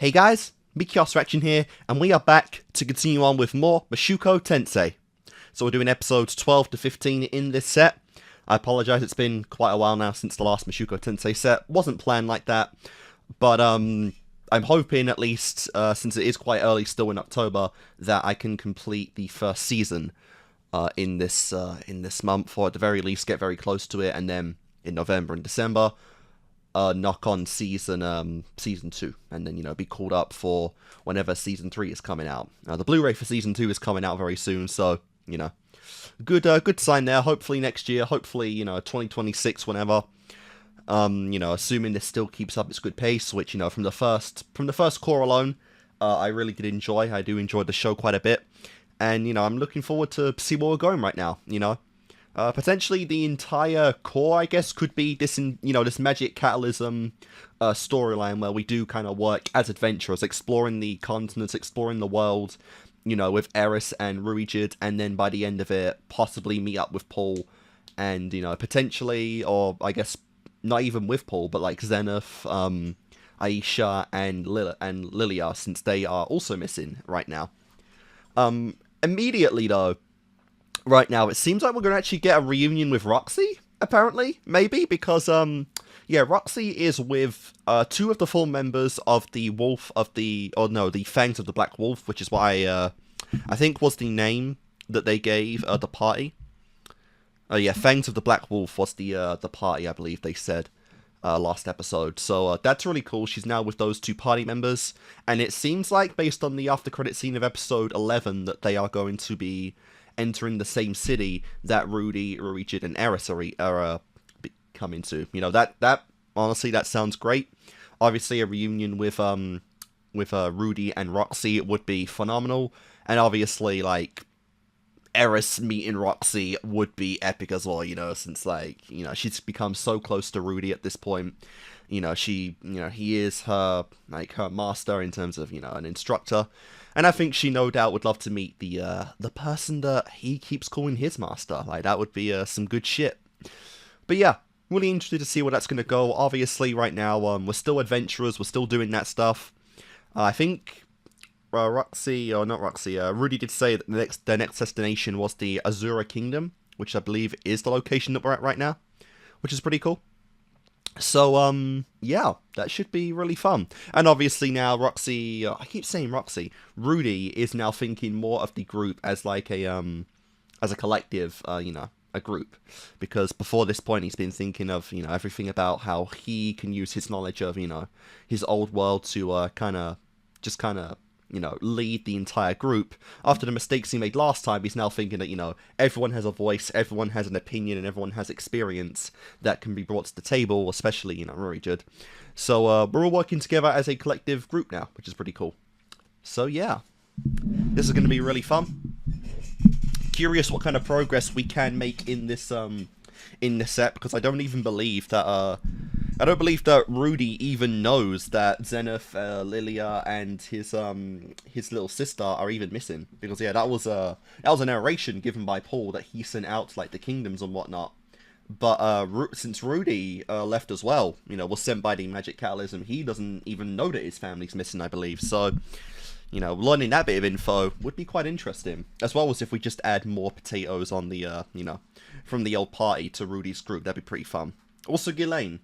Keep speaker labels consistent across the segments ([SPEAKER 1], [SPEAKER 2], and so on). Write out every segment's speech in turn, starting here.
[SPEAKER 1] Hey guys, Kickassreaction here, and we are back to continue on with more Mushoku Tensei. So we're doing episodes 12 to 15 in this set. I apologise, it's been quite a while now since the last Mushoku Tensei set. Wasn't planned like that, but I'm hoping at least, since it is quite early still in October, that I can complete the first season in this month, or at the very least get very close to it, and then in November and December knock on season 2, and then be called up for whenever season 3 is coming out. The Blu-ray for season 2 is coming out very soon, so good sign there. Hopefully next year, hopefully 2026, whenever. Assuming this still keeps up its good pace, which from the first core alone, I really did enjoy. I do enjoy the show quite a bit, and I'm looking forward to see where we're going right now. Potentially the entire core, I guess, could be this this magic catalysm storyline where we do kind of work as adventurers, exploring the continents, exploring the world, with Eris and Ruijid, and then by the end of it, possibly meet up with Paul, and potentially, or I guess not even with Paul, but like Zenith, Aisha, and Lilia, since they are also missing right now. Immediately though. Right now, it seems like we're going to actually get a reunion with Roxy, apparently, maybe, because, Roxy is with, 2 of the 4 members of the the Fangs of the Black Wolf, which is what I think was the name that they gave, the party. Fangs of the Black Wolf was the party, I believe they said, last episode. So, that's really cool. She's now with those 2 party members, and it seems like, based on the after-credit scene of episode 11, that they are going to be entering the same city that Rudy, Ruijid, and Eris are coming to. That honestly, that sounds great. Obviously, a reunion with Rudy and Roxy would be phenomenal, and obviously, like, Eris meeting Roxy would be epic as well. Since she's become so close to Rudy at this point. He is her master in terms of an instructor. And I think she no doubt would love to meet the person that he keeps calling his master. Like, that would be some good shit. But yeah, really interested to see where that's going to go. Obviously, right now, we're still adventurers. We're still doing that stuff. I think Rudy did say that their next destination was the Azura Kingdom, which I believe is the location that we're at right now, which is pretty cool. So, yeah, that should be really fun. And obviously now Roxy, I keep saying Roxy, Rudy is now thinking more of the group as like as a collective, a group. Because before this point he's been thinking of, everything about how he can use his knowledge of, his old world to, lead the entire group. After the mistakes he made last time, he's now thinking that, everyone has a voice, everyone has an opinion, and everyone has experience that can be brought to the table, especially, Ruijid. So, we're all working together as a collective group now, which is pretty cool. So, yeah. This is going to be really fun. Curious what kind of progress we can make in this set, because I don't believe that Rudy even knows that Zenith, Lilia, and his little sister are even missing. Because that was a narration given by Paul that he sent out to, like, the kingdoms and whatnot. But since Rudy left as well, was sent by the magic catalysm, he doesn't even know that his family's missing, I believe. So, learning that bit of info would be quite interesting. As well as if we just add more potatoes on the from the old party to Rudy's group, that'd be pretty fun. Also, Ghislaine.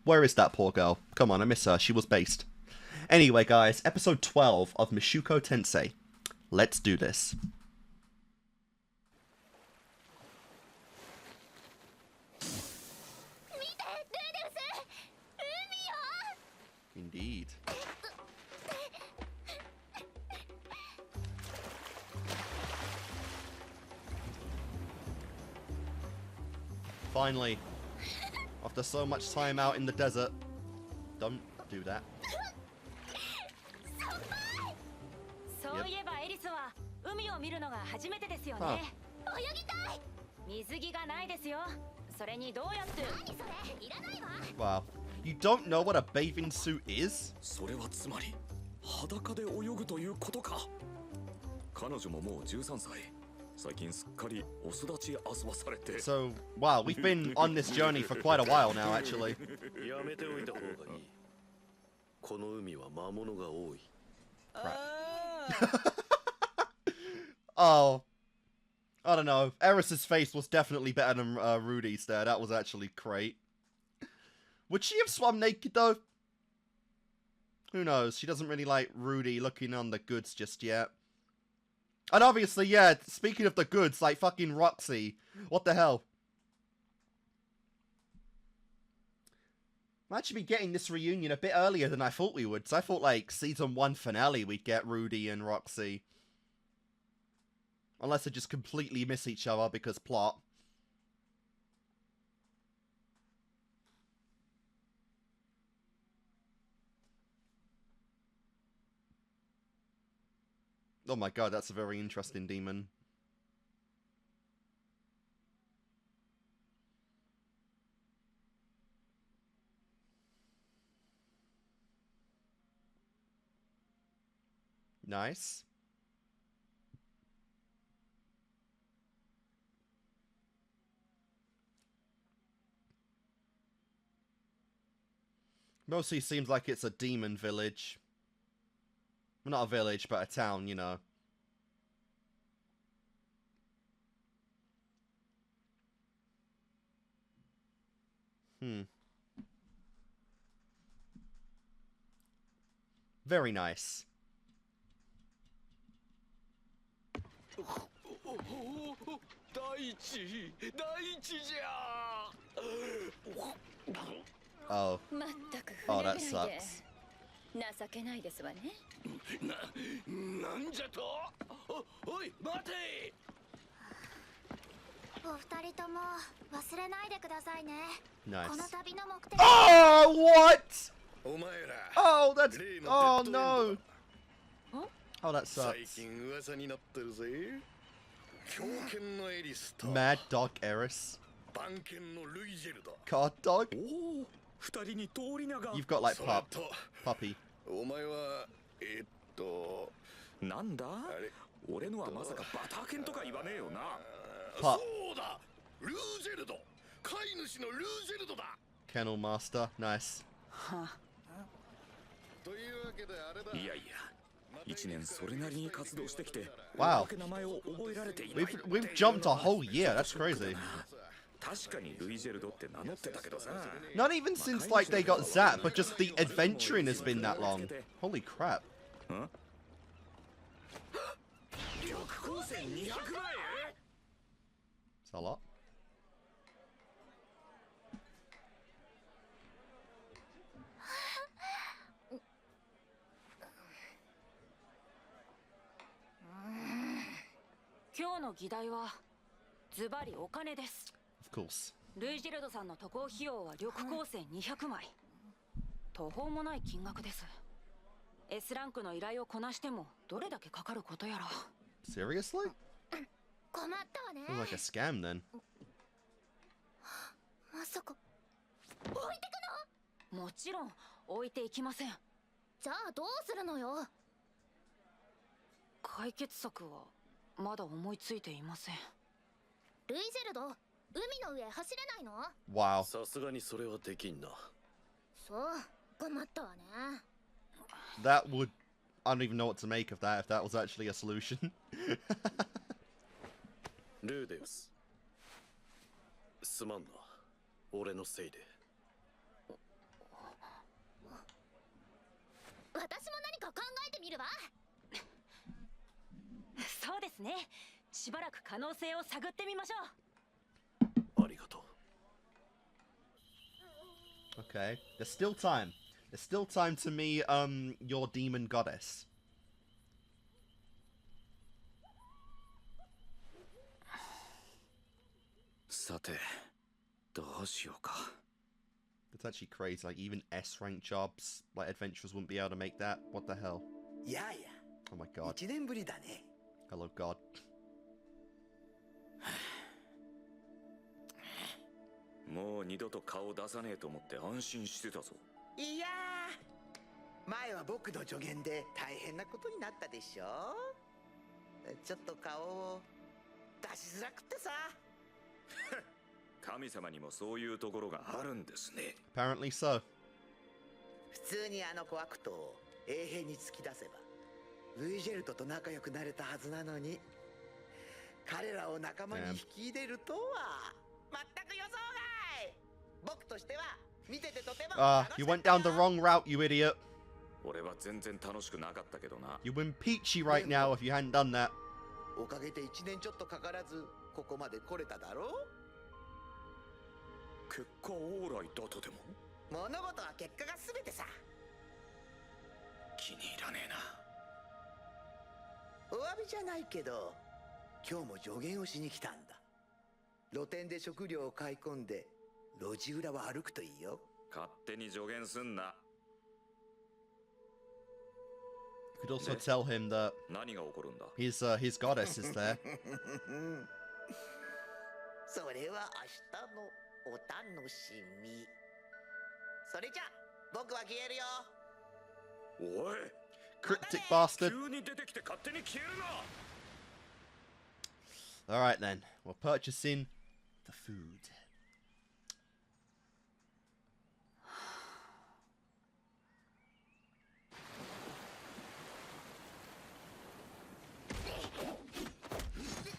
[SPEAKER 1] Where is that poor girl? Come on, I miss her. She was based. Anyway, guys, episode 12 of Mushoku Tensei. Let's do this. Indeed. Finally. After so much time out in the desert. Don't do that. Wow. You don't know what a bathing suit is? So, wow, we've been on this journey for quite a while now, actually.
[SPEAKER 2] この海は魔物が多い。
[SPEAKER 1] Oh, I don't know. Eris's face was definitely better than Rudy's there. That was actually great. Would she have swum naked though? Who knows? She doesn't really like Rudy looking on the goods just yet. And obviously, yeah, speaking of the goods, like fucking Roxy. What the hell? Might actually be getting this reunion a bit earlier than I thought we would. So I thought like season 1 finale we'd get Rudy and Roxy. Unless they just completely miss each other because plot. Oh my god, that's a very interesting demon. Nice. Mostly seems like it's a demon village. Well, not a village, but a town, you know. Very nice. Oh. Oh, that sucks.
[SPEAKER 3] 情けないですわね。
[SPEAKER 2] なんじゃと？おい、待て！
[SPEAKER 4] お二人とも忘れないでくださいね。
[SPEAKER 1] Nice.
[SPEAKER 4] この旅の目的。
[SPEAKER 1] Oh, what?
[SPEAKER 2] お前ら。
[SPEAKER 1] Oh, that's. Oh no. Oh, that
[SPEAKER 2] 最
[SPEAKER 1] sucks.
[SPEAKER 2] 近噂になってるぜ。狂犬のエリスと
[SPEAKER 1] Mad Dog Eris.
[SPEAKER 2] 番犬のルイジェルド。
[SPEAKER 1] God Dog?
[SPEAKER 5] おお、二人に通り名が。
[SPEAKER 1] You've got like
[SPEAKER 2] それ
[SPEAKER 1] pup.
[SPEAKER 2] と
[SPEAKER 1] Puppy.
[SPEAKER 2] お前は
[SPEAKER 5] なんだ
[SPEAKER 2] あれ？
[SPEAKER 5] 俺のはまさかバター犬とか言わねえよな。
[SPEAKER 1] パ
[SPEAKER 2] そうだ、ルージェルド、飼い主のルージェルドだ。
[SPEAKER 1] Kennel Master. Nice.
[SPEAKER 2] というわけであれだ。
[SPEAKER 5] いやいや、一年それなりに活動してきて、
[SPEAKER 1] Wow.
[SPEAKER 5] わけ名前を覚えられていない。
[SPEAKER 1] We've jumped a whole year. That's crazy.
[SPEAKER 5] 確かにルイジェルドって名乗ってたけどさ。
[SPEAKER 1] Not even since like they got zapped, but just the adventuring has been that long. Holy crap.
[SPEAKER 5] 緑光線200万円
[SPEAKER 1] It's a lot.
[SPEAKER 3] 今日の議題はズバリお金です。
[SPEAKER 1] Of course.
[SPEAKER 3] ルイジェルドさんの渡航費用は緑光線200枚。途方もない金額です。S ランクの依頼をこなしてもどれだけかかることやら。
[SPEAKER 1] Seriously?
[SPEAKER 4] 困ったわね。
[SPEAKER 1] Sounds like a scam then.
[SPEAKER 4] まさか置いてくの？
[SPEAKER 3] もちろん置いていきません。
[SPEAKER 4] じゃあどうするのよ。
[SPEAKER 3] 解決策はまだ思いついていません。
[SPEAKER 4] ルイジェルド、海の上走れないの？
[SPEAKER 1] Wow.
[SPEAKER 2] さすがにそれはできんな。
[SPEAKER 4] そう、困ったわね。
[SPEAKER 1] That would. I don't even know what to make of that if that was actually a solution.
[SPEAKER 2] ルーデウス。すまんな。俺のせいで。
[SPEAKER 4] 私も何か考えてみるわ。
[SPEAKER 3] そうですね。しばらく可能性を探ってみましょう。
[SPEAKER 2] ありがとう。
[SPEAKER 1] Okay. There's still time. There's still time to me, your demon goddess.
[SPEAKER 5] さて、どうしようか。
[SPEAKER 1] It's actually crazy. Like, even S rank jobs, like, adventurers wouldn't be able to make that. What the hell?
[SPEAKER 6] いやいや、
[SPEAKER 1] Oh my god.
[SPEAKER 6] 1年ぶりだね。
[SPEAKER 1] Hello, God.
[SPEAKER 5] もう二度と顔を出さねえと思って安心してたぞ。
[SPEAKER 6] いやー、前は僕の助言で大変なことになったでしょ。ちょっと顔を出しづらくってさ。
[SPEAKER 5] 神様にもそういうところがあるんですね。
[SPEAKER 1] Apparently so.
[SPEAKER 6] 普通にあの小悪党を永遠に突き出せばルイジェルトと仲良くなれたはずなのに、彼らを仲間に引き入れるとは全く予想外。僕としては見ててとても楽しかった
[SPEAKER 1] You
[SPEAKER 6] よ。
[SPEAKER 1] went down the wrong route, you idiot.
[SPEAKER 5] 俺は全然楽しくなかったけどな。
[SPEAKER 1] You win peachy right now if you hadn't done that.
[SPEAKER 6] おかげで1年ちょっとかからずここまで来れただろう。
[SPEAKER 5] 結果オーライだとでも
[SPEAKER 6] 物事は結果が全てさ。
[SPEAKER 5] 気に入らねえな。
[SPEAKER 6] お詫びじゃないけど今日も助言をしに来たんだ。露店で食料を買い込んで路地裏を歩くといいよ。
[SPEAKER 5] 勝手に助言すんな。
[SPEAKER 1] You could also tell him that
[SPEAKER 5] 何が起こるんだ。
[SPEAKER 1] his goddess is there.
[SPEAKER 6] それは明日のお楽しみ。それじゃ僕は消えるよ。
[SPEAKER 5] おい
[SPEAKER 1] Cryptic bastard.
[SPEAKER 5] 急に出てきて勝手に消えるな。
[SPEAKER 1] Alright then, we're purchasing the food.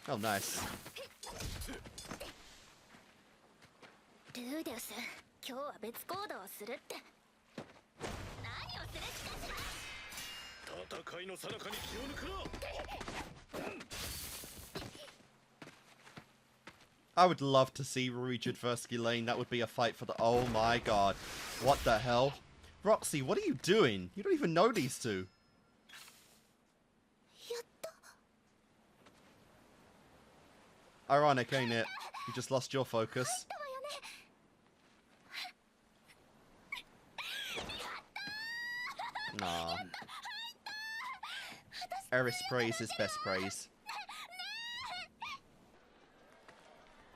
[SPEAKER 1] Oh, nice.
[SPEAKER 4] ルーデウス、今日は別行動をするって。何をする気かしら。
[SPEAKER 2] 戦いの最中に気を抜くな。
[SPEAKER 1] I would love to see Ruijud versus Ghislaine. That would be a fight for the... Oh my god. What the hell? Roxy, what are you doing? You don't even know these two.
[SPEAKER 4] やった。
[SPEAKER 1] Ironic, ain't it? You just lost your focus.
[SPEAKER 4] だわよね。
[SPEAKER 1] Nah. Eris praise is best praise.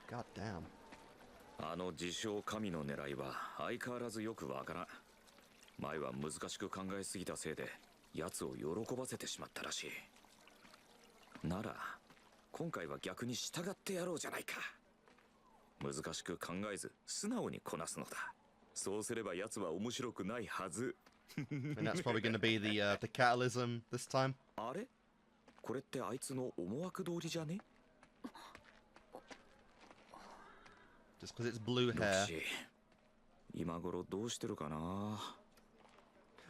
[SPEAKER 1] God damn.
[SPEAKER 5] あの自称神の狙いは相変わらずよくわからん。前は難しく考えすぎたせいで奴を喜ばせてしまったらしい。なら今回は逆に従ってやろうじゃないか。難しく考えず素直にこなすのだ。そうすれば奴は面白くないはず。
[SPEAKER 1] And that's probably going to be the catalysm this time.
[SPEAKER 5] あれこれってあいつの思惑通りじゃね？
[SPEAKER 1] Just because it's blue
[SPEAKER 5] ロキ
[SPEAKER 1] hair.
[SPEAKER 5] シー、今頃どうしてるかな？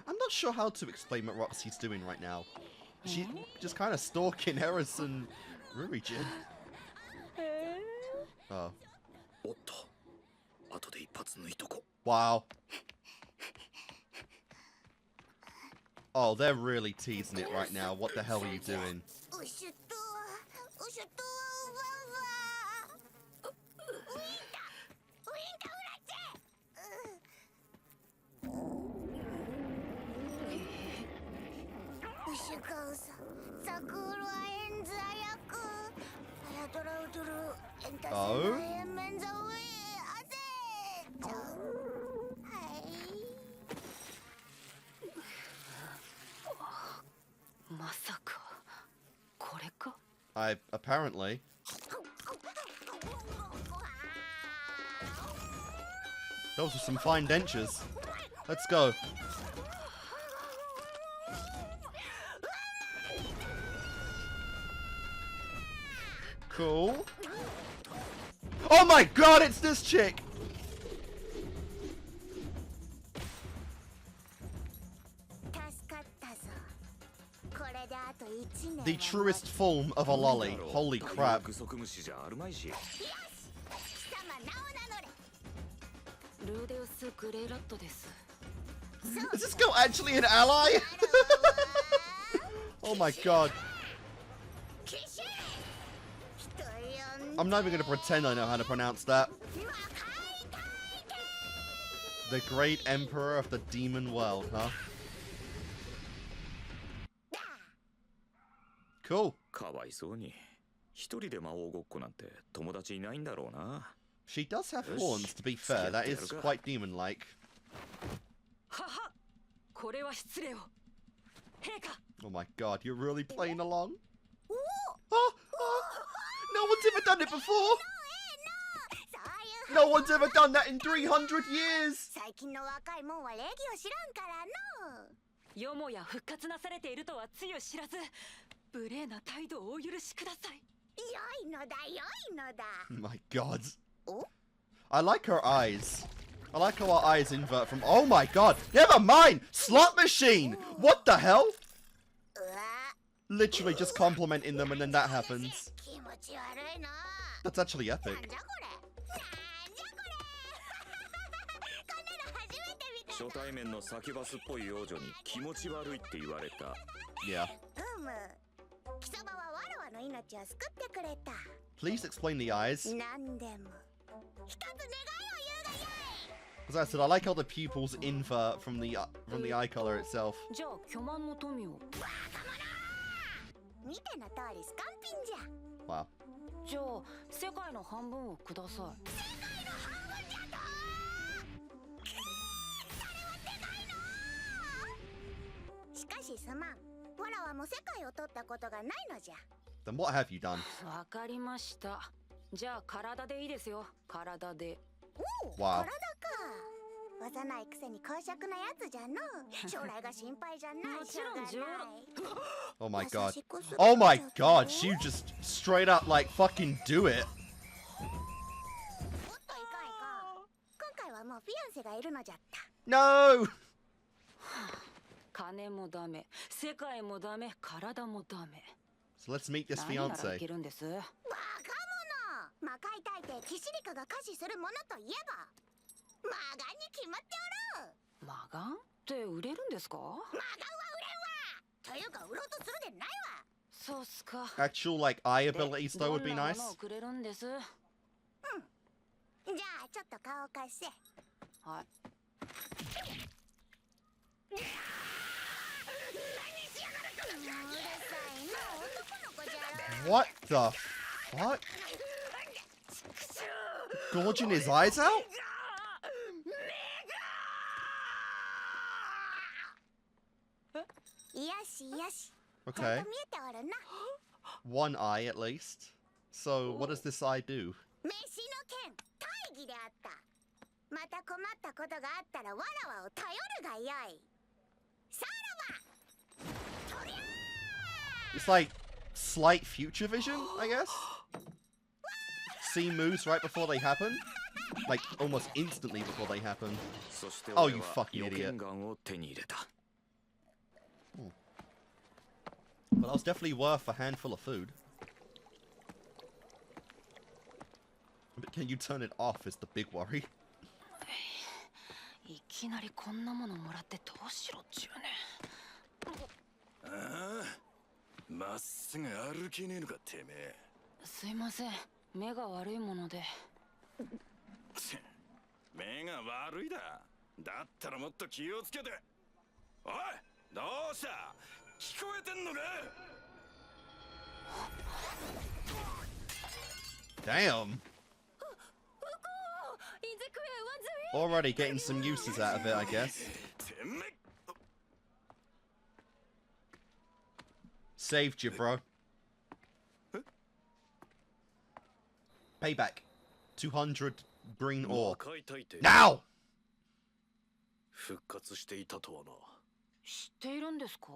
[SPEAKER 1] I'm not sure how to explain what Roxy's doing right now. She's just kind of stalking Eris and Ruijin. Oh.
[SPEAKER 5] おっと、後で一発抜いとこ。
[SPEAKER 1] Wow. Oh, they're really teasing it right now. What the hell are you doing?
[SPEAKER 4] うしゅとうしゅとわわ。ウィンタウィンタウラチェ。ウシュカウサザクールアエンザヤクアヤトラウトゥルエンタセナエンメンザウェイアゼーチャはい。
[SPEAKER 3] まさかこれか。
[SPEAKER 1] Apparently. Those are some fine dentures. Let's go. Cool. Oh my god, it's this chick! The truest form of a lolly. Holy crap.
[SPEAKER 5] グソクムシじゃあるまいし。
[SPEAKER 3] ルーデウス・グレイラットです。
[SPEAKER 1] Is this girl actually an ally? Oh my god. I'm not even going to pretend I know how to pronounce that. The Great Emperor of the Demon World, huh? Cool.
[SPEAKER 5] かわいそうに。一人で魔王ごっこなんて友達いないんだろうな。
[SPEAKER 1] She does have horns, to be fair. That is quite demon-like.
[SPEAKER 3] はは、これは失礼を。陛下。
[SPEAKER 1] Oh my god, you're really playing along? Oh, oh, no one's ever done it before! No one's ever done that in 300 years!
[SPEAKER 4] 最近の若いもんは礼儀を知らんからの。
[SPEAKER 3] よもや復活なされているとはつゆ知らず、無礼な態度をお許しください。
[SPEAKER 4] 良いのだ良いのだ。
[SPEAKER 1] My god.
[SPEAKER 4] お
[SPEAKER 1] I like her eyes. I like how her eyes invert from. Oh my god! Never mind! Slot machine! What the hell?
[SPEAKER 4] うわ
[SPEAKER 1] Literally just complimenting them and then that happens.
[SPEAKER 4] 気持ち悪いな。
[SPEAKER 1] That's actually
[SPEAKER 4] なん
[SPEAKER 1] epic.
[SPEAKER 4] じゃこれなんじゃこれこんなの初めて見た。
[SPEAKER 5] 初対面のサキュバスっぽい幼女に気持ち悪いって言われた。
[SPEAKER 1] Yeah.
[SPEAKER 4] 貴様はわらわの命を救ってくれた。
[SPEAKER 1] Please explain the eyes.
[SPEAKER 4] 何でも一つ願いを言うがよい。
[SPEAKER 1] As I said, I like how the pupils invert from the eye color itself.
[SPEAKER 3] じゃあ巨万の富を。
[SPEAKER 4] 見ての通りスカンピンじゃ。
[SPEAKER 1] Wow.
[SPEAKER 3] じゃあ世界の半分をください。
[SPEAKER 4] しかしすまん。わらわも世界を取ったことがないのじゃ。
[SPEAKER 1] Then what have you done?
[SPEAKER 3] わかりました。じゃあ体でいいですよ。体で。
[SPEAKER 4] おお、
[SPEAKER 1] Wow.
[SPEAKER 4] 体か。幼いくせに公爵なやつじゃの。将来が心配じゃない。
[SPEAKER 3] もちろん
[SPEAKER 4] しょうがない
[SPEAKER 1] Oh my god.
[SPEAKER 4] 優しくする
[SPEAKER 1] Oh my
[SPEAKER 4] のじゃぞ
[SPEAKER 1] god, she just straight up like fucking do it.
[SPEAKER 4] おっといかんいかん。今回はもうフィアンセがいるのじゃった。
[SPEAKER 1] No!
[SPEAKER 3] 金もダメ、世界もダメ、体もダメ。
[SPEAKER 1] So let's meet this
[SPEAKER 3] 何ならい
[SPEAKER 1] fiance.
[SPEAKER 3] けるんです。
[SPEAKER 4] バカ者。魔界大帝キシリカが可視するものといえば魔眼に決まっておる。
[SPEAKER 3] 魔眼って売れるんですか？
[SPEAKER 4] 魔眼は売れんわ。というか売ろうとするでないわ。
[SPEAKER 3] そうっすか。
[SPEAKER 1] Actual like eye
[SPEAKER 3] で
[SPEAKER 1] abilities though
[SPEAKER 3] ど
[SPEAKER 1] would
[SPEAKER 3] ん
[SPEAKER 1] be
[SPEAKER 3] なも
[SPEAKER 1] nice.
[SPEAKER 3] のをくれるんです。
[SPEAKER 4] じゃあちょっと顔を貸せ。
[SPEAKER 3] はい。
[SPEAKER 4] うるさいな男の子じゃろ。
[SPEAKER 1] What the fuck? Gorging his eyes out?
[SPEAKER 4] いやしいやし。ちゃ
[SPEAKER 1] Okay.
[SPEAKER 4] んと見えておるな。
[SPEAKER 1] One eye at least. So what does this eye do?
[SPEAKER 4] 飯の件大義であった。また困ったことがあったらわらわを頼るがよい。さらば。とりゃ
[SPEAKER 1] It's like slight future vision, I guess. See moves right before they happen. Like almost instantly before they happen.
[SPEAKER 5] そして
[SPEAKER 1] Oh,
[SPEAKER 5] 俺
[SPEAKER 1] you
[SPEAKER 5] は
[SPEAKER 1] fucking
[SPEAKER 5] 予
[SPEAKER 1] idiot.
[SPEAKER 5] 見眼を手に入れた。
[SPEAKER 1] But that was definitely worth a handful of food. But can you turn it off is the big worry.
[SPEAKER 3] いきなりこんなものもらってどうしろっちゅうね。
[SPEAKER 2] ああまっすぐ歩けねえのかてめえ。
[SPEAKER 3] すいません、目が悪いもので。
[SPEAKER 2] 目が悪いだ。だったらもっと気をつけて。おいどうした、聞こえてんのか。
[SPEAKER 1] Damn. Already getting some uses out of it, I guess.
[SPEAKER 2] てめえ
[SPEAKER 1] Saved you, bro. Payback. 200 green
[SPEAKER 2] 魔
[SPEAKER 1] ore.
[SPEAKER 2] 界大帝
[SPEAKER 1] Now!
[SPEAKER 2] 復活していたとはな。
[SPEAKER 3] 知っているんですか？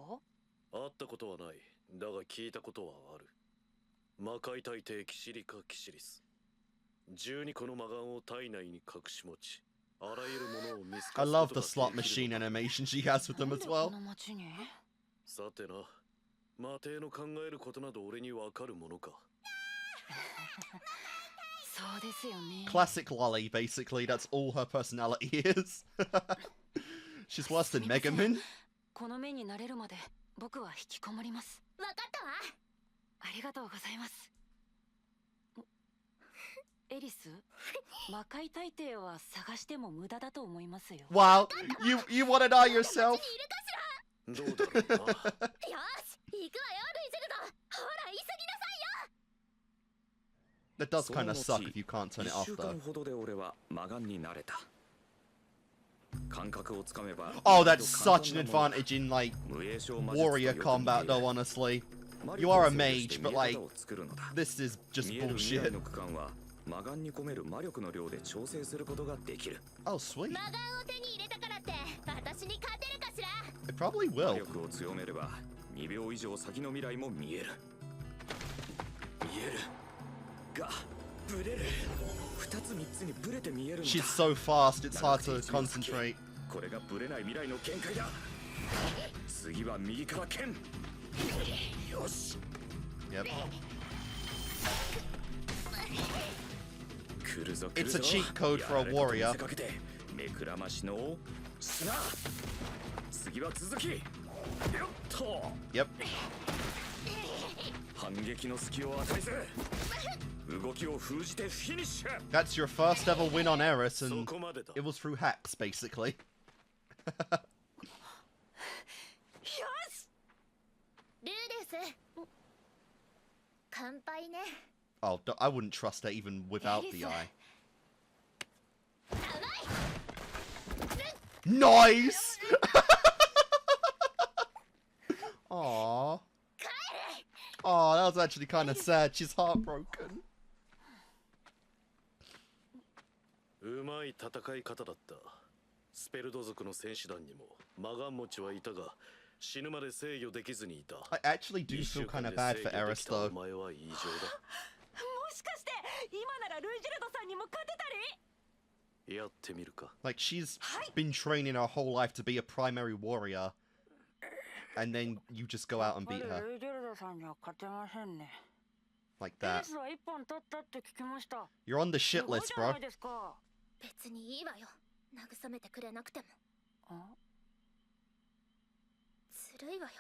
[SPEAKER 2] 会ったことはない。だが聞いたことはある。魔界大帝キシリカ・キシリス。12個の魔眼を体内に隠し持ち、あらゆるものを見透か
[SPEAKER 1] I
[SPEAKER 2] す
[SPEAKER 1] love
[SPEAKER 2] こと
[SPEAKER 1] the
[SPEAKER 2] が
[SPEAKER 1] slot
[SPEAKER 2] できる
[SPEAKER 1] machine animation she has with them
[SPEAKER 3] なん
[SPEAKER 1] as
[SPEAKER 3] でこ
[SPEAKER 1] well.
[SPEAKER 3] の町に？
[SPEAKER 2] さてな、魔帝の考えることなど俺にわかるものか。
[SPEAKER 3] そうですよね。
[SPEAKER 1] Classic lolly, basically. That's all her personality is. She's worse than Megaman.
[SPEAKER 3] この目になれるまで僕は引きこもります。
[SPEAKER 4] わかったわ。
[SPEAKER 3] ありがとうございます。エリス、魔界大帝は探しても無駄だと思いますよ。
[SPEAKER 1] Wow, you want to die yourself?
[SPEAKER 2] どうだろうな。
[SPEAKER 4] よし、行くわよ、ルイゼルド。ほら、急ぎなさいよ。
[SPEAKER 1] That does kind of
[SPEAKER 5] その
[SPEAKER 1] suck
[SPEAKER 5] 後
[SPEAKER 1] if you can't turn it
[SPEAKER 5] 1
[SPEAKER 1] off
[SPEAKER 5] 週
[SPEAKER 1] though.
[SPEAKER 5] 間ほどで俺は魔眼になれた。感覚をつかめば
[SPEAKER 1] Oh, that's such an advantage in like
[SPEAKER 5] 無影響魔術と
[SPEAKER 1] warrior
[SPEAKER 5] よく似ている
[SPEAKER 1] combat though, honestly.
[SPEAKER 5] マリ
[SPEAKER 1] You
[SPEAKER 5] コ
[SPEAKER 1] are
[SPEAKER 5] を
[SPEAKER 1] a
[SPEAKER 5] 制御して
[SPEAKER 1] mage, but
[SPEAKER 5] 見え
[SPEAKER 1] like
[SPEAKER 5] 方を作るのだ。
[SPEAKER 1] this is just
[SPEAKER 5] 見える未来
[SPEAKER 1] bullshit.
[SPEAKER 5] の区間は魔眼に込める魔力の量で調整することができる。
[SPEAKER 1] Oh, sweet.
[SPEAKER 4] 魔眼を手に入れたからって私に勝てるかしら。
[SPEAKER 1] It probably
[SPEAKER 5] 魔
[SPEAKER 1] will.
[SPEAKER 5] 力を強めれば2秒以上先の未来も見える。見えるがブレる。2つ3つにブレて見えるんだ。
[SPEAKER 1] She's so fast, it's hard to concentrate.
[SPEAKER 5] これがブレない未来の見解だ。次は右から剣。よし。
[SPEAKER 1] Yep.
[SPEAKER 5] 来るぞ来る
[SPEAKER 1] It's
[SPEAKER 5] ぞ。
[SPEAKER 1] a cheat code for a
[SPEAKER 5] やられたと見
[SPEAKER 1] warrior.
[SPEAKER 5] せかけて目くらましの砂。次は続き。よっと。
[SPEAKER 1] Yep.
[SPEAKER 5] 反撃の隙を与えず動きを封じてフィニッシュ。
[SPEAKER 1] That's your first ever win on Eris,
[SPEAKER 2] そ
[SPEAKER 1] and
[SPEAKER 2] こまでだ。
[SPEAKER 1] it was through hacks, basically.
[SPEAKER 3] よし。
[SPEAKER 4] ルーデス乾杯ね。
[SPEAKER 1] Oh, I wouldn't trust her even without the eye. Nice! Aww. Oh, that was actually kind of sad. She's heartbroken.
[SPEAKER 2] うまい戦い方だった。スペルド族の戦士団にも魔眼持ちはいたが死ぬまで制御できずにいた。
[SPEAKER 1] I actually do feel kind of bad for Eris,
[SPEAKER 2] お
[SPEAKER 1] though.
[SPEAKER 2] 前は異常だ。
[SPEAKER 3] もしかして今ならルイジェルドさんにも勝てたり。
[SPEAKER 2] やってみるか。
[SPEAKER 1] Like, she's been training her whole life to be a primary warrior. And then you just go out and beat her.
[SPEAKER 3] ルイジェルドさんには勝てませんね。
[SPEAKER 1] Like
[SPEAKER 3] レー
[SPEAKER 1] that.
[SPEAKER 3] スは一本取ったって聞きました。
[SPEAKER 1] You're on the
[SPEAKER 3] す
[SPEAKER 1] shit
[SPEAKER 3] ごい
[SPEAKER 1] list,
[SPEAKER 3] じゃない
[SPEAKER 1] bro.
[SPEAKER 3] ですか。
[SPEAKER 4] 別にいいわよ。慰めてくれなくても。
[SPEAKER 3] あ、
[SPEAKER 4] ずるいわよ。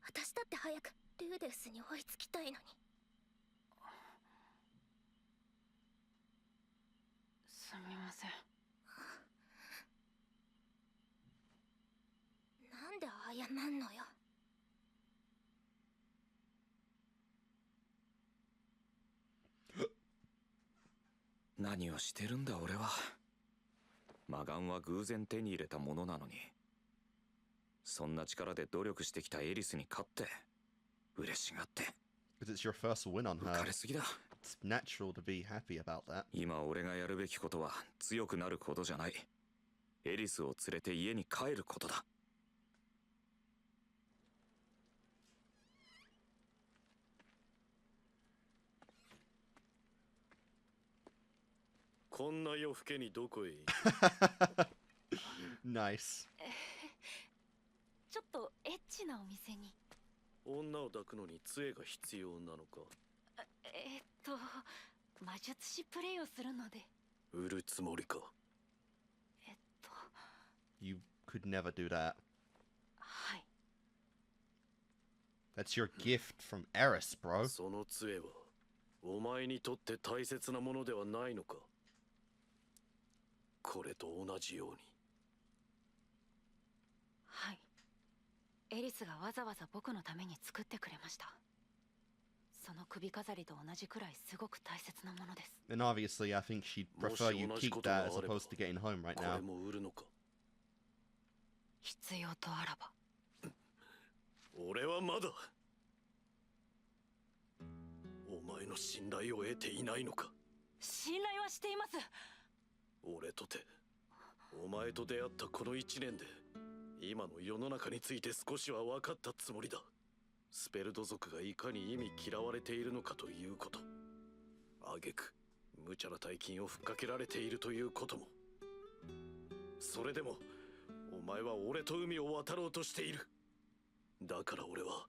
[SPEAKER 4] 私だって早くルーデスに追いつきたいのに。
[SPEAKER 3] すみません。
[SPEAKER 4] なんで謝んのよ。
[SPEAKER 5] 何をしてるんだ俺は。魔眼は偶然手に入れたものなのに、そんな力で努力してきたエリスに勝って嬉しがって。
[SPEAKER 1] Because it's your first win on
[SPEAKER 5] 浮か
[SPEAKER 1] her.
[SPEAKER 5] れすぎだ。
[SPEAKER 1] It's natural to be happy about that.
[SPEAKER 5] 今俺がやるべきことは強くなることじゃない。エリスを連れて家に帰ることだ。
[SPEAKER 2] こんな夜更けにどこへ行く。
[SPEAKER 1] Nice.
[SPEAKER 3] ちょっとエッチなお店に。
[SPEAKER 2] 女を抱くのに杖が必要なのか。
[SPEAKER 3] 魔術師プレイをするので。
[SPEAKER 2] 売るつもりか。
[SPEAKER 1] You could never do that.
[SPEAKER 3] はい。
[SPEAKER 1] That's your gift from Eris, bro.
[SPEAKER 2] その杖はお前にとって大切なものではないのか。これと同じように。
[SPEAKER 3] はい。エリスがわざわざ僕のために作ってくれました。その首飾りと同じくらいすごく大切なものです。
[SPEAKER 1] And obviously, I think she'd prefer you keep that as opposed to getting home right
[SPEAKER 2] これ
[SPEAKER 1] now.
[SPEAKER 2] も売るのか。
[SPEAKER 3] 必要とあらば。
[SPEAKER 2] 俺はまだお前の信頼を得ていないのか。
[SPEAKER 3] 信頼はしています。
[SPEAKER 2] 俺とてお前と出会ったこの1年で今の世の中について少しは分かったつもりだ。スペルド族がいかに意味嫌われているのかということ、挙句無茶な大金をふっかけられているということも。それでもお前は俺と海を渡ろうとしている。だから俺は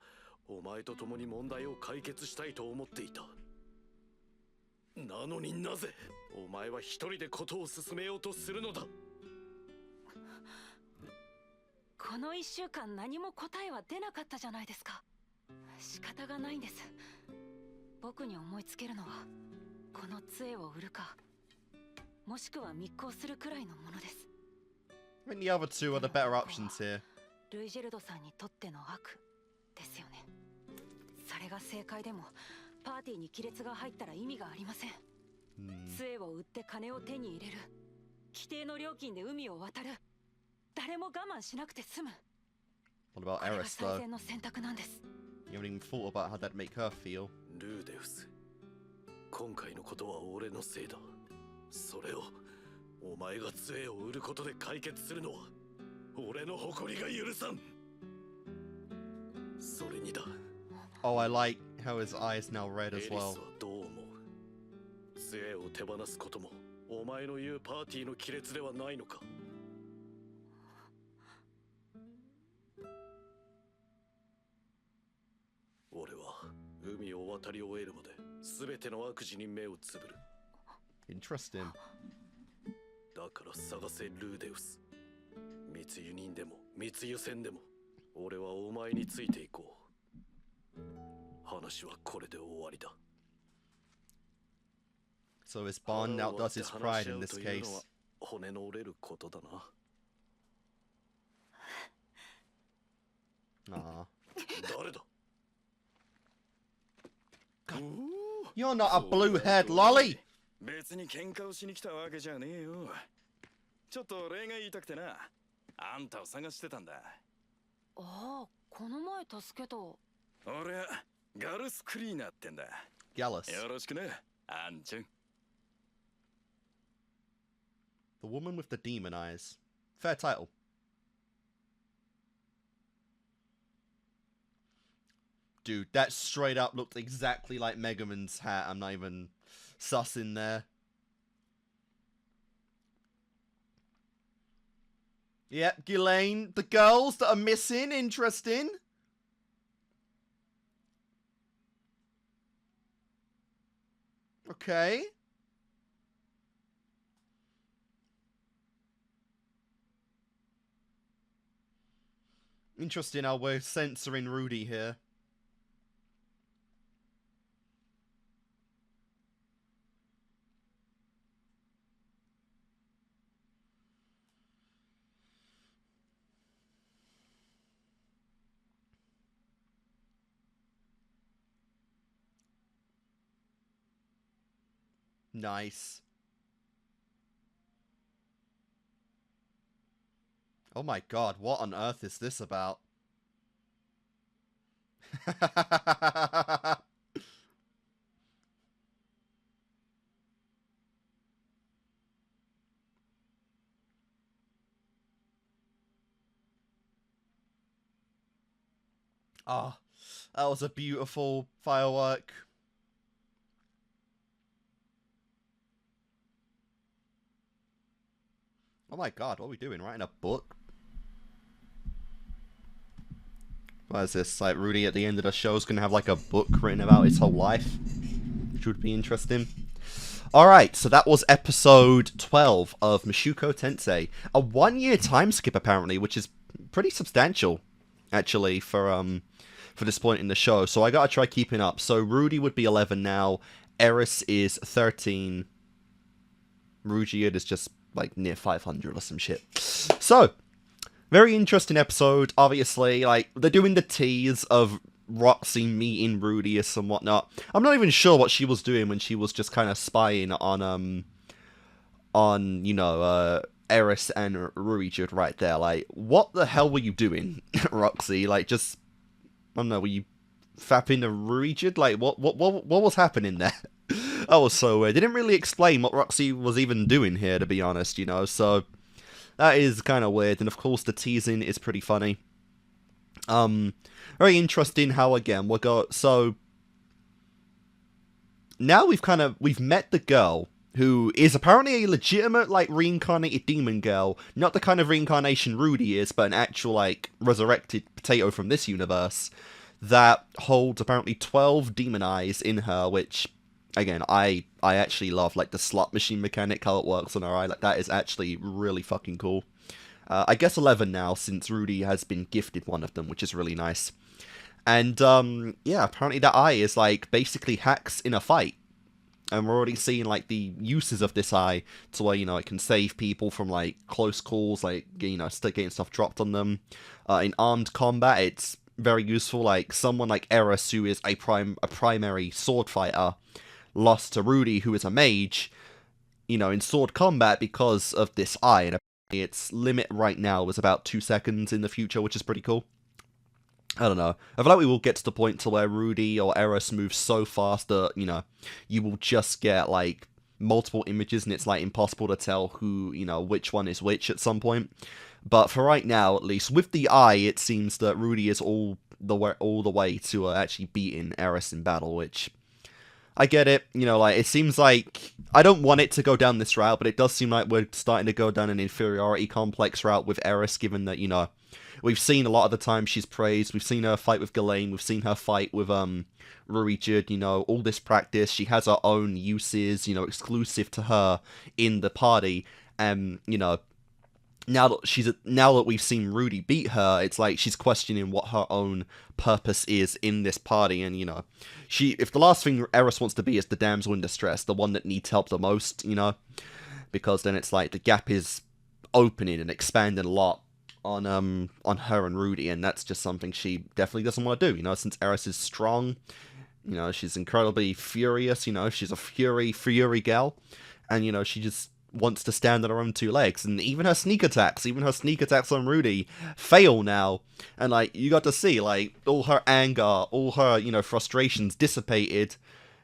[SPEAKER 2] お前と共に問題を解決したいと思っていた。なのになぜお前は一人で事を進めようとするのだ。
[SPEAKER 3] この1週間何も答えは出なかったじゃないですか。仕方がないんです。僕に思いつけるのはこの杖を売るか、もしくは密航するくらいのものです。
[SPEAKER 1] I think the other two are the better options here.
[SPEAKER 3] ルイジェルドさんにとっての悪ですよね。それが正解でもパーティーに亀裂が入ったら意味がありません。杖を売って金を手に入れる、規定の料金で海を渡る、誰も我慢しなくて済む。
[SPEAKER 1] What about
[SPEAKER 3] これが
[SPEAKER 1] Eris,
[SPEAKER 3] 最
[SPEAKER 1] though?
[SPEAKER 3] 善の選択なんです。
[SPEAKER 1] You haven't even thought about how that'd make her feel.
[SPEAKER 2] ルーデウス、今回のことは俺のせいだ。それをお前が杖を売ることで解決するのは俺の誇りが許さん。それにだ。
[SPEAKER 1] Oh, I like how his eyes now red
[SPEAKER 2] エ
[SPEAKER 1] as
[SPEAKER 2] リス
[SPEAKER 1] well.
[SPEAKER 2] はどう思う？杖を手放すこともお前の言うパーティーの亀裂ではないのか？俺は海を渡り終えるまで全ての悪事に目をつぶる。
[SPEAKER 1] Interesting.
[SPEAKER 2] だから探せルーデウス。密輸人でも密輸船でも俺はお前についていこう。話はこれで終わりだ。
[SPEAKER 1] So his bond outdoes his pride in this case.
[SPEAKER 2] 骨の折れることだな。
[SPEAKER 1] Aw.
[SPEAKER 2] 誰だ？
[SPEAKER 1] You're not a blue-haired lolly!
[SPEAKER 7] 別に喧嘩をしに来たわけじゃねえよ。ちょっと礼が言いたくてな。あんたを探してたんだ。
[SPEAKER 3] ああ、この前助けた。
[SPEAKER 7] 俺はガルスクリーナーってんだ。
[SPEAKER 1] Gallus.
[SPEAKER 7] よろしくね、あんちゃん。
[SPEAKER 1] The woman with the demon eyes. Fair title. Dude, that straight up looked exactly like Mega Man's hat. I'm not even sussing there. Yep, Ghislaine. The girls that are missing. Interesting. Okay. Interesting how we're censoring Rudy here. Nice. Oh my god, what on earth is this about? Ah, that was a beautiful firework. Oh my god, what are we doing? Writing a book? What is this? Like, Rudy at the end of the show is going to have, like, a book written about his whole life? Which would be interesting. Alright, so that was episode 12 of Mushoku Tensei. A 1-year time skip, apparently, which is pretty substantial, actually, for this point in the show. So I gotta try keeping up. So Rudy would be 11 now. Eris is 13. Rugiad is just, like, near 500 or some shit. So, very interesting episode, obviously. Like, they're doing the tease of Roxy meeting Rudius and whatnot. I'm not even sure what she was doing when she was just kind of spying on you know, Eris and Ruijud right there. Like, what the hell were you doing, Roxy? Like, just, I don't know, were you fapping a Ruijud? Like, what was happening there? That was so weird. They didn't really explain what Roxy was even doing here, to be honest, you know, so that is kind of weird. And of course, the teasing is pretty funny. Very interesting how, again, so now we've met the girl who is apparently a legitimate, like, reincarnated demon girl. Not the kind of reincarnation Rudy is, but an actual, like, resurrected potato from this universe that holds apparently 12 demon eyes in her, which, again, I actually love, like, the slot machine mechanic, how it works on her eye. Like, that is actually really fucking cool. I guess 11 now, since Rudy has been gifted one of them, which is really nice. And, yeah, apparently that eye is, like, basically hacks in a fight. And we're already seeing, like, the uses of this eye to where, you know, it can save people from, like, close calls, like, you know, getting stuff dropped on them. In armed combat, it's very useful. Like, someone like Eris, who is a primary sword fighter, lost to Rudy, who is a mage, you know, in sword combat because of this eye. And its limit right now is about 2 seconds in the future, which is pretty cool. I don't know. I feel like we will get to the point to where Rudy or Eris moves so fast that, you know, you will just get, like, multiple images and it's, like, impossible to tell who, you know, which one is which at some point. But for right now, at least, with the eye, it seems that Rudy is all the way to actually beating Eris in battle, which... I get it, you know, like, it seems like, I don't want it to go down this route, but it does seem like we're starting to go down an inferiority complex route with Eris, given that, you know, we've seen a lot of the time she's praised, we've seen her fight with Ghislaine, we've seen her fight with, Ruijud, you know, all this practice, she has her own uses, you know, exclusive to her in the party, and, you know, now that we've seen Rudy beat her, it's like she's questioning what her own purpose is in this party, and you know, if the last thing Eris wants to be is the damsel in distress, the one that needs help the most, you know, because then it's like the gap is opening and expanding a lot on her and Rudy, and that's just something she definitely doesn't want to do, you know, since Eris is strong, you know, she's incredibly furious, you know, she's a fury gal, and you know, she just wants to stand on her own two legs, and even her sneak attacks on Rudy fail now, and like, you got to see, like, all her anger, all her, you know, frustrations dissipated,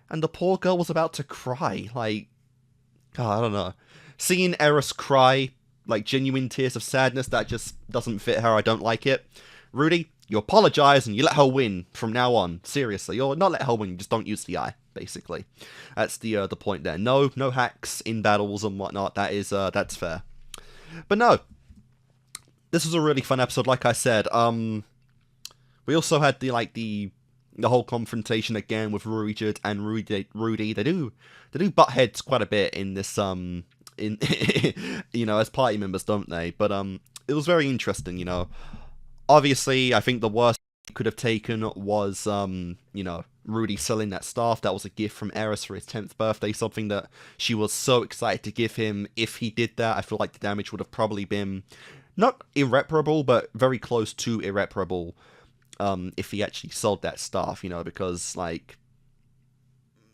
[SPEAKER 1] and the poor girl was about to cry, like, God, I don't know, seeing Eris cry, like, genuine tears of sadness, that just doesn't fit her, I don't like it. Rudy, you apologize and you let her win from now on, seriously, or not let her win, you just don't use the eye. Basically, that's the point there. No hacks in battles and whatnot. That's fair. But no, this was a really fun episode. Like I said, we also had the whole confrontation again with Ruijud and Rudy. They do butt heads quite a bit in this in you know, as party members, don't they? But it was very interesting. You know, obviously, I think the worst could have taken was you know, Rudy selling that staff. That was a gift from Eris for his 10th birthday, something that she was so excited to give him. If he did that, I feel like the damage would have probably been not irreparable, but very close to irreparable, if he actually sold that staff, you know, because, like,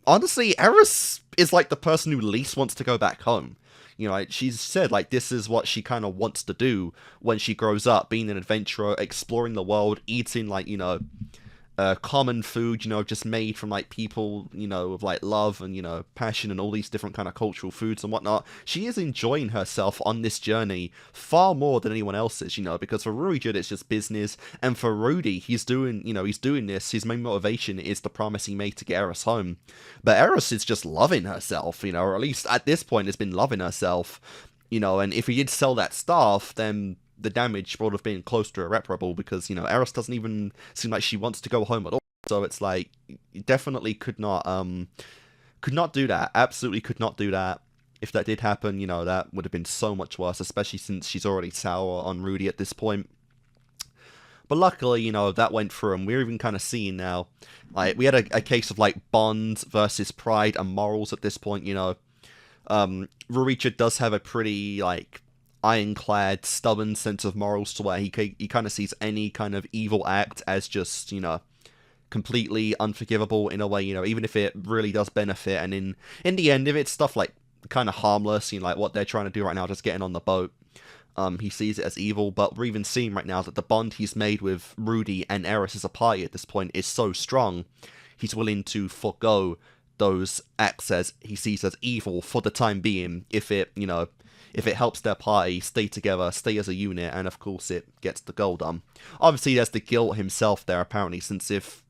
[SPEAKER 1] honestly, Eris is, like, the person who least wants to go back home. You know, like, she's said, like, this is what she kind of wants to do when she grows up, being an adventurer, exploring the world, eating, like, you know, common food, you know, just made from, like, people, you know, with, like, love and, you know, passion and all these different kind of cultural foods and whatnot. She is enjoying herself on this journey far more than anyone else is, you know, because for Ruijud, it's just business, and for Rudy, he's doing this, his main motivation is the promise he made to get Eris home. But Eris is just loving herself, you know, or at least at this point has been loving herself, you know, and if he did sell that staff, then the damage would have been close to irreparable, because, you know, Eris doesn't even seem like she wants to go home at all. So it's like, you definitely could not do that. Absolutely could not do that. If that did happen, you know, that would have been so much worse, especially since she's already sour on Rudy at this point. But luckily, you know, that went through, and we're even kind of seeing now, like, we had a case of, like, bond versus pride and morals at this point, you know. Ruijud does have a pretty, like, ironclad, stubborn sense of morals, to where he kind of sees any kind of evil act as just, you know, completely unforgivable in a way, you know, even if it really does benefit, and in the end, if it's stuff like kind of harmless, you know, like what they're trying to do right now, just getting on the boat, he sees it as evil. But we're even seeing right now that the bond he's made with Rudy and Eris as a party at this point is so strong, he's willing to forego those acts as he sees as evil for the time being, if it, you know, if it helps their party stay together, stay as a unit, and of course it gets the goal done. Obviously, there's the guilt himself there, apparently, since if...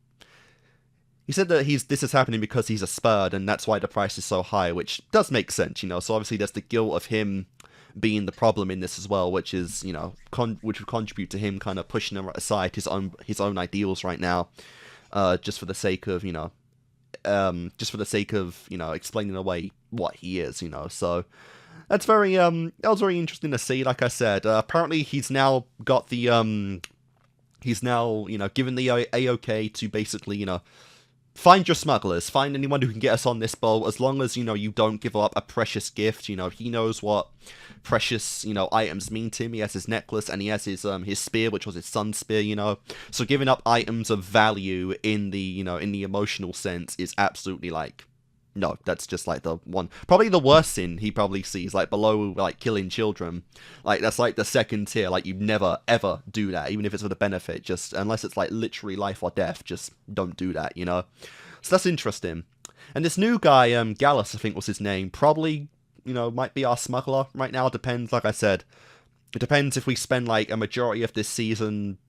[SPEAKER 1] He said that this is happening because he's a spurred, and that's why the price is so high, which does make sense, you know, so obviously there's the guilt of him being the problem in this as well, which is, you know, which would contribute to him kind of pushing aside his own ideals right now, just for the sake of, you know, explaining away what he is, you know, so... That's very, that was very interesting to see, like I said. Apparently he's now got the, he's now, you know, given the A-OK to basically, you know, find your smugglers, find anyone who can get us on this boat, as long as, you know, you don't give up a precious gift, you know, he knows what precious, you know, items mean to him. He has his necklace, and he has his spear, which was his son's spear, you know, so giving up items of value in the, you know, in the emotional sense is absolutely, like, no, that's just like the one, probably the worst sin he probably sees, like below like killing children. Like that's like the second tier. Like you never ever do that, even if it's for the benefit. Just unless it's like literally life or death, just don't do that. You know. So that's interesting. And this new guy, Gallus, I think was his name, probably, you know, might be our smuggler right now. Depends, like I said. It depends if we spend, like, a majority of this season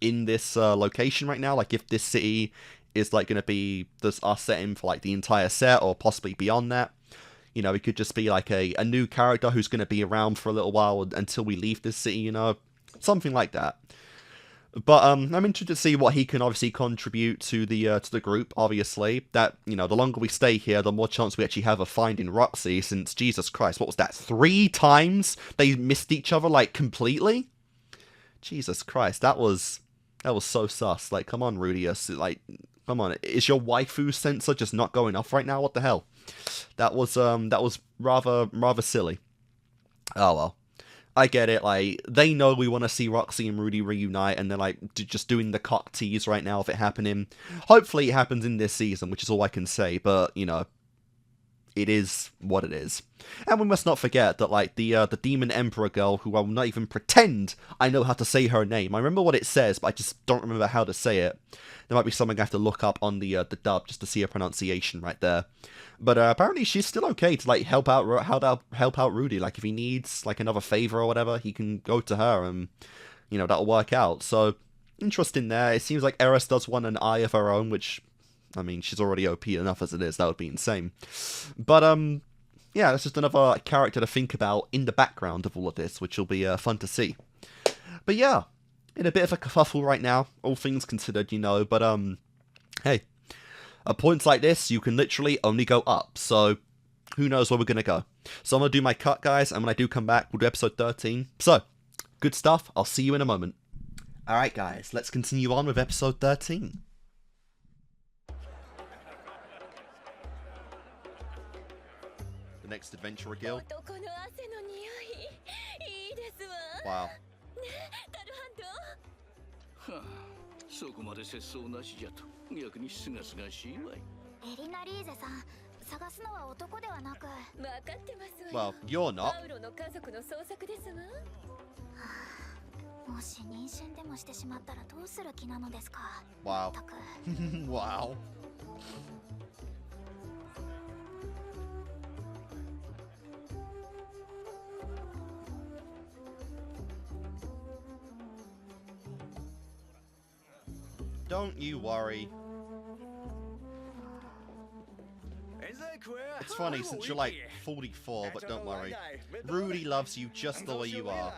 [SPEAKER 1] in this location right now. Like, if this city is, like, going to be our setting for, like, the entire set, or possibly beyond that. You know, it could just be, like, a new character who's going to be around for a little while until we leave this city, you know? Something like that. But I'm interested to see what he can obviously contribute to the group. Obviously, that, you know, the longer we stay here, the more chance we actually have of finding Roxy. Since, Jesus Christ, what was that? 3 times they missed each other like completely. Jesus Christ, that was so sus. Like, come on, Rudius, like, come on, is your waifu sensor just not going off right now? What the hell? That was rather silly. Oh well. I get it, like, they know we want to see Roxy and Rudy reunite, and they're, like, just doing the cock tease right now of it happening. Hopefully it happens in this season, which is all I can say, but, you know, it is what it is. And we must not forget that, like, the Demon Emperor girl, who I will not even pretend I know how to say her name. I remember what it says, but I just don't remember how to say it. There might be something I have to look up on the dub just to see a pronunciation right there. But apparently she's still okay to, like, help out Rudy. Like, if he needs, like, another favor or whatever, he can go to her and, you know, that'll work out. So, interesting there. It seems like Eris does want an eye of her own, which, I mean, she's already OP enough as it is. That would be insane. But, yeah, that's just another character to think about in the background of all of this, which will be fun to see. But yeah, in a bit of a kerfuffle right now, all things considered, you know, but, hey. At points like this, you can literally only go up, so who knows where we're going to go. So I'm going to do my cut, guys, and when I do come back, we'll do episode 13. So, good stuff, I'll see you in a moment. Alright guys, let's continue on with episode 13. The next adventurer guild. Wow.
[SPEAKER 8] そこまで節操なしじゃと逆にすがすがしいわい。
[SPEAKER 4] エリナリーゼさん、探すのは男ではなく。分か
[SPEAKER 3] ってますわよ。
[SPEAKER 1] Well, you're not.
[SPEAKER 3] パウロの家族の捜索ですわ。
[SPEAKER 4] もし妊娠でもしてしまったらどうする気なのですか。
[SPEAKER 1] Wow. Wow. Don't you worry. It's funny since you're like 44, but don't worry. Rudy loves you just the way you are.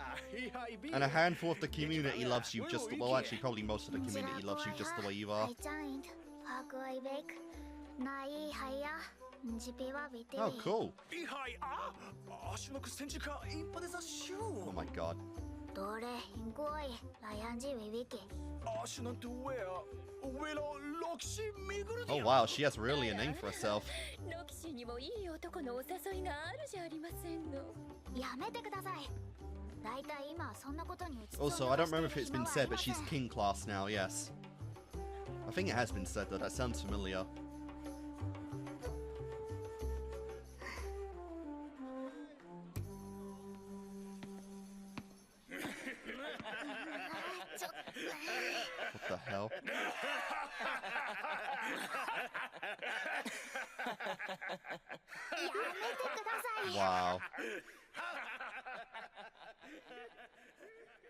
[SPEAKER 1] And a handful of the community loves you just, well, actually probably most of the community loves you just the way you are. Oh, cool. Oh my god. Oh wow, she has really a name for herself. Also, I don't remember if it's been said, but she's king class now, yes. I think it has been said though, that sounds familiar. What the hell? Wow.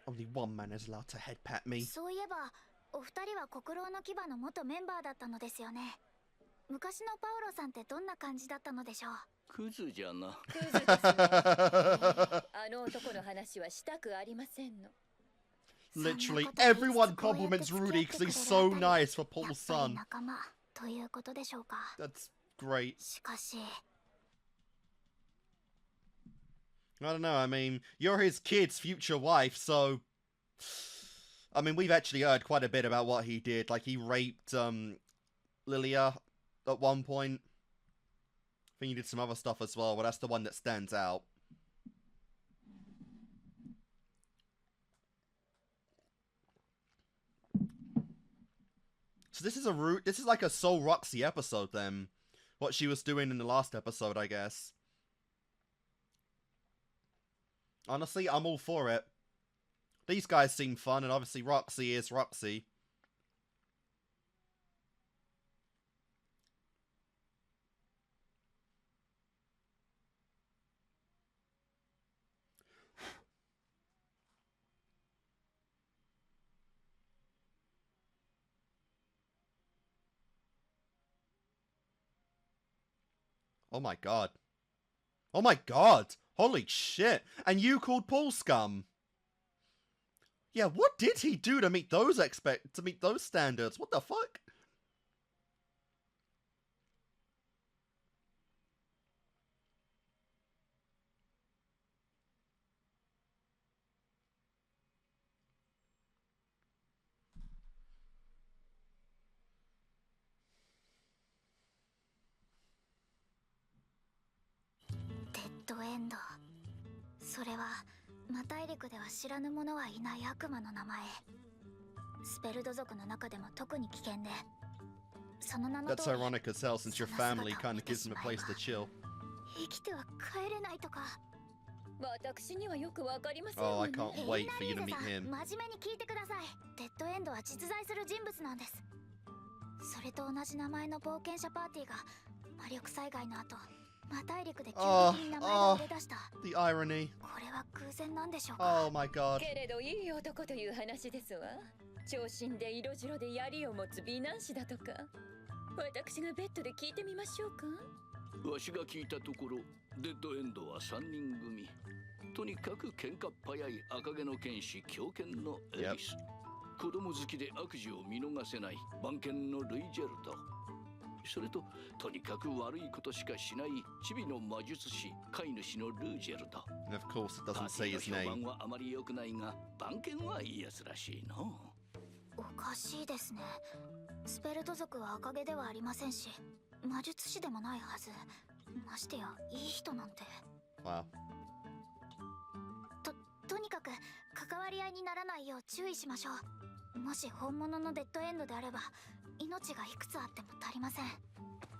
[SPEAKER 1] Only one man is allowed to head pat me.
[SPEAKER 4] そういえば、お二人は国老の牙の元メンバーだったのですよね。昔のパウロさんってどんな感じだったのでしょう。
[SPEAKER 8] クズじゃな。
[SPEAKER 3] クズですね。あの男の話はしたくありませんの。
[SPEAKER 1] Literally everyone compliments Rudy because he's so nice for Paul's son. That's great. I don't know, I mean, you're his kid's future wife, so... I mean, we've actually heard quite a bit about what he did. Like, he raped, Lilia at one point. I think he did some other stuff as well, but that's the one that stands out. So this is like a Soul Roxy episode then, what she was doing in the last episode, I guess. Honestly, I'm all for it. These guys seem fun, and obviously Roxy is Roxy. Oh my god. Oh my god! Holy shit! And you called Paul scum! Yeah, what did he do to meet those standards? What the fuck?
[SPEAKER 4] End. それは魔大陸では知らぬ者はいない悪魔の名前。スペルド族の中でも特に危険で、その名の通り。
[SPEAKER 1] That's ironic as hell since your family kind of gives them a place to chill.
[SPEAKER 4] 生きては帰れないとか。
[SPEAKER 3] 私にはよくわかりません。
[SPEAKER 1] Oh, I can't wait for you to meet him.
[SPEAKER 4] 真面目に聞いてください。デッドエンドは実在する人物なんです。それと同じ名前の冒険者パーティーが魔力災害の後。 魔大陸で急激に名前が売れ出した。
[SPEAKER 1] The irony.
[SPEAKER 4] これは偶然なんでしょうか。
[SPEAKER 1] Oh my god.
[SPEAKER 3] けれどいい男という話ですわ。長身で色白で槍を持つ美男子だとか。私がベッドで聞いてみましょうか。
[SPEAKER 8] わしが聞いたところ、デッドエンドは3人組。とにかく喧嘩っ早い赤毛の剣士狂犬のエリス。子供好きで悪事を見逃せない番犬のルイジェルト。 それととにかく悪いことしかしないチビの魔術師飼い主のルージェルト。
[SPEAKER 1] And of course it doesn't say his
[SPEAKER 8] 評
[SPEAKER 1] name.
[SPEAKER 8] 判はあまり良くないが、番犬はいいやつらしいの。
[SPEAKER 4] おかしいですね。スペルト族は赤毛ではありませんし、魔術師でもないはず。ましてやいい人なんて。
[SPEAKER 1] Wow.
[SPEAKER 4] とにかく関わり合いにならないよう注意しましょう。もし本物のデッドエンドであれば。 命がいくつあっても足りません。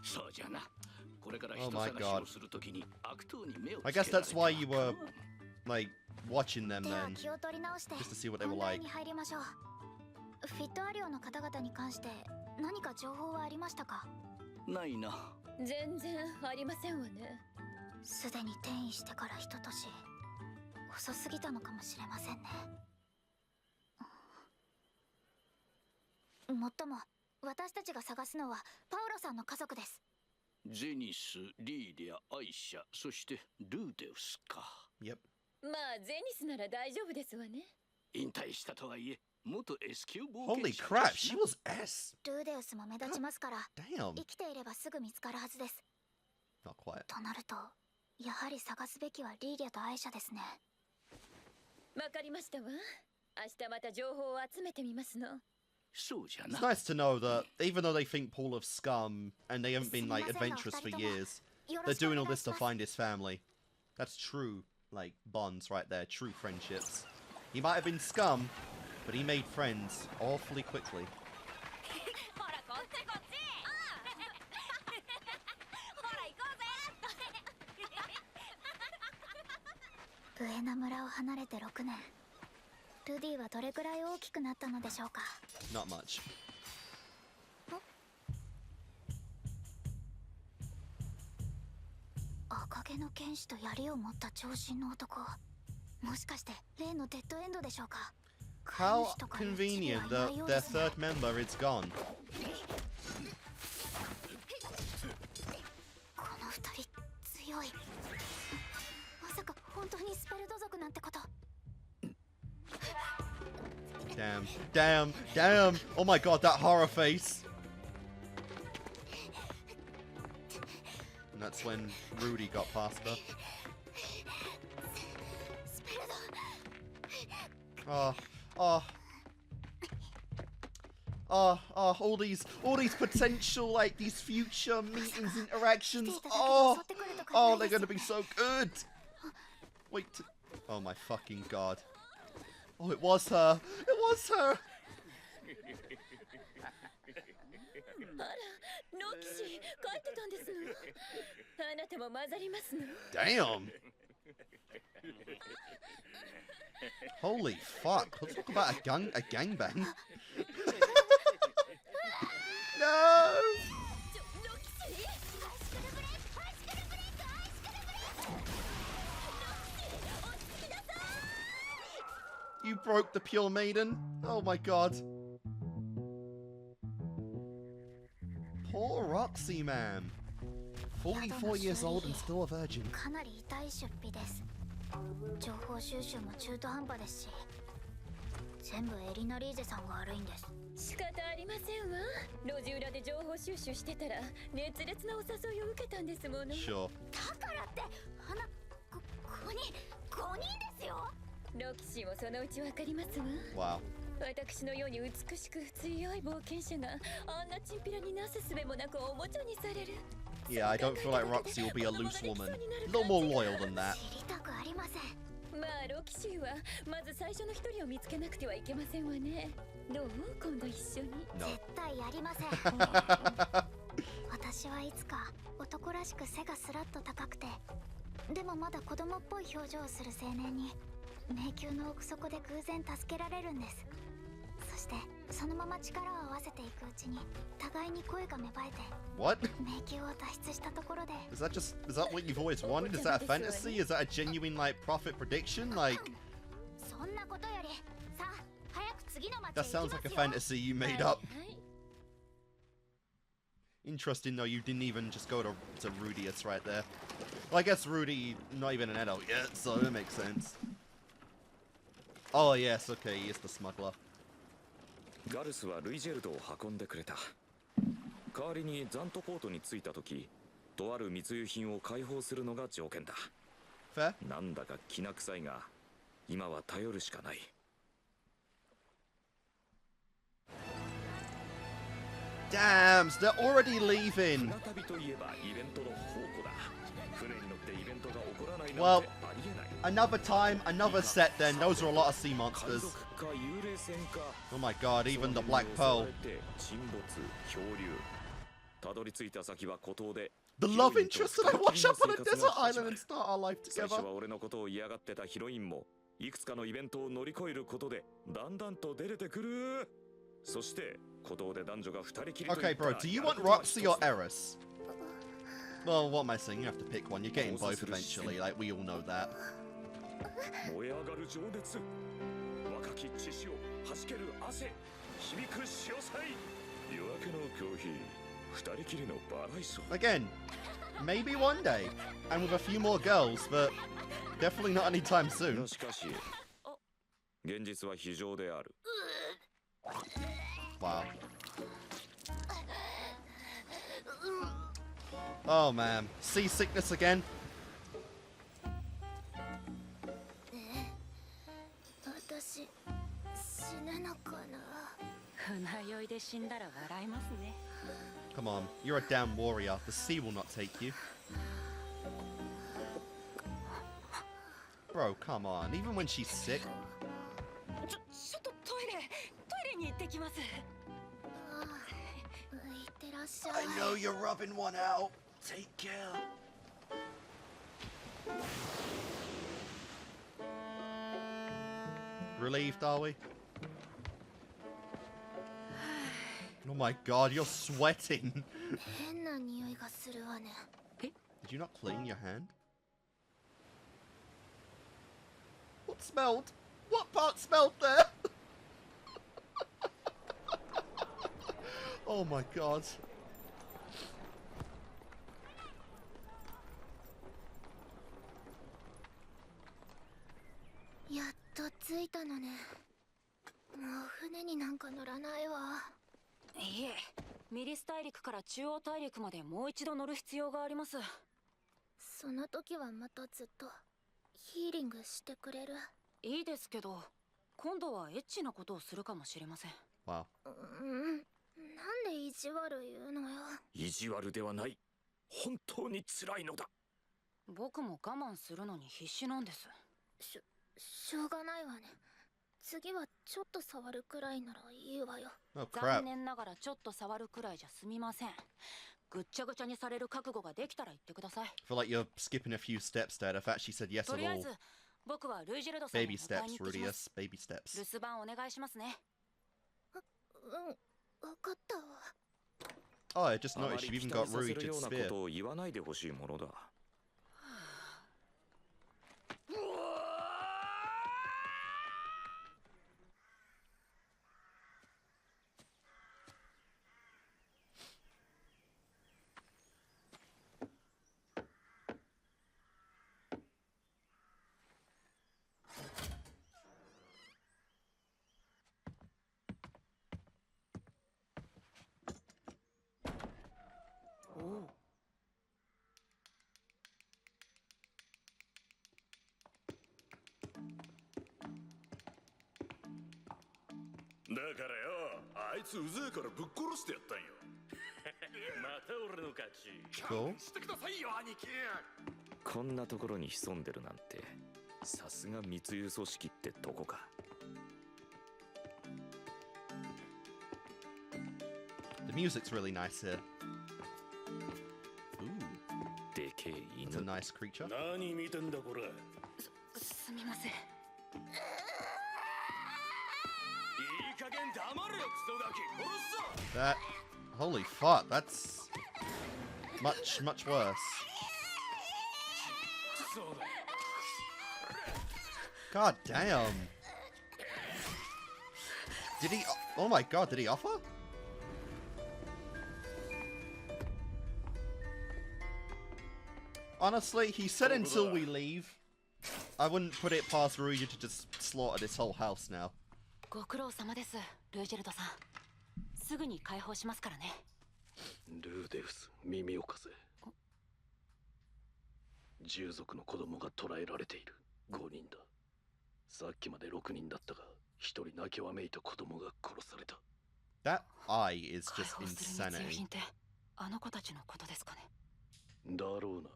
[SPEAKER 8] そうじゃな。これから人探しをするときに悪党に目をつけられた。
[SPEAKER 1] I guess that's why you were like watching them then.
[SPEAKER 4] 気を取り直して
[SPEAKER 1] Just to see what they were like.
[SPEAKER 4] に入りましょう。フィットアリオの方々に関して何か情報はありましたか？
[SPEAKER 8] ないな。
[SPEAKER 3] 全然ありませんわね。
[SPEAKER 4] すでに転移してから一年。遅すぎたのかもしれませんね。もっとも。 私たちが探すのはパウロさんの家族です。
[SPEAKER 8] ゼニス、リーディア、アイシャ、そしてルーデウスか。
[SPEAKER 1] Yep.
[SPEAKER 3] まあゼニスなら大丈夫ですわね。
[SPEAKER 8] 引退したとはいえ、元 S 級冒
[SPEAKER 1] Holy
[SPEAKER 8] 険者。
[SPEAKER 1] crap, she was S.
[SPEAKER 4] ルーデウスも目立ちますから。
[SPEAKER 1] Damn.
[SPEAKER 4] 生きていればすぐ見つかるはずです。
[SPEAKER 1] Not quite.
[SPEAKER 4] となると、やはり探すべきはリーディアとアイシャですね。
[SPEAKER 3] わかりましたわ。明日また情報を集めてみますの。
[SPEAKER 1] It's nice to know that even though they think Paul of scum and they haven't been like adventurous for years, they're doing all this to find his family. That's true, like bonds right there, true friendships. He might have been scum, but he made friends awfully quickly.
[SPEAKER 4] ブエナ村を離れて6年。 ルディはどれくらい大きくなったのでしょうか。
[SPEAKER 1] Not much.
[SPEAKER 4] 赤毛の剣士と槍を持った長身の男。もしかして例のデッドエンドでしょうか。
[SPEAKER 1] How convenient that their third member is gone.
[SPEAKER 4] この二人強い。まさか本当にスペルド族なんてこと。
[SPEAKER 1] Damn, damn, damn! Oh my god, that horror face! And that's when Rudy got past her. Oh, oh. All these potential, like, these future meetings, interactions. Oh, they're gonna be so good! Wait, oh my fucking god. Oh, it was her! It was her!
[SPEAKER 9] ロキシー帰ってたんですの。あなたも混ざりますの。
[SPEAKER 1] Damn. Holy fuck. Let's talk about a gangbang. No!
[SPEAKER 9] ロキシー
[SPEAKER 1] You broke the pure maiden. Oh my god. Poor Roxy, man. 44 years old and still a virgin.
[SPEAKER 4] かなり痛い出費です。情報収集も中途半端ですし、全部エリナリーゼさんが悪いんです。
[SPEAKER 9] 仕方ありませんわ。路地裏で情報収集してたら熱烈なお誘いを受けたんですもの。
[SPEAKER 1] Sure.
[SPEAKER 4] だからってここに5人ですよ。
[SPEAKER 9] ロキシーもそのうちわかりますわ。
[SPEAKER 1] Wow.
[SPEAKER 9] 私のように美しく強い冒険者があんなチンピラになすすべもなくおもちゃにされる。
[SPEAKER 1] Yeah, I don't feel like Roxy will be a loose woman. A little more loyal than that.
[SPEAKER 4] 知りたくありません。
[SPEAKER 9] まあロキシーはまず最初の一人を見つけなくてはいけませんわね。どう今度一緒に。
[SPEAKER 1] No.
[SPEAKER 4] 絶対やりません。私はいつか男らしく背がスラッと高くて、でもまだ子供っぽい表情をする青年に迷宮の奥底で偶然助けられるんです。そしてそのまま力を合わせていくうちに互いに声が芽生えて
[SPEAKER 1] What?
[SPEAKER 4] 迷宮を脱出したところで
[SPEAKER 1] Is that what you've always wanted? Is that a fantasy? Is that a genuine like prophet prediction? Like
[SPEAKER 4] そんなことよりさあ早く次の街へ
[SPEAKER 1] that
[SPEAKER 4] 行き
[SPEAKER 1] sounds
[SPEAKER 4] ます
[SPEAKER 1] like a
[SPEAKER 4] よ。
[SPEAKER 1] fantasy you made up. Interesting though, you didn't even just go to Rudius right there. Well, I guess Rudy not even an adult yet, so it makes sense. Oh yes, okay, he is the smuggler.
[SPEAKER 5] ガルスはルイジェルドを運んでくれた。代わりにザントポートに着いた時、とある密輸品を解放するのが条件だ。
[SPEAKER 1] Fair?
[SPEAKER 5] なんだかきな臭いが、今は頼るしかない。
[SPEAKER 1] Damn, so they're already leaving.
[SPEAKER 5] 船旅といえばイベントの宝庫だ。船に乗ってイベントが起こらないなんて
[SPEAKER 1] Well,
[SPEAKER 5] ありえない。
[SPEAKER 1] another time, another set then. Those are a lot of sea
[SPEAKER 5] 海
[SPEAKER 1] monsters.
[SPEAKER 5] 賊か幽霊船か。
[SPEAKER 1] Oh my god, even the Black Pearl.
[SPEAKER 5] 沈没、漂流。たどり着いた先は孤島で。
[SPEAKER 1] The love interest that I wash up on a desert island and start our life
[SPEAKER 5] 最初
[SPEAKER 1] together.
[SPEAKER 5] は俺のことを嫌がってたヒロインもいくつかのイベントを乗り越えることでだんだんと出れてくる。そして孤島で男女が二人きりと
[SPEAKER 1] Okay,
[SPEAKER 5] いったら
[SPEAKER 1] bro, do you want Roxy or Eris? Well, what am I saying? You have to pick one. You're getting both eventually, like, we all know that.
[SPEAKER 5] 燃え上がる情熱、若き血潮、弾ける汗、響く潮彩、夜明けのコーヒー、二人きりのバライソ。
[SPEAKER 1] Again, maybe one day, and with a few more girls, but definitely not anytime soon.
[SPEAKER 5] しかし、現実は非常である。
[SPEAKER 1] Wow. Oh man, seasickness again.
[SPEAKER 4] 私死ぬのかな。
[SPEAKER 3] 船酔いで死んだら笑いますね。
[SPEAKER 1] Come on, you're a damn warrior. The sea will not take you. Bro, come on. Even when she's sick.
[SPEAKER 3] ちょっとトイレに行ってきます。
[SPEAKER 4] ああ、いってらっしゃい。
[SPEAKER 1] I know you're rubbing one out. Take care. Relieved, are we? Oh my god, you're sweating.
[SPEAKER 4] 変な匂いがするわね。
[SPEAKER 1] Did you not clean your hand? What smelled? What part smelled there? Oh my god.
[SPEAKER 4] やっと着いたのね。もう船になんか乗らないわ。
[SPEAKER 3] いえ、ミリス大陸から中央大陸までもう一度乗る必要があります。
[SPEAKER 4] その時はまたずっとヒーリングしてくれる？
[SPEAKER 3] いいですけど、今度はエッチなことをするかもしれません。
[SPEAKER 1] Wow.
[SPEAKER 4] なんで意地悪言うのよ。
[SPEAKER 5] 意地悪ではない。本当に辛いのだ。
[SPEAKER 3] 僕も我慢するのに必死なんです。
[SPEAKER 4] しょうがないわね。
[SPEAKER 9] 次はちょっと触るくらいならいいわよ。
[SPEAKER 1] Oh
[SPEAKER 3] 残
[SPEAKER 1] crap.
[SPEAKER 3] 念ながらちょっと触るくらいじゃすみません。ぐっちゃぐちゃにされる覚悟ができたら言ってください。
[SPEAKER 1] I feel like you're skipping a few steps there. If actually said yes
[SPEAKER 3] と
[SPEAKER 1] at
[SPEAKER 3] りあえ
[SPEAKER 1] all.
[SPEAKER 3] ず僕はルイジェルドさんに
[SPEAKER 1] Baby
[SPEAKER 3] 迎え
[SPEAKER 1] steps,
[SPEAKER 3] に行ってきます。
[SPEAKER 1] Rudius. Baby
[SPEAKER 3] 留
[SPEAKER 1] steps.
[SPEAKER 3] 守番お願いしますね。
[SPEAKER 9] わかったわ。
[SPEAKER 1] Oh, I just
[SPEAKER 5] あま
[SPEAKER 1] noticed
[SPEAKER 5] り
[SPEAKER 1] you've
[SPEAKER 5] 期
[SPEAKER 1] even got
[SPEAKER 5] 待させ
[SPEAKER 1] Rui
[SPEAKER 5] る
[SPEAKER 1] to
[SPEAKER 5] ようなこ
[SPEAKER 1] spear.
[SPEAKER 5] とを言わないでほしいものだ。
[SPEAKER 3] おお。
[SPEAKER 2] だからよ、あいつうぜえからぶっ殺してやったんよ。また俺の勝ち。
[SPEAKER 1] Cool.
[SPEAKER 7] してくださいよ兄貴。
[SPEAKER 5] こんなところに潜んでるなんて、さすが密輸組織ってとこか。
[SPEAKER 1] The music's really nice here. Ooh,
[SPEAKER 5] でけえ
[SPEAKER 1] it's a
[SPEAKER 5] 犬。
[SPEAKER 1] nice creature.
[SPEAKER 2] 何見てんだこれ。いい
[SPEAKER 3] すみません。
[SPEAKER 2] 加減黙れよクソガキ。殺すぞ。
[SPEAKER 1] That. Holy fuck, that's much worse.
[SPEAKER 2] そうだ。
[SPEAKER 1] God damn. Did he? Oh my god, did he offer? Honestly, he said until we leave. I wouldn't put it past Ruja to just slaughter this whole house now.
[SPEAKER 3] ご苦労様です、ルイジェルドさん。すぐに解放しますからね。
[SPEAKER 2] ルーデウス、耳を貸せ。従属の子供が捕らえられている。5人だ。さっきまで6人だったが、1人泣きわめいた子供が殺された。
[SPEAKER 1] That eye is
[SPEAKER 3] 解
[SPEAKER 1] just
[SPEAKER 3] 放する密輸
[SPEAKER 1] insanity.
[SPEAKER 3] 品ってあの子たちのことですかね。
[SPEAKER 2] だろうな。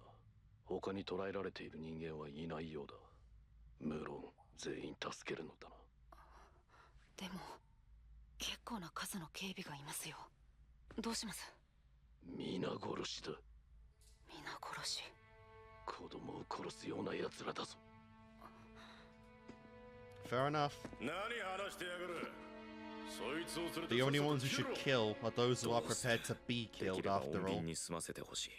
[SPEAKER 2] 他に捕らえられている人間はいないようだ。無論、全員助けるのだな。
[SPEAKER 3] でも結構な数の警備がいますよ。どうします？
[SPEAKER 2] 皆殺しだ。
[SPEAKER 3] 皆殺し。
[SPEAKER 2] 子供を殺すような奴らだぞ。
[SPEAKER 1] Fair enough.
[SPEAKER 2] 何話してやがる。そいつを連れて
[SPEAKER 1] The only ones who
[SPEAKER 2] さっさ
[SPEAKER 1] should
[SPEAKER 2] と切ろ
[SPEAKER 1] kill are those who are prepared to be
[SPEAKER 5] でき
[SPEAKER 1] killed
[SPEAKER 5] れば
[SPEAKER 1] after
[SPEAKER 5] 穏
[SPEAKER 1] all.
[SPEAKER 5] 便に済ませてほしい。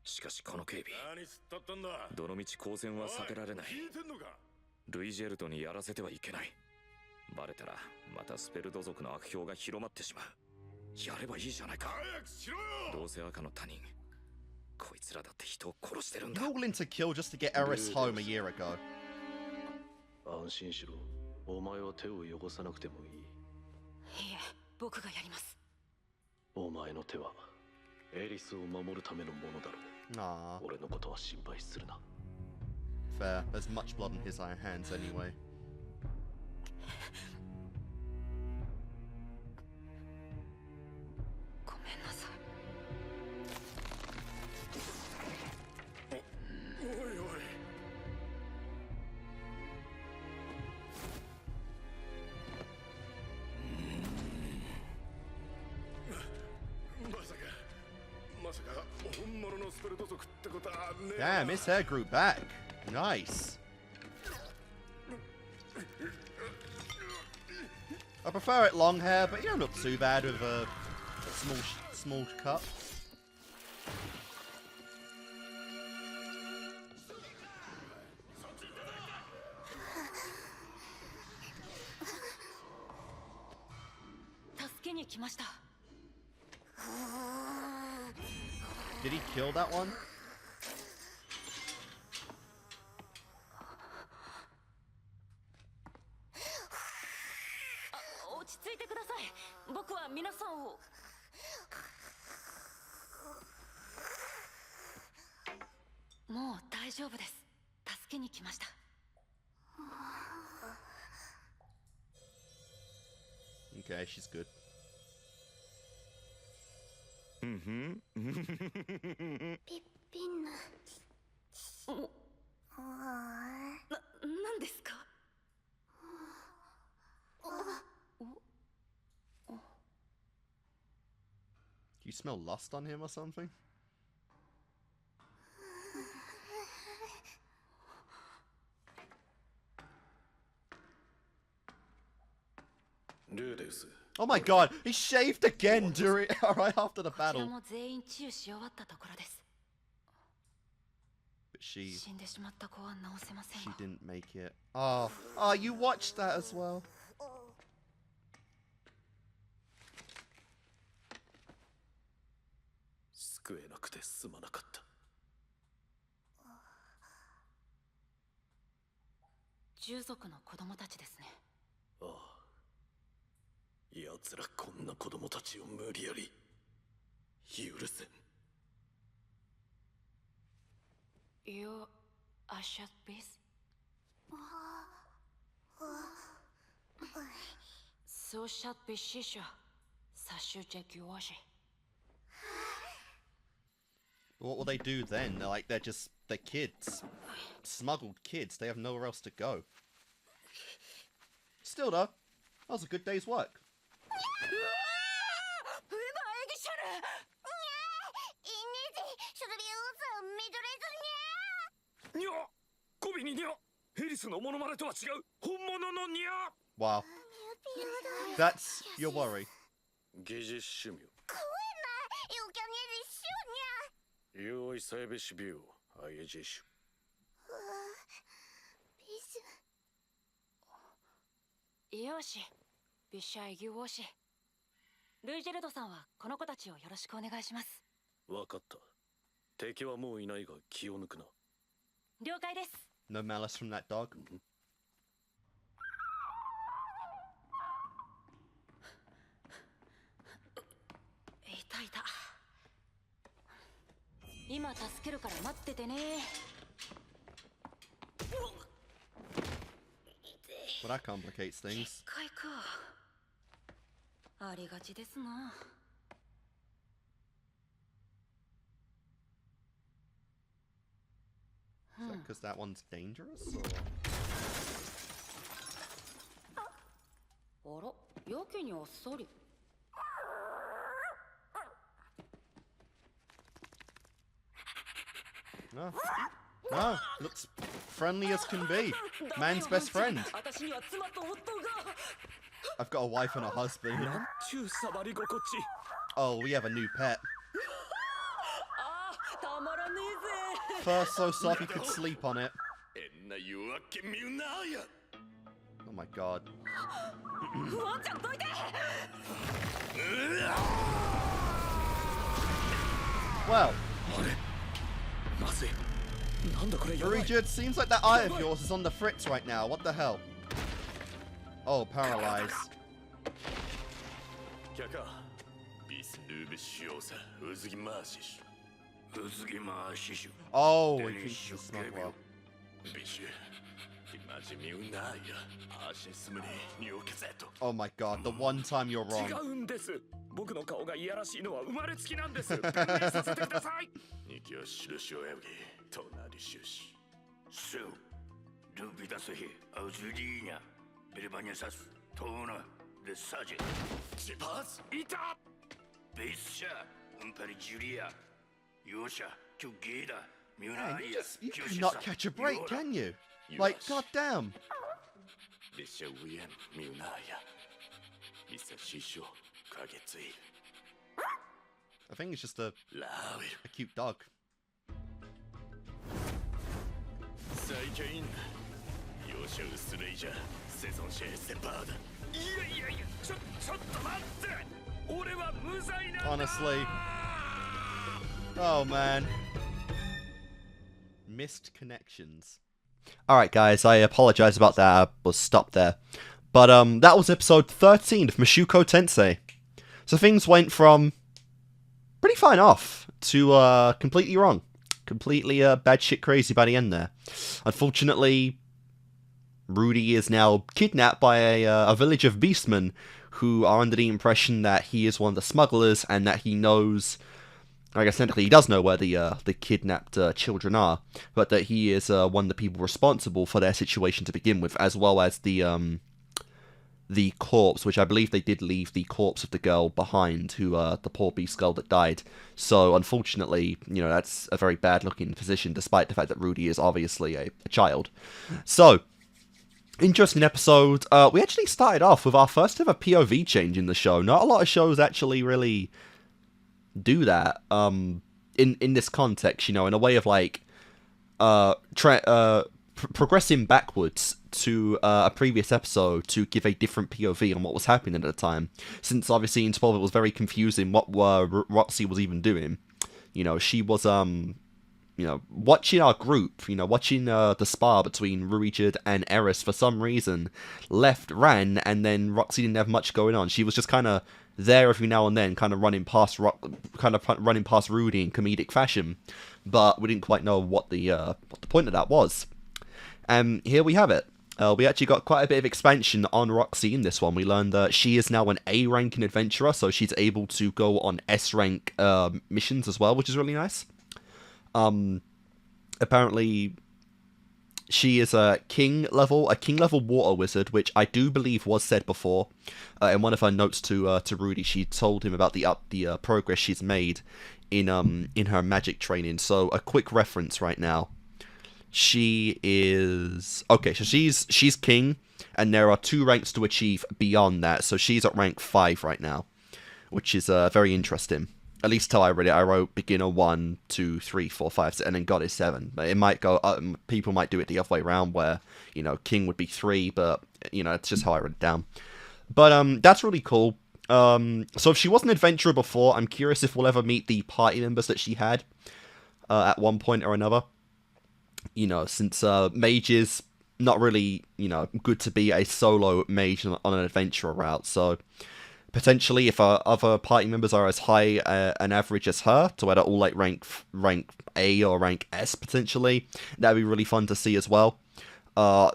[SPEAKER 5] しかしこの警備、
[SPEAKER 2] 何すったったんだ。
[SPEAKER 5] どのみち交戦は避けられない。
[SPEAKER 2] 聞いてんのか。
[SPEAKER 5] ルイジェルトにやらせてはいけない。バレたらまたスペルド族の悪評が広まってしまう。やればいいじゃないか。
[SPEAKER 2] 早くしろよ。
[SPEAKER 5] どうせ赤の他人。こいつらだって人を殺してるんだ。
[SPEAKER 1] You're all in to kill just to get Eris home a year ago.
[SPEAKER 2] 安心しろ。お前は手を汚さなくてもいい。
[SPEAKER 3] いいえ、僕がやります。
[SPEAKER 2] お前の手はエリスを守るためのものだろう。
[SPEAKER 1] Nah,
[SPEAKER 2] 俺のことは心配するな。
[SPEAKER 1] fair. There's much blood in his iron hands anyway.
[SPEAKER 3] ごめんなさい。
[SPEAKER 2] おいおい。まさか本物のスペルト族ってことはねえ。
[SPEAKER 1] Damn, his hair grew back. Nice. I prefer it long hair, but you don't look too bad with a small cut. Did he kill that one?
[SPEAKER 3] 落ち着いてください。僕は皆さんを。もう大丈夫です。助けに来ました。
[SPEAKER 1] Okay, she's good.
[SPEAKER 9] ピッピンヌ。
[SPEAKER 3] 何ですか？
[SPEAKER 1] You smell lust on him or something? Oh my god, he shaved again during right after the battle. But she didn't make it. Oh, you watched that as well.
[SPEAKER 2] 救えなくてすまなかった。
[SPEAKER 3] 従属の子供たちですね。
[SPEAKER 2] ああ。奴らこんな子供たちを無理やり許せん。
[SPEAKER 3] You are shut peace. So shut be shisha. Sashu check you washi.
[SPEAKER 1] What will they do then? They're kids. Smuggled kids. They have nowhere else to go. Still though, that was a good day's work. Wow. That's your worry.
[SPEAKER 2] 用意さえべしびよ、あえじしゅ。
[SPEAKER 3] よし、ビッシャイギュウォシ。ルイジェルドさんはこの子たちをよろしくお願いします。
[SPEAKER 2] わかった。敵はもういないが気を抜くな。
[SPEAKER 3] 了解です。
[SPEAKER 1] No malice from that dog.
[SPEAKER 3] いたいた。今助けるから待っててね。
[SPEAKER 1] Well, that complicates things.
[SPEAKER 3] 結界か。ありがちですな。
[SPEAKER 1] Is that because that one's dangerous? Or...
[SPEAKER 3] あら、やけにあっさり。
[SPEAKER 1] No. No. Looks friendly as can be. Man's best friend. I've got a wife and a husband. Oh, we have a new pet. First, so Sophie could sleep on it. Oh my god. Well. Regid, seems like that eye of yours is on the fritz right now. What the hell? Oh, paralyzed. Oh, he thinks he's a smuggler. Oh my god, the one time you're wrong.
[SPEAKER 5] 僕の顔がいやらしいのは生まれつきなんです。弁明させてください。ニキは印をやぎ、隣出資。そう。ルビダスヒ、アウジリーニャ、ベルバニャサス、トーナ、デサジェ。ジパーズ、いた。ベイスシャ、ウンパリジュリア、ヨシャ、キュゲーダ、ミュナイヤ、
[SPEAKER 1] You cannot catch a break, can you? Like, goddamn.
[SPEAKER 5] ベシャウィエン、ミュナイヤ、イサシショ。
[SPEAKER 1] I think it's just a cute dog. Honestly. Oh man. Missed connections. Alright guys, I apologize about that. I was stopped there. But that was episode 13 of Mushoku Tensei. So things went from pretty fine off to completely wrong. Completely bad shit crazy by the end there. Unfortunately, Rudy is now kidnapped by a village of beastmen who are under the impression that he is one of the smugglers and that he knows... I guess technically he does know where the kidnapped children are, but that he is one of the people responsible for their situation to begin with, as well as the the corpse, which I believe they did leave the corpse of the girl behind, who, the poor beast girl that died. So, unfortunately, you know, that's a very bad-looking position, despite the fact that Rudy is obviously a child. So, interesting episode. We actually started off with our first ever POV change in the show. Not a lot of shows actually really do that, in this context, you know, in a way of, like, progressing backwards to a previous episode to give a different POV on what was happening at the time. Since obviously in 12 it was very confusing what Roxy was even doing. You know, she was you know, watching our group, you know, watching the spar between Ruijerd and Eris for some reason, ran, and then Roxy didn't have much going on. She was just kind of there every now and then, kind of running past Rudy in comedic fashion, but we didn't quite know what the point of that was. And here we have it. We actually got quite a bit of expansion on Roxy in this one. We learned that she is now an A-ranking adventurer, so she's able to go on S-rank missions as well, which is really nice. Apparently, she is a king level water wizard, which I do believe was said before. In one of her notes to Rudy, she told him about the progress she's made in her magic training. So a quick reference right now. She is okay. So she's king, and there are 2 ranks to achieve beyond that. So she's at rank 5 right now, which is very interesting. At least till I read it, I wrote beginner 1, 2, 3, 4, 5, and then goddess 7. But it might go. People might do it the other way around, where, you know, king would be 3, but you know, it's just how I read it down. But that's really cool. So if she was an adventurer before, I'm curious if we'll ever meet the party members that she had at one point or another. You know, since mage is not really, you know, good to be a solo mage on an adventurer route, so potentially if other party members are as high an average as her, to where they're all like rank A or rank S potentially, that'd be really fun to see as well.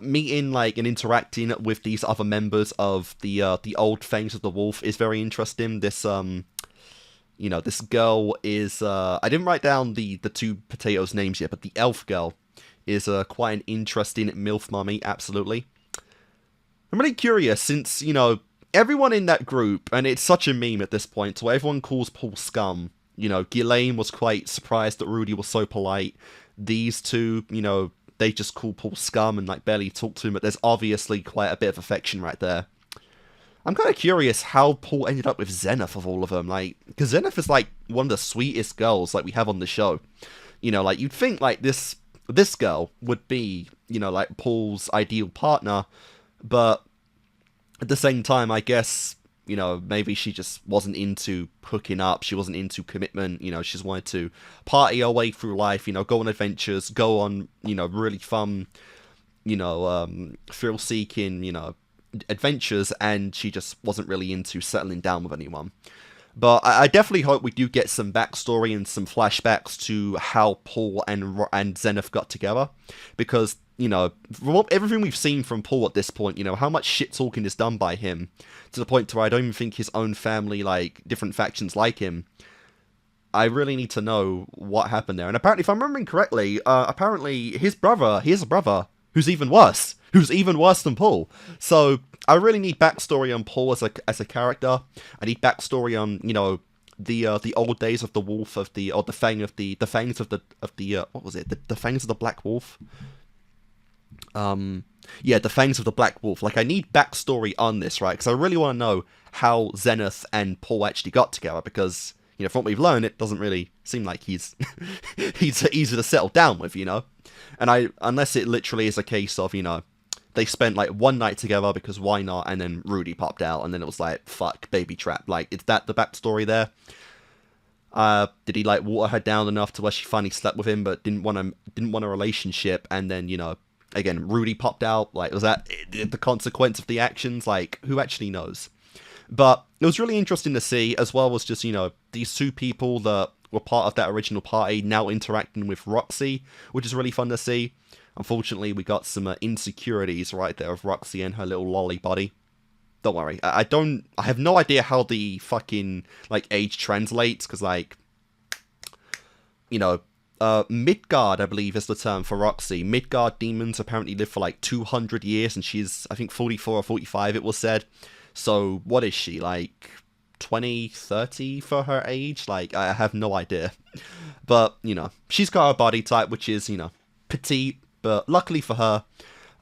[SPEAKER 1] Meeting like and interacting with these other members of the old Fangs of the Wolf is very interesting. This you know, this girl is I didn't write down the 2 potatoes names yet, but the elf girl is quite an interesting MILF mummy, absolutely. I'm really curious, since, you know, everyone in that group, and it's such a meme at this point, so everyone calls Paul scum. You know, Ghislaine was quite surprised that Rudy was so polite. These 2, you know, they just call Paul scum and, like, barely talk to him, but there's obviously quite a bit of affection right there. I'm kind of curious how Paul ended up with Zenith of all of them, like, because Zenith is, like, one of the sweetest girls, like, we have on the show. You know, like, you'd think, like, this girl would be, you know, like, Paul's ideal partner, but at the same time, I guess, you know, maybe she just wasn't into hooking up, she wasn't into commitment, you know, she just wanted to party her way through life, you know, go on adventures, go on, you know, really fun, you know, thrill-seeking, you know, adventures, and she just wasn't really into settling down with anyone. But I definitely hope we do get some backstory and some flashbacks to how Paul and Zenith got together, because, you know, from everything we've seen from Paul at this point, you know, how much shit-talking is done by him, to the point to where I don't even think his own family, like, different factions like him. I really need to know what happened there. And apparently, if I'm remembering correctly, apparently he has a brother who's even worse than Paul. So I really need backstory on Paul as a character. I need backstory on, you know, the old days of the wolf what was it? The fangs of the Black Wolf. Yeah, the Fangs of the Black Wolf. Like, I need backstory on this, right? Because I really want to know how Zenith and Paul actually got together, because, you know, from what we've learned, it doesn't really seem like he's easy to settle down with, you know? And unless it literally is a case of, you know, they spent, like, one night together because why not, and then Rudy popped out, and then it was like, fuck, baby trap. Like, is that the backstory there? Did he, like, water her down enough to where she finally slept with him, but didn't want a relationship, and then, you know, again, Rudy popped out? Like, was that the consequence of the actions? Like, who actually knows? But it was really interesting to see, as well as just, you know, these 2 people that were part of that original party now interacting with Roxy, which is really fun to see. Unfortunately, we got some insecurities right there of Roxy and her little lolly body. Don't worry, I have no idea how the fucking, like, age translates, because, like, you know, Midgard, I believe, is the term for Roxy. Midgard demons apparently live for like 200 years, and she's, I think, 44 or 45, it was said. So, what is she, like 20, 30 for her age? Like, I have no idea. But, you know, she's got a body type, which is, you know, petite, but luckily for her,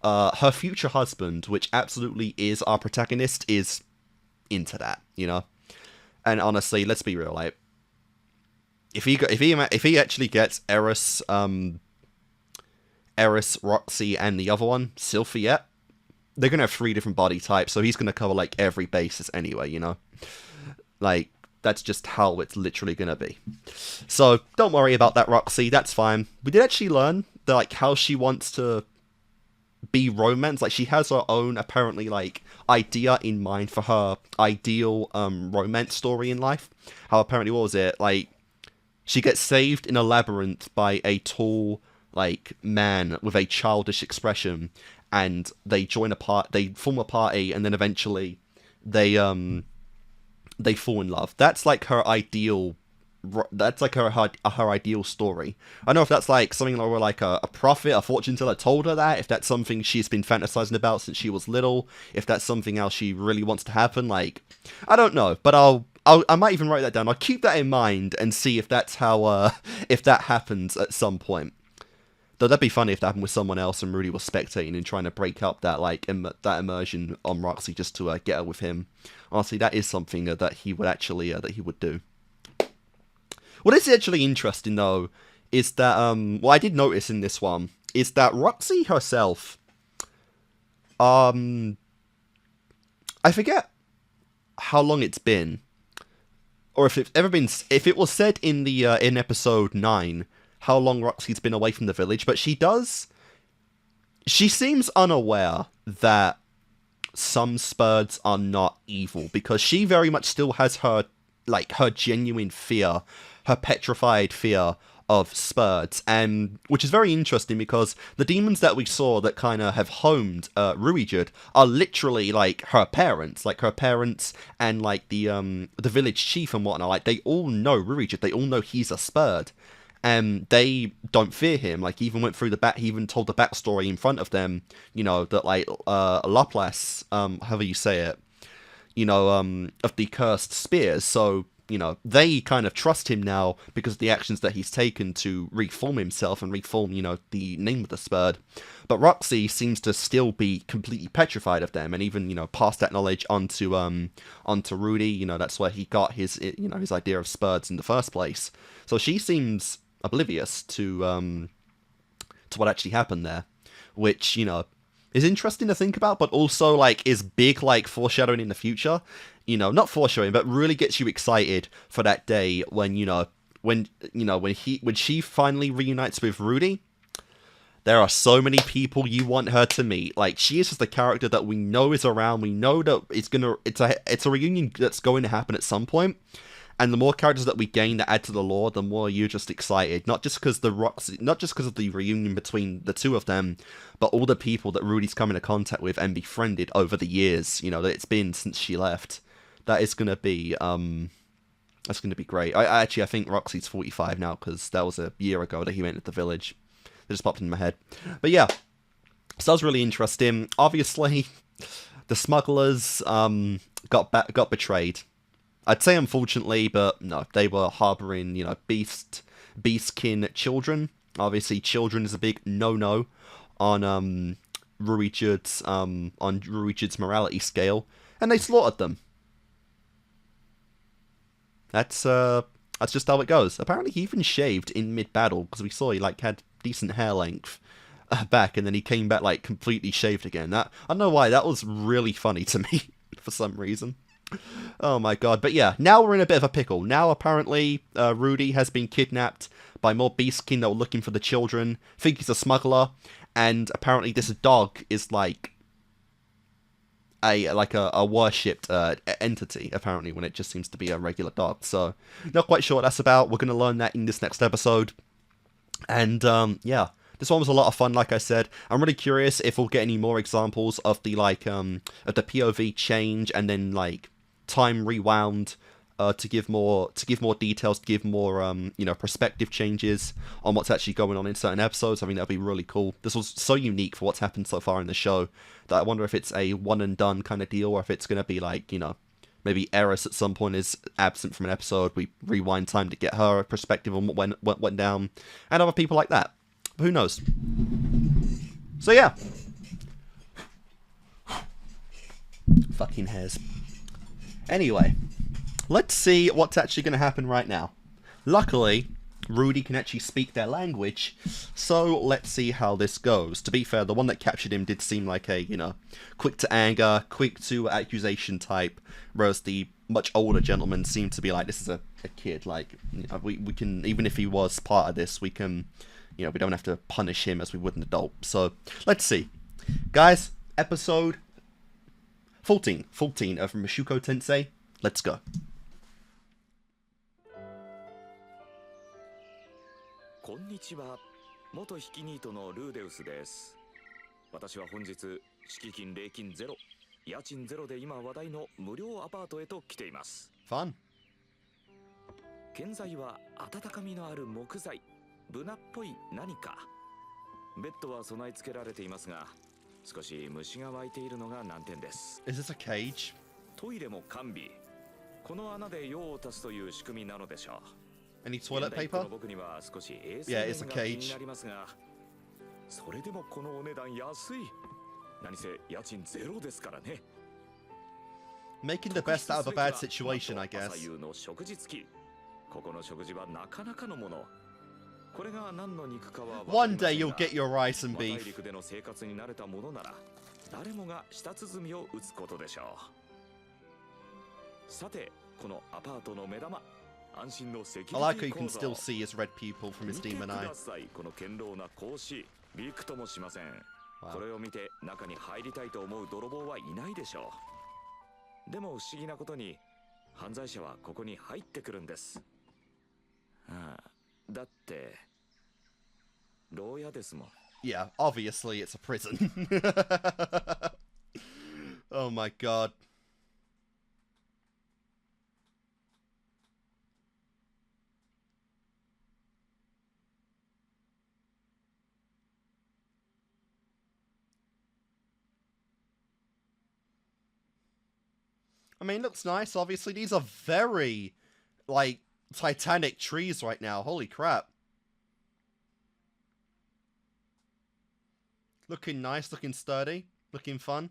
[SPEAKER 1] her future husband, which absolutely is our protagonist, is into that, you know? And honestly, let's be real, like, if he actually gets Eris, Roxy, and the other one, Sylphiette, they're gonna have 3 different body types, so he's gonna cover like every basis anyway, you know? Like, that's just how it's literally gonna be. So don't worry about that, Roxy, that's fine. We did actually learn that, like, how she wants to be romance. Like, she has her own, apparently, like, idea in mind for her ideal romance story in life. How apparently, what was it, like, she gets saved in a labyrinth by a tall, like, man with a childish expression, and they they form a party, and then eventually they fall in love. That's like her ideal. That's like her ideal story. I don't know if that's like something like a prophet, a fortune teller told her that. If that's something she's been fantasizing about since she was little. If that's something else she really wants to happen. Like, I don't know. But I might even write that down. I'll keep that in mind and see if that's how if that happens at some point. Though that'd be funny if that happened with someone else and Rudy was spectating and trying to break up that like that immersion on Roxy just to get her with him. Honestly, that is something that he would actually that he would do. What is actually interesting, though, is that, what I did notice in this one, is that Roxy herself, I forget how long it's been, or if it's ever been, if it was said in the, in episode 9, how long Roxy's been away from the village, but she seems unaware that some Spurds are not evil, because she very much still has her, like, her genuine fear, her petrified fear of Spurds, and which is very interesting because the demons that we saw that kind of have homed Ruijud are literally like her parents and like the village chief and whatnot. Like, they all know Ruijud, they all know he's a Spurd, and they don't fear him. Like, he even went through he even told the backstory in front of them, you know, that like Laplace, however you say it, you know, of the cursed spears. So, you know, they kind of trust him now because of the actions that he's taken to reform himself and reform, you know, the name of the Spurd. But Roxy seems to still be completely petrified of them, and even, you know, pass that knowledge onto Rudy. You know, that's where he got his, you know, his idea of Spurds in the first place. So she seems oblivious to what actually happened there, which, you know, is interesting to think about, but also, like, is big, like, foreshadowing in the future. You know, not foreshadowing, but really gets you excited for that day when, when she finally reunites with Rudy. There are so many people you want her to meet. Like, she is just a character that we know is around. We know that it's a reunion that's going to happen at some point. And the more characters that we gain that add to the lore, the more you're just excited. Not just because of the reunion between the two of them, but all the people that Rudy's come into contact with and befriended over the years, you know, that it's been since she left. That is going to be, that's going to be great. I think Roxy's 45 now, because that was a year ago that he went to the village. It just popped in my head. But yeah, so that was really interesting. Obviously, the smugglers got betrayed. I'd say unfortunately, but no, they were harboring, you know, beastkin children. Obviously, children is a big no-no on Ruijud's morality scale, and they slaughtered them. That's just how it goes. Apparently, he even shaved in mid-battle, because we saw he, like, had decent hair length back, and then he came back, like, completely shaved again. I don't know why, that was really funny to me, for some reason. Oh my god. But yeah, now we're in a bit of a pickle. Now, apparently, Rudy has been kidnapped by more beastkin that were looking for the children. Think he's a smuggler, and apparently this dog is, like, a worshipped entity, apparently, when it just seems to be a regular dog. So, not quite sure what that's about. We're going to learn that in this next episode. And, yeah. This one was a lot of fun, like I said. I'm really curious if we'll get any more examples of the, like, of the POV change and then, like, time rewound to give more details, to give more perspective changes on what's actually going on in certain episodes. I think that'd be really cool. This was so unique for what's happened so far in the show that I wonder if it's a one and done kind of deal, or if it's going to be like, maybe Eris at some point is absent from an episode. We rewind time to get her perspective on what went down, and other people like that. But who knows? So yeah. Fucking hairs. Anyway, let's see what's actually going to happen right now. Luckily, Rudy can actually speak their language, so let's see how this goes. To be fair, the one that captured him did seem like a, quick to anger, quick to accusation type, whereas the much older gentleman seemed to be like, this is a kid, like, we can, even if he was part of this, we can, we don't have to punish him as we would an adult. So, let's see. Guys, episode 14 of Mushoku Tensei. Let's go.
[SPEAKER 5] こんにちは。元引きニートのルーデウスです。私は本日、敷金礼金ゼロ、家賃ゼロで今話題の無料アパートへと来ています。
[SPEAKER 1] Fun.
[SPEAKER 5] 建材は温かみのある木材、ブナっぽい何か。ベッドは備え付けられていますが、少し虫が湧いているのが難点です。
[SPEAKER 1] Is this a cage?
[SPEAKER 5] トイレも完備。この穴で用を足すという仕組みなのでしょう。
[SPEAKER 1] Any toilet paper?
[SPEAKER 5] 僕には少し衛生
[SPEAKER 1] Yeah,
[SPEAKER 5] 面
[SPEAKER 1] it's a
[SPEAKER 5] が気に
[SPEAKER 1] cage.
[SPEAKER 5] なりますが、それでもこのお値段安い。何せ家賃ゼロですからね。
[SPEAKER 1] Making the best out of a bad situation, I guess.
[SPEAKER 5] 朝夕の食事付き。ここの食事はなかなかのもの。これが何の肉かは分かりませんが、
[SPEAKER 1] One day you'll get your rice and
[SPEAKER 5] 大
[SPEAKER 1] beef.
[SPEAKER 5] 陸での生活に慣れたものなら誰もが舌鼓を打つことでしょう。さて、このアパートの目玉、安心のセキュ
[SPEAKER 1] I
[SPEAKER 5] リ
[SPEAKER 1] like how
[SPEAKER 5] テ
[SPEAKER 1] you
[SPEAKER 5] ィ
[SPEAKER 1] can
[SPEAKER 5] 構造。
[SPEAKER 1] still see his red pupil from his
[SPEAKER 5] 見て
[SPEAKER 1] demon
[SPEAKER 5] く
[SPEAKER 1] eye.
[SPEAKER 5] ださい。この堅牢な格子、びくともしません。これを見て中に入りたいと思う泥棒はいないでしょう。でも不思議なことに犯罪者はここに入ってくるんです。だって牢屋ですもん。
[SPEAKER 1] Yeah, obviously it's a prison. Oh my god. I mean, it looks nice, obviously. These are very, like, Titanic trees right now. Holy crap. Looking nice, looking sturdy, looking fun.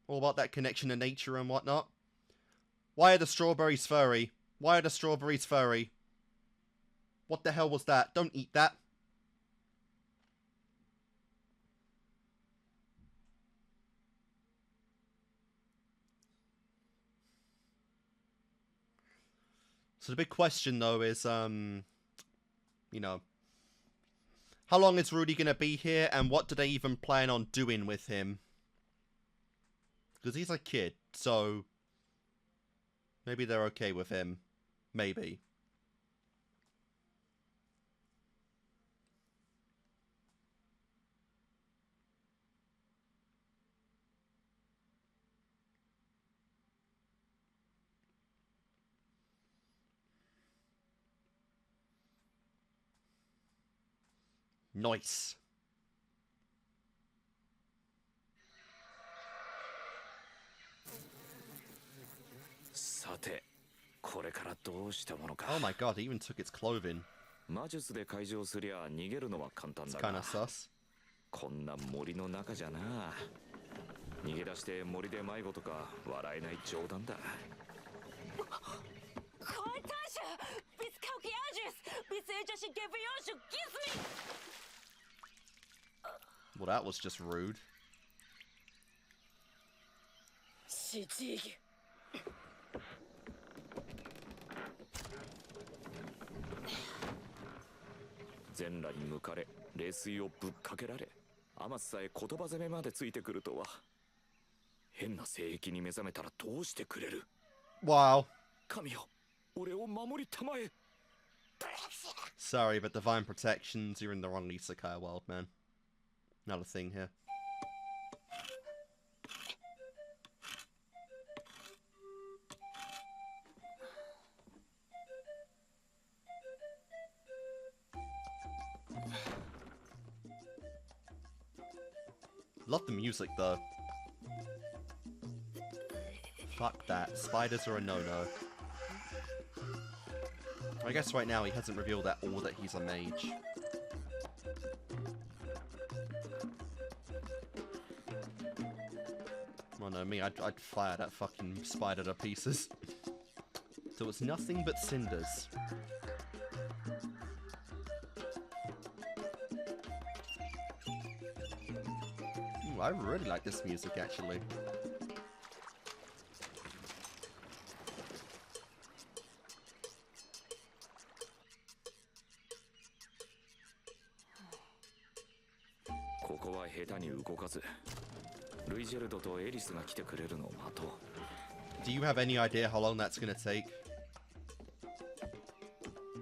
[SPEAKER 1] All about that connection to nature and whatnot. Why are the strawberries furry? Why are the strawberries furry? What the hell was that? Don't eat that. So the big question, though, is, how long is Rudy going to be here, and what do they even plan on doing with him? Because he's a kid, so maybe they're okay with him. Maybe. Nice.
[SPEAKER 5] さて、これからどうしたものか。
[SPEAKER 1] Oh my god, he even took its clothing.
[SPEAKER 5] 魔術で解錠すりゃ逃げるのは簡単
[SPEAKER 1] It's
[SPEAKER 5] だ
[SPEAKER 1] kind
[SPEAKER 5] が
[SPEAKER 1] of sus.
[SPEAKER 5] こんな森の中じゃな。逃げ出して森で迷子とか笑えない冗談だ。
[SPEAKER 1] Well, that was just rude.
[SPEAKER 5] 全裸に向かれ、冷水をぶっかけられ、アマスさえ言葉攻めまでついてくるとは。変な聖域に目覚めたらどうしてくれる。
[SPEAKER 1] Wow.
[SPEAKER 5] 神よ、俺を守りたまえ。
[SPEAKER 1] Sorry, but divine protections, you're in the wrong Isekai world, man. Not a thing here. Love the music though. Fuck that. Spiders are a no-no. I guess right now he hasn't revealed at all that he's a mage. Well, no, me, I'd fire that fucking spider to pieces. So it's nothing but cinders. Ooh, I really like this music, actually. Do you have any idea how long that's gonna take?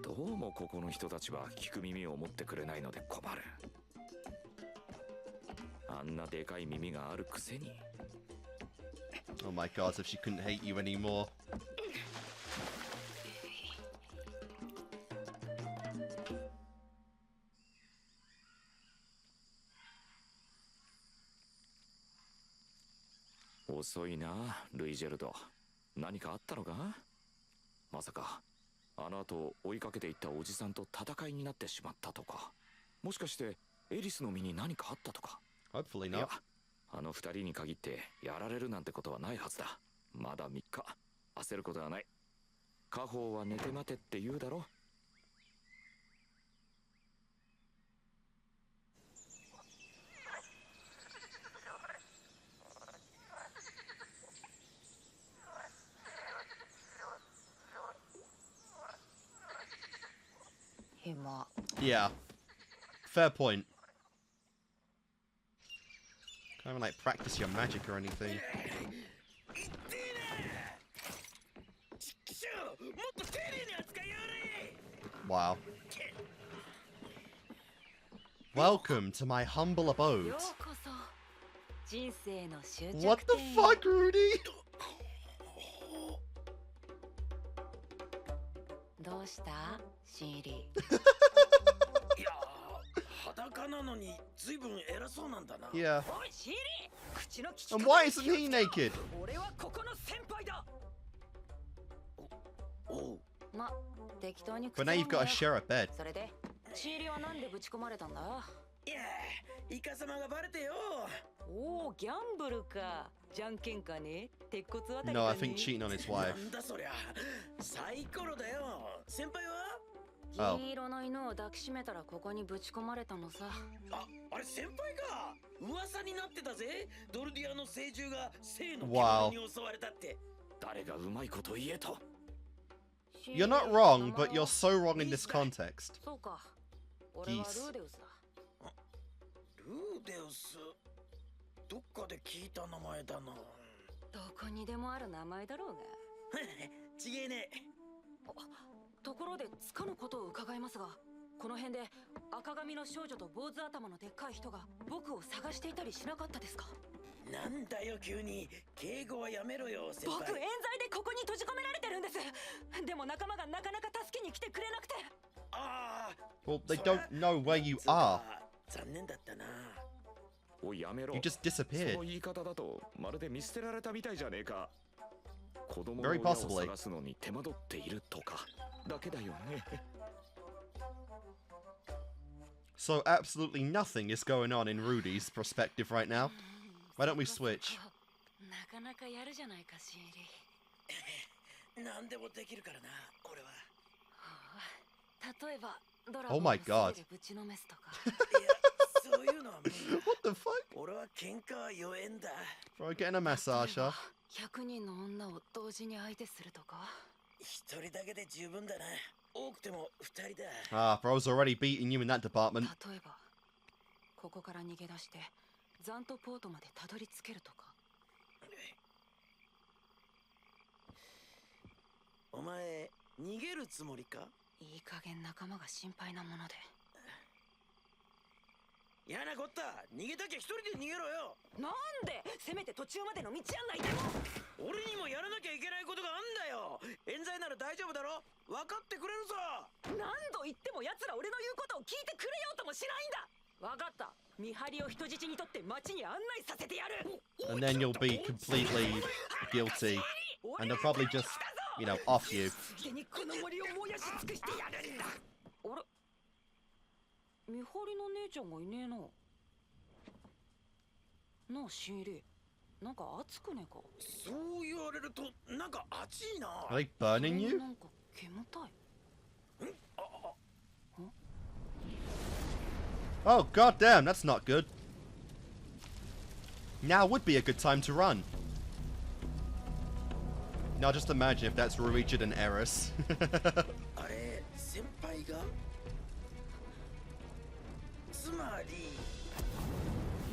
[SPEAKER 5] どうもここの人たちは聞く耳を持ってくれないので困る。あんなでかい耳があるくせに。
[SPEAKER 1] Oh my god, as if she couldn't hate you anymore.
[SPEAKER 5] Oh, 遅いな、ルイジェルド。何かあったのか？まさか、あの後追いかけていったおじさんと戦いになってしまったとか。もしかしてエリスの身に何かあったとか。
[SPEAKER 1] Hopefully
[SPEAKER 5] い
[SPEAKER 1] not.
[SPEAKER 5] や、あの二人に限ってやられるなんてことはないはずだ。まだ3日。焦ることはない。家宝は寝て待てって言うだろ。
[SPEAKER 1] Yeah. Fair point. Can't even, like, practice your magic or anything. Wow. Welcome to my humble abode. What the fuck, Rudy?
[SPEAKER 3] どうしたシーリー。
[SPEAKER 2] いや裸なのに随分偉そうなんだな。
[SPEAKER 1] Yeah.
[SPEAKER 3] おいシーリー、口の利き方
[SPEAKER 1] And why isn't he naked?
[SPEAKER 3] 俺はここの先輩だ。
[SPEAKER 2] おう。
[SPEAKER 3] ま、適当に
[SPEAKER 1] But now you've got to share a bed.
[SPEAKER 3] それでシーリーはなんでぶち込まれたんだ。
[SPEAKER 2] いやイカ様がバレてよ。
[SPEAKER 3] おお、ギャンブルか。じゃんけんかね。鉄骨あたり
[SPEAKER 1] No,
[SPEAKER 3] か
[SPEAKER 1] I
[SPEAKER 3] ね。
[SPEAKER 1] think cheating on his
[SPEAKER 2] な
[SPEAKER 1] wife.
[SPEAKER 2] んだそりゃ。サイコロだよ。先輩は？
[SPEAKER 1] Oh.
[SPEAKER 3] 銀色の犬を抱きしめたらここにぶち込まれたのさ。
[SPEAKER 2] あれ先輩か。噂になってたぜ。ドルディアの聖獣が聖の
[SPEAKER 1] Wow.
[SPEAKER 2] 獣に襲われたって。
[SPEAKER 5] 誰がうまいこと言えと。
[SPEAKER 1] You're not wrong, but you're so wrong in this context.
[SPEAKER 3] そうか。俺はルーデウスだ。
[SPEAKER 2] ルーデウス。どっかで聞いた名前だな。
[SPEAKER 3] どこにでもある名前だろうが。
[SPEAKER 2] ちげえね。
[SPEAKER 3] ところで塚のことを伺いますが、この辺で赤髪の少女と坊主頭のでっかい人が僕を探していたりしなかったですか？
[SPEAKER 2] なんだよ急に。敬語はやめろよ先輩。
[SPEAKER 3] 僕冤罪でここに閉じ込められてるんです。でも仲間がなかなか助けに来てくれなくて。
[SPEAKER 2] ああ。
[SPEAKER 1] Well, they don't know where you are.
[SPEAKER 2] 残念だったな。
[SPEAKER 5] おいやめろ。
[SPEAKER 1] You just disappeared.
[SPEAKER 5] その言い方だとまるで見捨てられたみたいじゃねえか。子供の
[SPEAKER 1] Very
[SPEAKER 5] 親を
[SPEAKER 1] possibly.
[SPEAKER 5] 探すのに手間取っているとかだけだよね。
[SPEAKER 1] So absolutely nothing is going on in Rudy's perspective right now. Why don't we switch?
[SPEAKER 3] なかなかやるじゃないかシーリー。
[SPEAKER 2] 何でもできるからな俺は。
[SPEAKER 3] 例えばドラ
[SPEAKER 1] Oh
[SPEAKER 3] ゴン
[SPEAKER 1] my
[SPEAKER 3] の
[SPEAKER 1] God.
[SPEAKER 3] せいでぶちのめすとか。
[SPEAKER 2] いやそういうのは無理だ。
[SPEAKER 1] What the fuck?
[SPEAKER 2] 俺は喧嘩は弱えんだ。
[SPEAKER 1] Bro, getting a massage, huh?
[SPEAKER 3] 100人の女を同時に相手するとか。
[SPEAKER 2] 一人だけで十分だな。多くても2人だ。
[SPEAKER 1] Ah, bro's already beating you in that department.
[SPEAKER 3] 例えばここから逃げ出してザントポートまでたどり着けるとか。
[SPEAKER 2] お前逃げるつもりか？
[SPEAKER 3] いい加減仲間が心配なもので。
[SPEAKER 2] やなこった。逃げたきゃ一人で逃げろよ。
[SPEAKER 3] なんでせめて途中までの道案内でも。
[SPEAKER 2] 俺にもやらなきゃいけないことがあんだよ。冤罪なら大丈夫だろ。分かってくれるぞ。
[SPEAKER 3] 何度言っても奴ら俺の言うことを聞いてくれようともしないんだ。分かった。
[SPEAKER 1] And then you'll be completely guilty. And they'll probably just, you know, off you.
[SPEAKER 3] 見張りの姉ちゃんがいねえな。なあ、新入り。なんか熱くねえか。
[SPEAKER 7] そう言われるとなんか熱いな。
[SPEAKER 1] Are they burning you?
[SPEAKER 3] なんか煙たい。
[SPEAKER 1] Oh, goddamn, that's not good. Now would be a good time to run. Now just imagine if that's Ruijin and Eris.
[SPEAKER 7] あれ先輩がつまり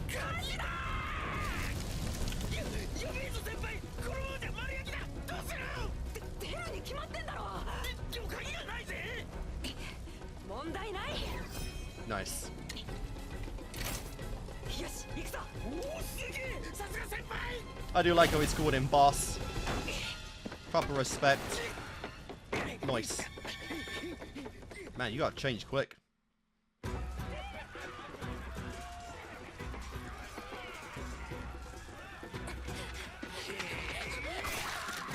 [SPEAKER 7] 火事だ。やべえぞ先輩、このままじゃ丸焼きだ。どうする？出るに決まってんだろ。でも鍵がないぜ。
[SPEAKER 3] 問題ない。
[SPEAKER 1] Nice.
[SPEAKER 3] よし、行くぞ。
[SPEAKER 7] おお、すげえ。さすが先輩。
[SPEAKER 1] I do like how he's called him boss. Proper respect. Nice. Man, you gotta change quick.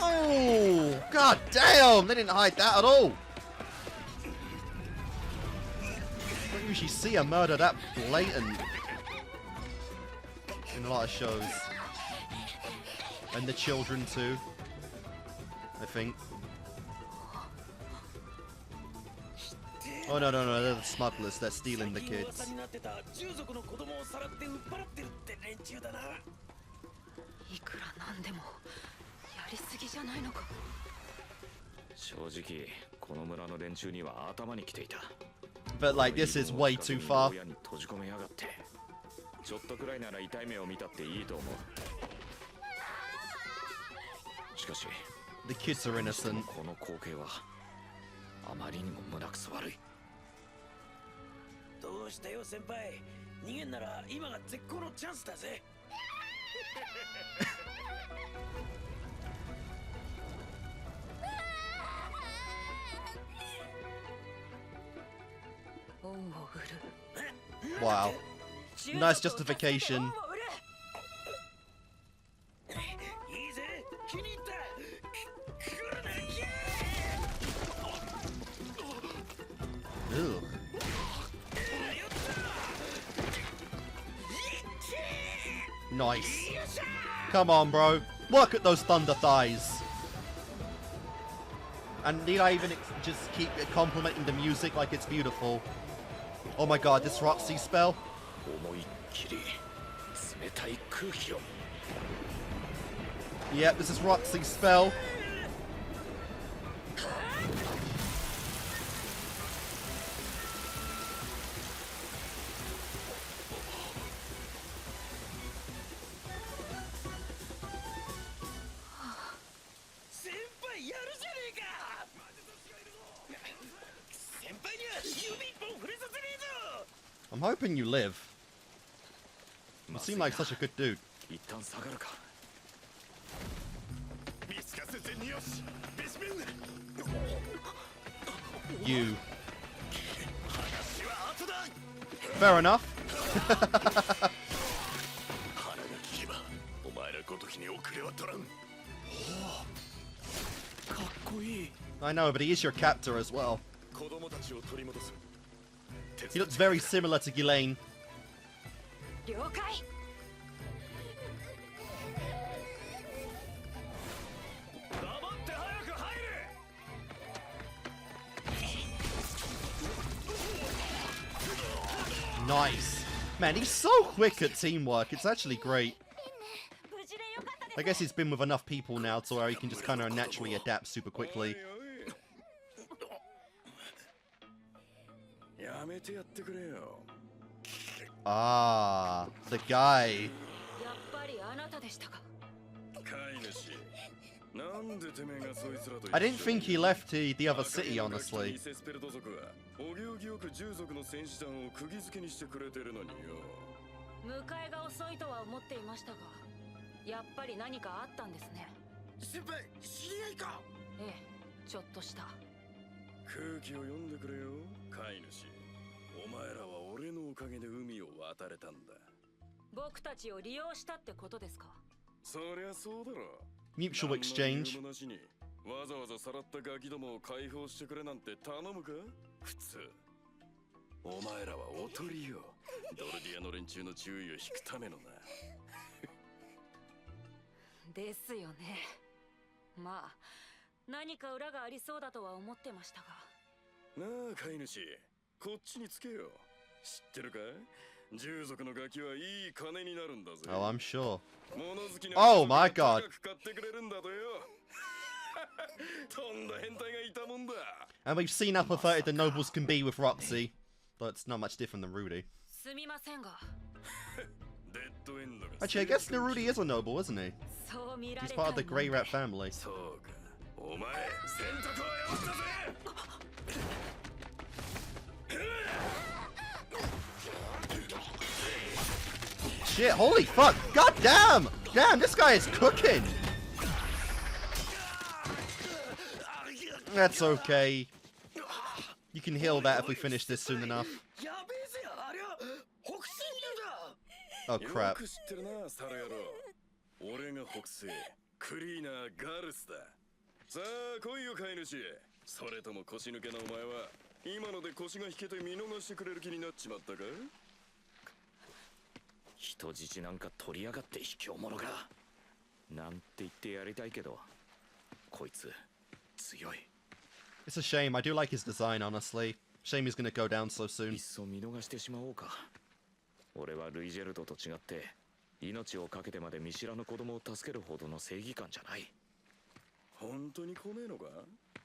[SPEAKER 1] Oh, god damn! They didn't hide that at all. Don't usually see a murder that blatant in a lot of shows. And the children too, I think. Oh no, they're the smugglers, they're stealing the kids.
[SPEAKER 3] いくらなんでもやりすぎじゃないのか。
[SPEAKER 5] 正直この村の連中には頭にきていた。
[SPEAKER 1] But like this is way too far.
[SPEAKER 5] 親に閉じ込めやがって。ちょっとくらいなら痛い目を見たっていいと思う。しかし
[SPEAKER 1] The kids are innocent.
[SPEAKER 5] この光景はあまりにも胸くそ悪い。
[SPEAKER 7] どうしたよ先輩。逃げんなら今が絶好のチャンスだぜ。
[SPEAKER 3] 恩を売る。
[SPEAKER 1] Wow. Nice justification.
[SPEAKER 7] いいぜ、気に入った。来るな、
[SPEAKER 1] Ugh. Nice. Come on, bro. Work at those thunder thighs. And need I even just keep complimenting the music like it's beautiful? Oh my god, this Roxy spell.
[SPEAKER 5] 思いっきり冷たい空気を。
[SPEAKER 1] Yep, this is Roxy's spell. I'm hoping you live. You seem like such a good dude.
[SPEAKER 5] 一旦下がるか。
[SPEAKER 1] You. Fair enough. I know, but he is your captor as well. He looks very similar to Ghislaine.
[SPEAKER 3] 了解。
[SPEAKER 1] Nice. Man, he's so quick at teamwork. It's actually great. I guess he's been with enough people now to where he can just kind of naturally adapt super quickly. Ah, the guy. I didn't think he left to the other city, honestly.
[SPEAKER 7] お行儀よく従属の戦士団を釘付けにしてくれてるのによ。
[SPEAKER 3] 迎えが遅いとは思っていましたが、やっぱり何かあったんですね。
[SPEAKER 7] 先輩、知り合いか。
[SPEAKER 3] ええ、ちょっとした。
[SPEAKER 7] 空気を読んでくれよ、飼い主。お前らは俺のおかげで海を渡れたんだ。
[SPEAKER 3] 僕たちを利用したってことですか？
[SPEAKER 7] そりゃそうだろ。
[SPEAKER 1] Mutual exchange.
[SPEAKER 7] わざわざさらったガキどもを解放してくれなんて頼むか？普通。お前らはおとりよ。ドルディアの連中の注意を引くためのな。
[SPEAKER 3] ですよね。まあ何か裏がありそうだとは思ってましたが。
[SPEAKER 7] なあ飼い主、こっちにつけよ。知ってるか？従属のガキはいい金になるんだぜ。
[SPEAKER 1] Oh, I'm sure.
[SPEAKER 7] 物好きな
[SPEAKER 1] Oh my god.
[SPEAKER 7] 高く買ってくれるんだとよ。とんだ変態がいたもんだ。
[SPEAKER 1] And we've seen how pathetic the nobles can be with Roxy. But it's not much different than Rudy.
[SPEAKER 3] すみませんが。
[SPEAKER 7] デッドエンドが
[SPEAKER 1] Actually, I guess Rudy is a noble, isn't he?
[SPEAKER 3] そう見られ
[SPEAKER 1] He's
[SPEAKER 3] たい
[SPEAKER 1] part of the Grey Rat family.
[SPEAKER 7] そうか。お前、選択を誤ったぜ。
[SPEAKER 1] Shit, holy fuck! God damn! Damn, this guy is cooking! That's okay. You can heal that if we finish this soon enough. Oh
[SPEAKER 7] よ
[SPEAKER 1] crap.
[SPEAKER 7] く知ってるな、サル野郎。俺が北西、クリーナーガルスだ。さあ来いよ飼い主。それとも腰抜けなお前は今ので腰が引けて見逃してくれる気になっちまったか？
[SPEAKER 5] 人質なんか取りやがって卑怯者が。なんて言ってやりたいけど、こいつ強い。
[SPEAKER 1] It's a shame. I do like his design, honestly. Shame he's gonna go down so soon.
[SPEAKER 5] いっそ見逃してしまおうか。俺はルイジェルトと違って命を懸けてまで見知らぬ子供を助けるほどの正義感じゃない。
[SPEAKER 7] 本当に来ねえのか？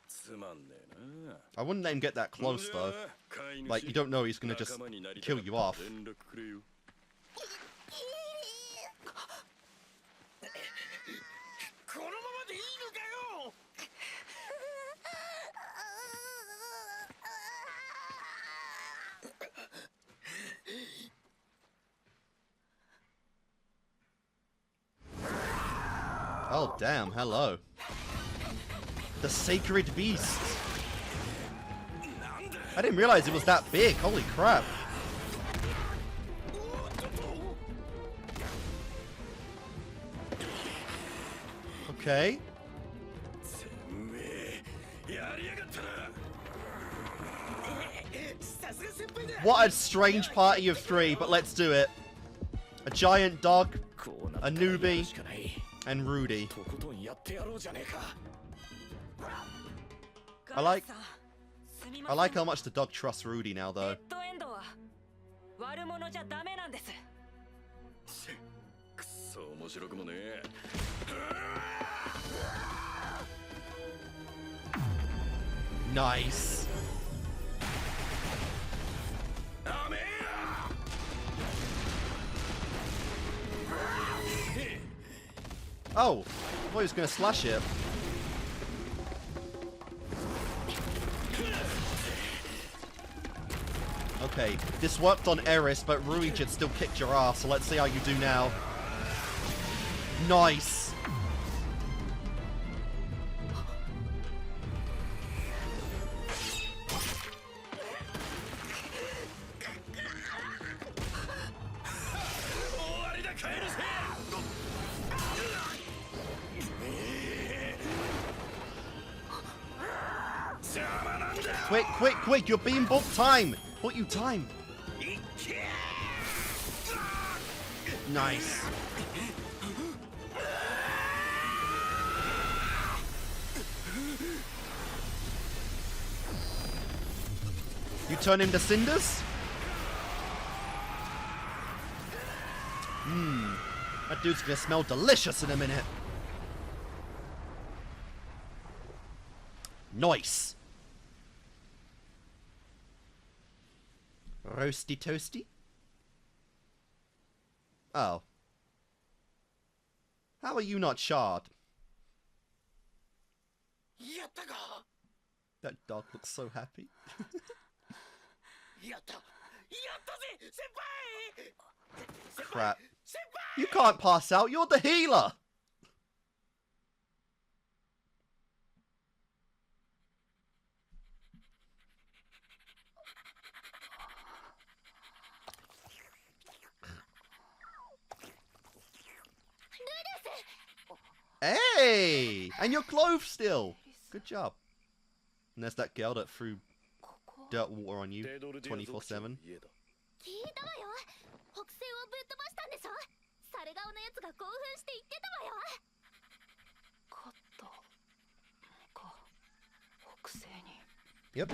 [SPEAKER 7] つまんねえな。
[SPEAKER 1] I wouldn't let him get that close, though. Like, you don't know he's gonna just kill you off.
[SPEAKER 7] 連絡くれよ。このままでいいのかよ。
[SPEAKER 1] Oh, damn, hello. The sacred beast. I didn't realize it was that big, holy crap. Okay. What a strange party of three, but let's do it. A giant dog, a newbie, and Rudy. I like how much the dog trusts Rudy now, though.
[SPEAKER 3] 悪者じゃダメなんです。
[SPEAKER 7] くっそ面白くもねえ。
[SPEAKER 1] Nice. Oh, I thought he was going to slash it. Okay, this worked on Eris, but Ruijin still kicked your ass, so let's see how you do now. Nice. Quick, quick, quick, you're being booked time! Put you time! Nice. You turn him to cinders? That dude's gonna smell delicious in a minute. Nice. Roasty toasty? Oh. How are you not charred? That dog looks so happy. Crap. You can't pass out, you're the healer! Hey! And you're clothed still! Good job. And there's that girl that threw dirt water on you 24/7.
[SPEAKER 4] 聞いたわよ。北西をぶっ飛ばしたんでしょ。サル顔のやつが興奮して言ってたわよ。
[SPEAKER 3] カッタか北西に。
[SPEAKER 1] Yep.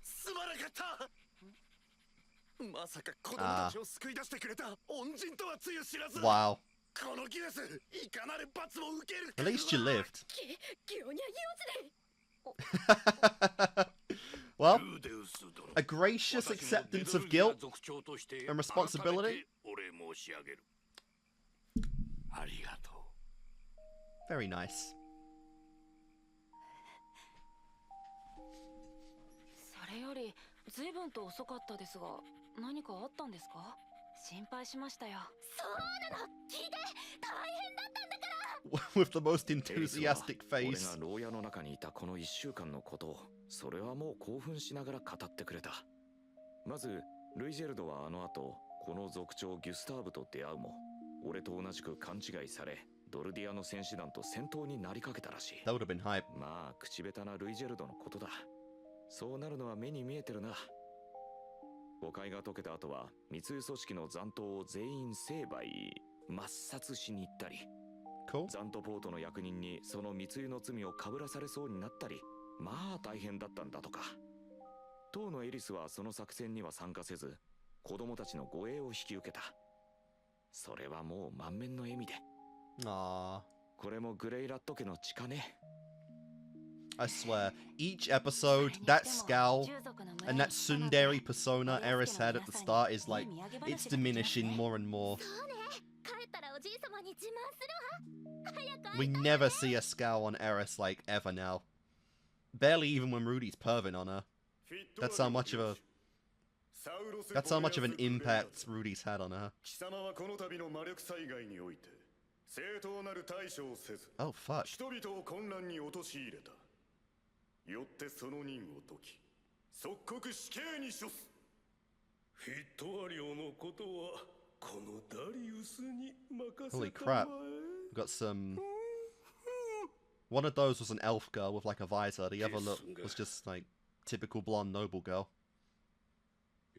[SPEAKER 2] すまなかった。まさか子供たちを救い出してくれた恩人とはつゆ知らず。
[SPEAKER 1] Wow.
[SPEAKER 2] このギネス、いかなる罰も受ける。
[SPEAKER 1] At least you lived.
[SPEAKER 9] ギョニャユズで
[SPEAKER 1] Well, a gracious acceptance of guilt and responsibility. Very nice.
[SPEAKER 3] それより随分と遅かったですが、何かあったんですか？心配しましたよ。
[SPEAKER 4] そうなの。聞いて。大変だったんだから。
[SPEAKER 1] With the most enthusiastic
[SPEAKER 5] 俺
[SPEAKER 1] face.
[SPEAKER 5] が牢屋の中にいたこの1週間のことを、それはもう興奮しながら語ってくれた。まずルイジェルドはあの後この族長ギュスターブと出会うも、俺と同じく勘違いされドルディアの戦士団と戦闘になりかけたらしい。
[SPEAKER 1] That would have been hype.
[SPEAKER 5] まあ口下手なルイジェルドのことだ。そうなるのは目に見えてるな。誤解が解けた後は密輸組織の残党を全員成敗抹殺しに行ったり、
[SPEAKER 1] Cool.
[SPEAKER 5] ザントポートの役人にその密輸の罪をかぶらされそうになったり、まあ大変だったんだとか。当のエリスはその作戦には参加せず、子供たちの護衛を引き受けた。それはもう満面の笑みで。
[SPEAKER 1] Aww.
[SPEAKER 5] これもグレイラット家の血かね。
[SPEAKER 1] I swear, each episode, that scowl and that tsundere persona Eris had at the start is like, it's diminishing more and more.
[SPEAKER 4] そうね。帰ったらおじいさまに自慢するわ。早く会
[SPEAKER 1] We
[SPEAKER 4] いたい。
[SPEAKER 1] never see a scowl on Eris like ever now. Barely even when Rudy's perving on her. That's how much of an impact Rudy's had on her.
[SPEAKER 7] 貴様はこの度の魔力災害において正当なる対処をせず、
[SPEAKER 1] Oh fuck.
[SPEAKER 7] 人々を混乱に陥れた。よってその任を解き、即刻死刑に処す。フィットアリオのことはこのダリウスに任せたまえ。
[SPEAKER 1] Holy crap. We got some... One of those was an elf girl with like a visor. The other look was just like typical blonde noble girl.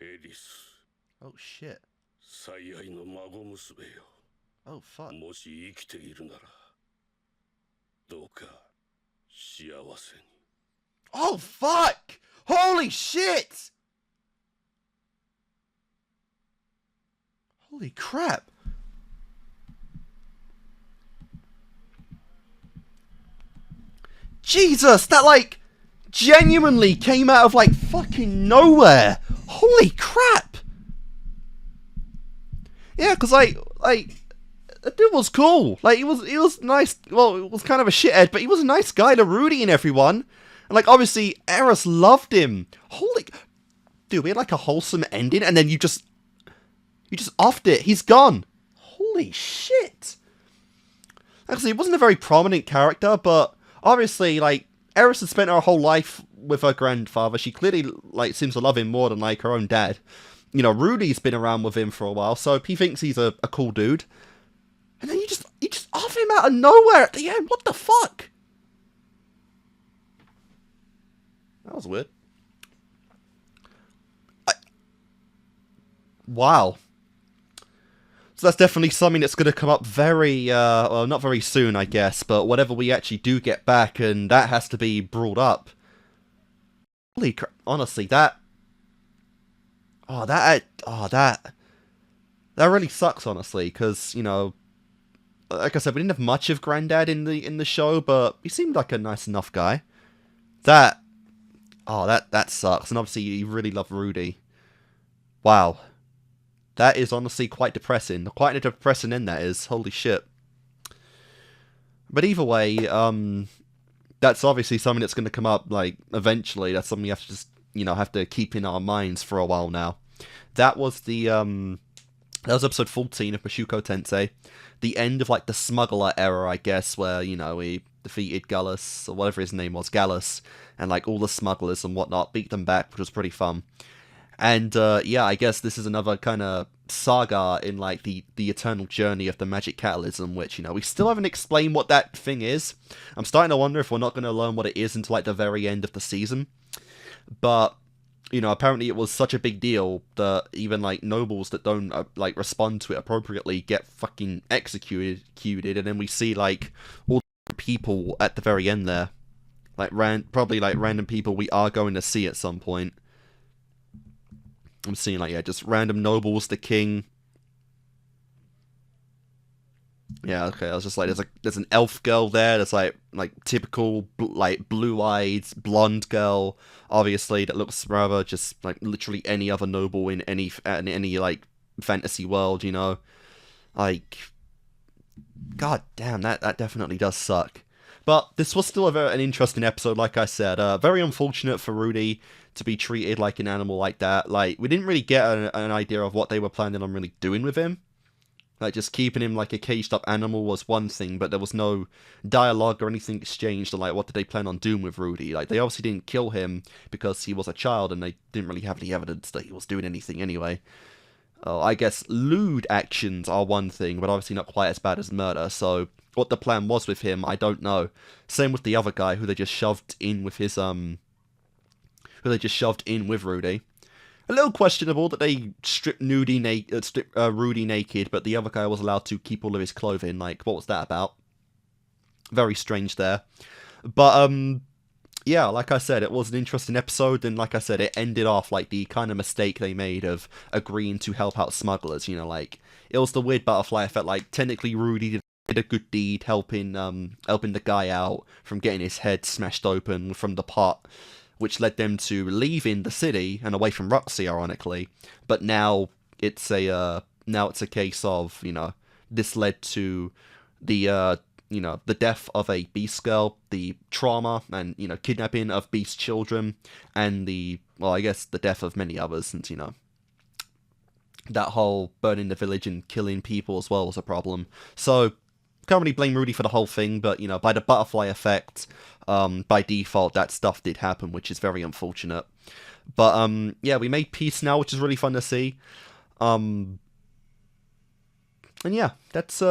[SPEAKER 7] エリス、
[SPEAKER 1] Oh shit.
[SPEAKER 7] 最愛の孫娘よ。
[SPEAKER 1] Oh fuck.
[SPEAKER 7] もし生きているなら、どうか幸せに。
[SPEAKER 1] Oh fuck! Holy shit! Holy crap! Jesus, that like genuinely came out of like fucking nowhere. Holy crap! Yeah, cause like the dude was cool. Like he was nice. Well, it was kind of a shithead, but he was a nice guy to Rudy and everyone. And like obviously Eris loved him. Holy dude, we had like a wholesome ending, and then you just offed it. He's gone. Holy shit! Actually, he wasn't a very prominent character, but obviously, like, Eris had spent her whole life with her grandfather. She clearly, like, seems to love him more than, like, her own dad. You know, Rudy's been around with him for a while, so he thinks he's a cool dude. And then you just off him out of nowhere at the end. What the fuck? That was weird. Wow. So that's definitely something that's going to come up very, well, not very soon, I guess, but whenever we actually do get back, and that has to be brought up. Holy crap, honestly, that really sucks, honestly, because, you know, like I said, we didn't have much of Granddad in the show, but he seemed like a nice enough guy. That sucks, and obviously you really love Rudy. Wow. That is honestly quite depressing. Quite a depressing end that is. Holy shit. But either way, that's obviously something that's going to come up, like, eventually. That's something you have to just, you know, have to keep in our minds for a while now. That was the, that was episode 14 of Mushoku Tensei. The end of, like, the smuggler era, I guess, where, you know, we defeated Gallus, or whatever his name was, Gallus, and, like, all the smugglers and whatnot, beat them back, which was pretty fun. And yeah, I guess this is another kind of saga in like the eternal journey of the magic catalysm, which, we still haven't explained what that thing is. I'm starting to wonder if we're not going to learn what it is until like the very end of the season. But apparently it was such a big deal that even like nobles that don't like respond to it appropriately get fucking executed, and then we see like all the people at the very end there, like probably like random people we are going to see at some point. I'm seeing like, yeah, just random nobles, the king. Yeah, okay. I was just like, there's an elf girl there. There's like typical like blue-eyed blonde girl, obviously that looks rather just like literally any other noble in any like fantasy world. Like, god damn, that definitely does suck. But this was still an interesting episode, like I said. Very unfortunate for Rudy to be treated like an animal like that. Like, we didn't really get an idea of what they were planning on really doing with him. Like, just keeping him like a caged-up animal was one thing, but there was no dialogue or anything exchanged on, like, what did they plan on doing with Rudy. Like, they obviously didn't kill him because he was a child, and they didn't really have any evidence that he was doing anything anyway. I guess lewd actions are one thing, but obviously not quite as bad as murder, so what the plan was with him, I don't know. Same with the other guy who they just shoved in with his, Rudy. A little questionable that they stripped Rudy naked, but the other guy was allowed to keep all of his clothing. Like, what was that about? Very strange there. But, yeah, like I said, it was an interesting episode, and like I said, it ended off like the kind of mistake they made of agreeing to help out smugglers, like, it was the weird butterfly effect. Like, technically Rudy did a good deed helping the guy out from getting his head smashed open from the pot, which led them to leaving the city and away from Roxy, ironically. But now it's a case of, this led to the the death of a beast girl, the trauma and, kidnapping of beast children, and the death of many others, since, that whole burning the village and killing people as well was a problem. So, can't really blame Rudy for the whole thing, but, by the butterfly effect, by default, that stuff did happen, which is very unfortunate. But, yeah, we made peace now, which is really fun to see. And yeah, that's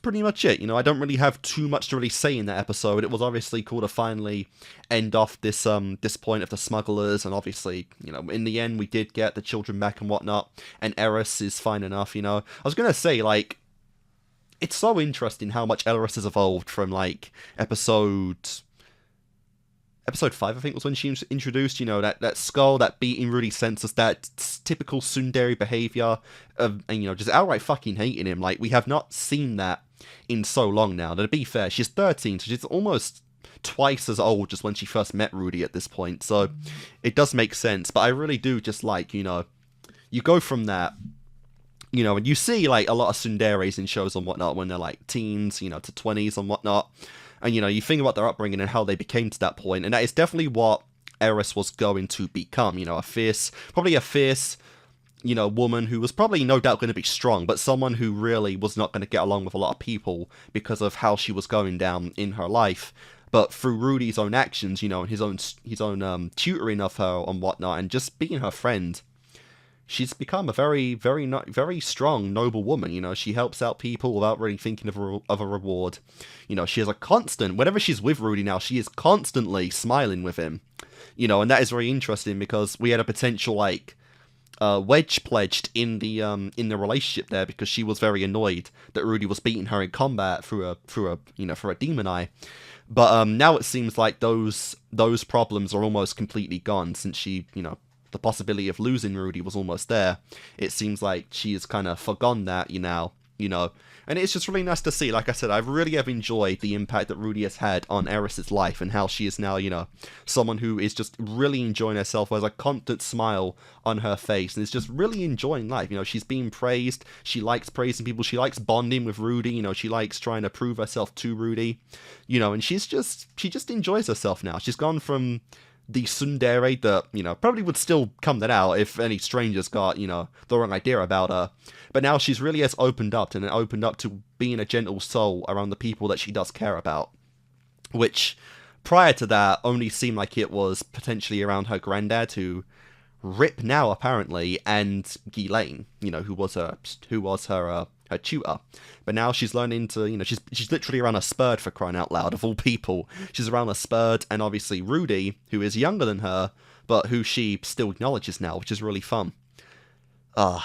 [SPEAKER 1] pretty much it. I don't really have too much to really say in that episode. It was obviously cool to finally end off this point of the smugglers, and obviously, in the end we did get the children back and whatnot, and Eris is fine enough. I was gonna say, like, it's so interesting how much Eris has evolved from like episode 5, I think, was when she was introduced, that skull, that beating Rudy senses, that typical tsundere behavior of, and, just outright fucking hating him. Like, we have not seen that in so long now. Now, to be fair, she's 13, so she's almost twice as old just when she first met Rudy at this point, so it does make sense. But I really do just like, you go from that, and you see, like, a lot of tsunderes in shows and whatnot when they're, like, teens, to 20s and whatnot. And, you think about their upbringing and how they became to that point, and that is definitely what Eris was going to become, a fierce, woman who was probably no doubt going to be strong, but someone who really was not going to get along with a lot of people because of how she was going down in her life. But through Rudy's own actions, and his own tutoring of her and whatnot, and just being her friend, she's become a very, very, very strong, noble woman. She helps out people without really thinking of a reward. She is a constant, whenever she's with Rudy now, she is constantly smiling with him. And that is very interesting because we had a potential, like, wedge pledged in the relationship there, because she was very annoyed that Rudy was beating her in combat through a demon eye. But now it seems like those problems are almost completely gone, since she, the possibility of losing Rudy was almost there. It seems like she has kind of forgone that, and it's just really nice to see. Like I said, I really have enjoyed the impact that Rudy has had on Eris's life, and how she is now, someone who is just really enjoying herself, has a constant smile on her face, and is just really enjoying life. She's being praised, she likes praising people, she likes bonding with Rudy, she likes trying to prove herself to Rudy, and she just enjoys herself now. She's gone from the tsundere that, probably would still come that out if any strangers got, the wrong idea about her. But now she's really has opened up, and opened up to being a gentle soul around the people that she does care about. Which, prior to that, only seemed like it was potentially around her granddad, who Rip now apparently, and Ghislaine, you know, who was her tutor. But now she's learning to, you know, she's literally around a Spurd, for crying out loud, of all people. She's around a Spurd, and obviously Rudy, who is younger than her, but who she still acknowledges now, which is really fun. I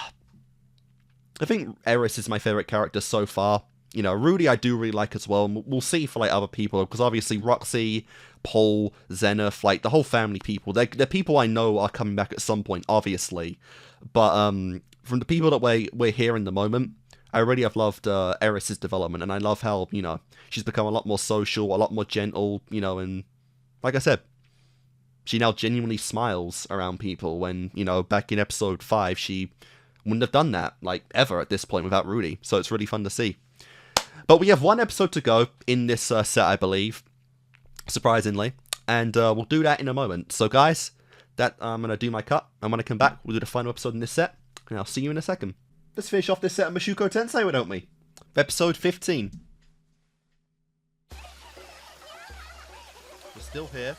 [SPEAKER 1] think Eris is my favourite character so far. You know, Rudy I do really like as well, and we'll see for, like, other people, because obviously Roxy, Paul, Zenith, like, the whole family people, they're people I know are coming back at some point, obviously. But, from the people that we're here in the moment, I really have loved Eris's development, and I love how, you know, she's become a lot more social, a lot more gentle, you know, and, like I said, she now genuinely smiles around people when, you know, back in episode 5, she wouldn't have done that, like, ever at this point without Rudy, so it's really fun to see. But we have one episode to go in this set, I believe, surprisingly, and we'll do that in a moment. So, guys, I'm going to do my cut, and when I come back, we'll do the final episode in this set, and I'll see you in a second. Let's finish off this set of Mushoku Tensei, why don't we? Episode 15. We're still here.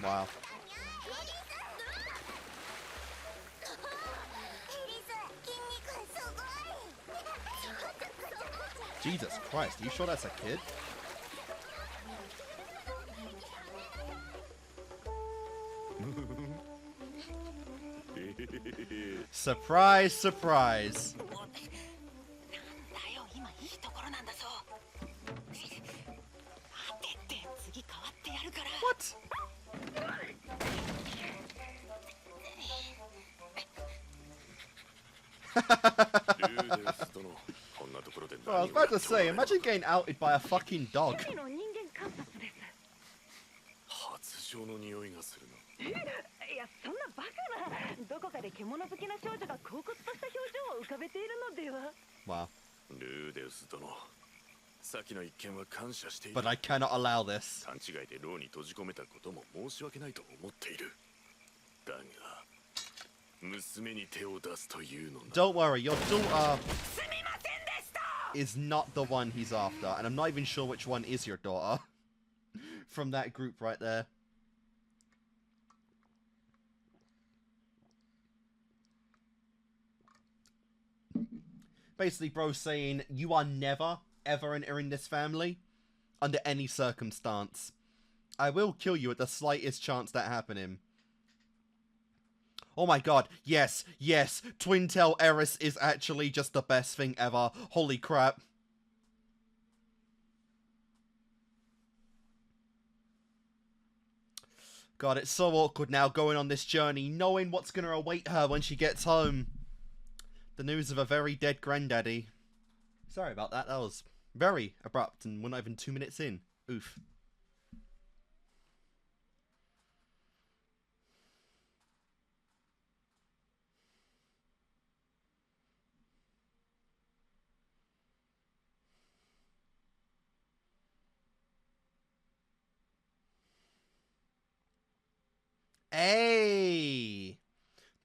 [SPEAKER 1] Wow. Jesus Christ, are you sure that's a kid? Surprise, surprise. What? Well, I was about to say, imagine getting outed by a fucking dog. Wow. But I cannot allow this. Don't worry, your daughter is not the one he's after, and I'm not even sure which one is your daughter from that group right there. Basically, bro saying, you are never, ever entering this family under any circumstance. I will kill you at the slightest chance that happening. Oh my god, yes, yes, Twin Tail Eris is actually just the best thing ever. Holy crap. God, it's so awkward now going on this journey, knowing what's going to await her when she gets home. The news of a very dead granddaddy. Sorry about that, that was very abrupt and we're not even 2 minutes in. Oof. Hey!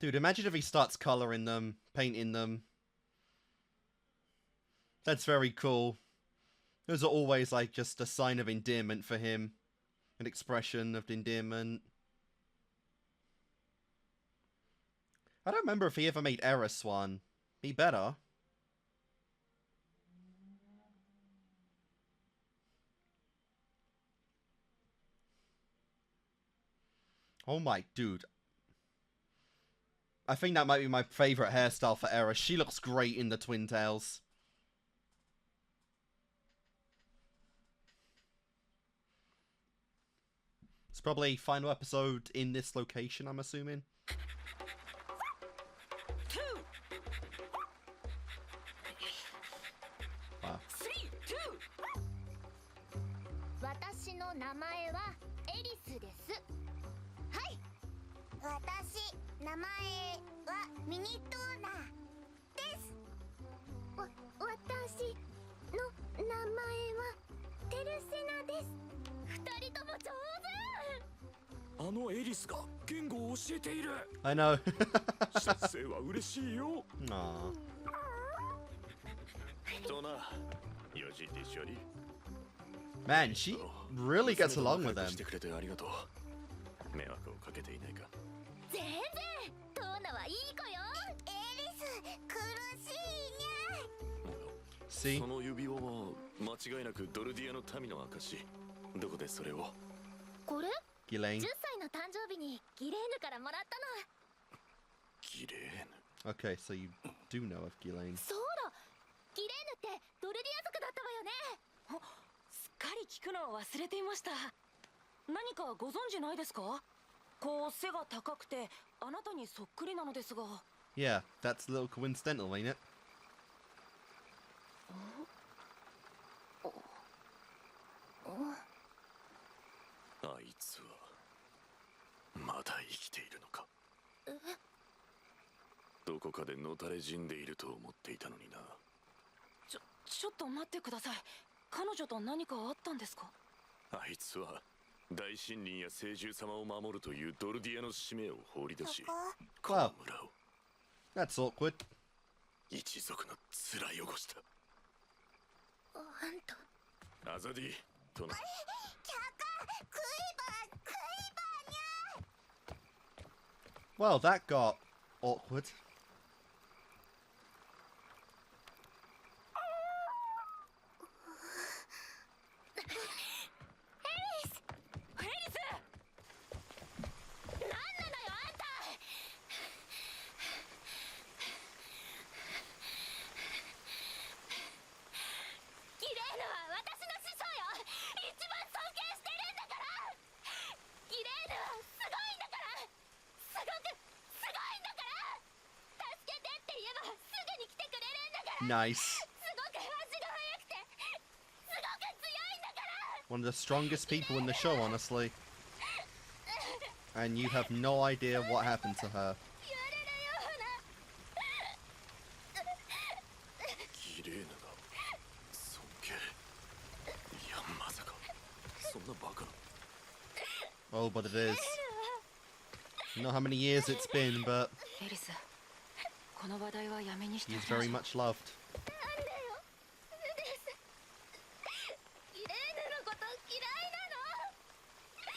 [SPEAKER 1] Dude, imagine if he starts coloring them, painting them. That's very cool. Those are always like just a sign of endearment for him. An expression of endearment. I don't remember if he ever made Eris one. He better. Oh my, dude. I think that might be my favourite hairstyle for Eris. She looks great in the Twin Tails. It's probably final episode in this location, I'm assuming. Wow.
[SPEAKER 4] 私の名前はエリスです。はい。私、名前はミニトーナです。私の名前はテルセナです。二人とも上手。
[SPEAKER 7] あのエリスが言語を教えている。
[SPEAKER 1] I know.
[SPEAKER 7] 先生は嬉しいよ。
[SPEAKER 1] Aww.
[SPEAKER 2] とな、よ
[SPEAKER 7] じでしょり。
[SPEAKER 1] Man, she really gets along with them.
[SPEAKER 7] してくれてありがとう。迷惑をかけていないか。
[SPEAKER 9] 全然トーナはいい子よ。
[SPEAKER 4] エリス苦しいにゃ。
[SPEAKER 1] See?
[SPEAKER 7] その指輪は間違いなくドルディアの民の証。どこでそれを？
[SPEAKER 9] これ
[SPEAKER 1] Ghislaine.
[SPEAKER 9] 10歳の誕生日にギレーヌからもらったの。
[SPEAKER 7] ギレーヌ。
[SPEAKER 1] Okay, so you do know of Ghislaine.
[SPEAKER 9] そうだ、ギレーヌってドルディア族だったわよね。
[SPEAKER 3] すっかり聞くのを忘れていました。何かご存知ないですか？こう背が高くてあなたにそっくりなのですが。
[SPEAKER 1] Yeah, that's a little coincidental, ain't it?
[SPEAKER 7] あいつはまだ生きているのか。どこかでのたれ死んでいると思っていたのにな。
[SPEAKER 3] ちょっと待ってください。彼女と何かあったんですか？
[SPEAKER 7] あいつは大森林や聖獣様を守るというドルディアの使命を放り出し、この村を
[SPEAKER 1] That's awkward.
[SPEAKER 7] 一族の面汚した。
[SPEAKER 9] あんた
[SPEAKER 7] アザディとな。
[SPEAKER 4] キャカクイバにゃ。
[SPEAKER 1] Well, that got awkward.
[SPEAKER 3] ヘリス！
[SPEAKER 9] なんなのよあんた。ギレーヌは私の師匠よ。一番尊敬してるんだから。ギレーヌはすごいんだから。すごくすごいんだから。助けてって言えばすぐに来てくれるんだから。
[SPEAKER 1] Nice.
[SPEAKER 9] すごく足が速くてすごく強いんだから。
[SPEAKER 1] One of the strongest people in the show, honestly. And you have no idea what happened to her.
[SPEAKER 9] やれるような。
[SPEAKER 7] ギレーヌが尊敬。いやまさかそんなバカな。
[SPEAKER 1] Oh, but it is. I don't know how many years it's been, but
[SPEAKER 3] エリス、この話題はやめにして
[SPEAKER 1] he's very much loved.
[SPEAKER 9] なんでよ。ですギレーヌのこと嫌いな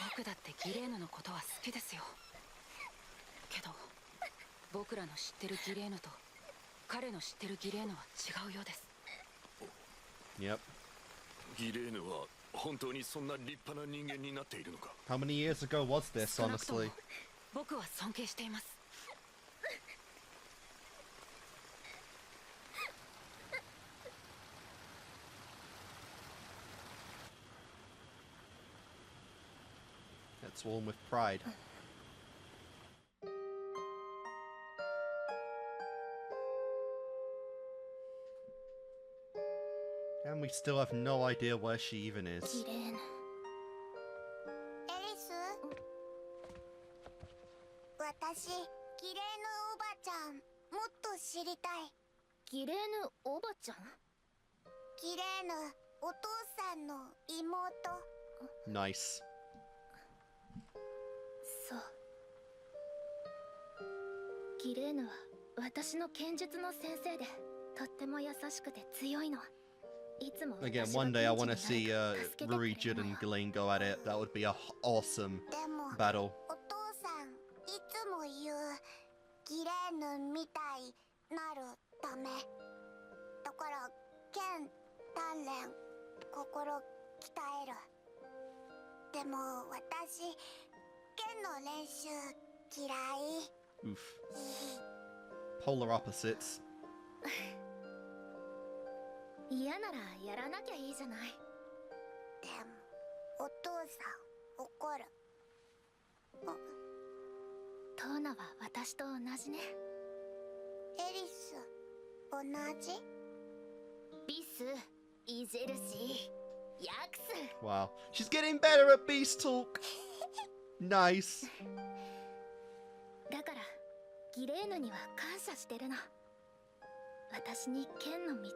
[SPEAKER 9] の。
[SPEAKER 3] 僕だってギレーヌのことは好きですよ。けど僕らの知ってるギレーヌと彼の知ってるギレーヌは違うようです。
[SPEAKER 1] Yep.
[SPEAKER 7] ギレーヌは本当にそんな立派な人間になっているのか。
[SPEAKER 1] How many years ago was this,
[SPEAKER 3] 少なくとも
[SPEAKER 1] honestly?
[SPEAKER 3] 僕は尊敬しています。
[SPEAKER 1] That's warm with pride. And we still have no idea where she even is.
[SPEAKER 9] ギレーヌ。
[SPEAKER 4] エリス、私ギレーヌおばちゃんもっと知りたい。
[SPEAKER 9] ギレーヌおばちゃん。
[SPEAKER 4] ギレーヌお父さんの妹。
[SPEAKER 1] Nice.
[SPEAKER 9] そう。ギレーヌは私の剣術の先生でとっても優しくて強いの。いつも
[SPEAKER 1] Again, one day I want to see Ruijin and Ghislaine go at it. That would be a awesome
[SPEAKER 4] でも
[SPEAKER 1] battle.
[SPEAKER 4] お父さんいつも言うギレーヌみたいなるためだから剣鍛錬心鍛える。でも私剣の練習嫌い。
[SPEAKER 1] Oof. Polar opposites.
[SPEAKER 9] 嫌ならやらなきゃいいじゃない。
[SPEAKER 4] でもお父さん怒る。
[SPEAKER 9] トーナは私と同じね。
[SPEAKER 4] エリス同じ？
[SPEAKER 9] ビス、イジェルシー、ヤクス。
[SPEAKER 1] Wow. She's getting better at beast talk. Nice.
[SPEAKER 9] だからギレーヌには感謝してるの。私に剣の道を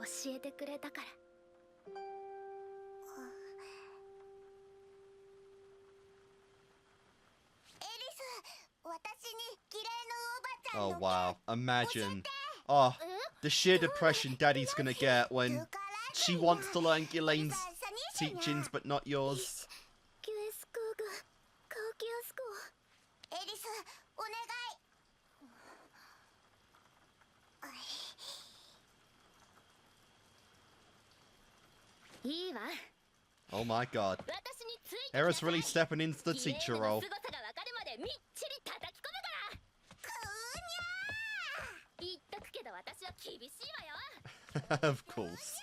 [SPEAKER 9] 教えてくれたから。
[SPEAKER 4] エリス、私にギレーヌおばちゃん
[SPEAKER 1] Oh,
[SPEAKER 4] の
[SPEAKER 1] wow. Imagine. Oh, the sheer depression Daddy's gonna get when she wants to learn Ghislaine's teachings, but not yours.
[SPEAKER 4] キュエスコーがカオキアスコエリスお願いいいわ
[SPEAKER 1] Oh my god.
[SPEAKER 9] 私について
[SPEAKER 1] Era's really stepping into the
[SPEAKER 9] ギレー
[SPEAKER 1] teacher
[SPEAKER 9] ヌの
[SPEAKER 1] role.
[SPEAKER 9] 凄さが分かるまでみっちり叩き込むから言っとくけど私は厳しいわよ
[SPEAKER 1] Of course.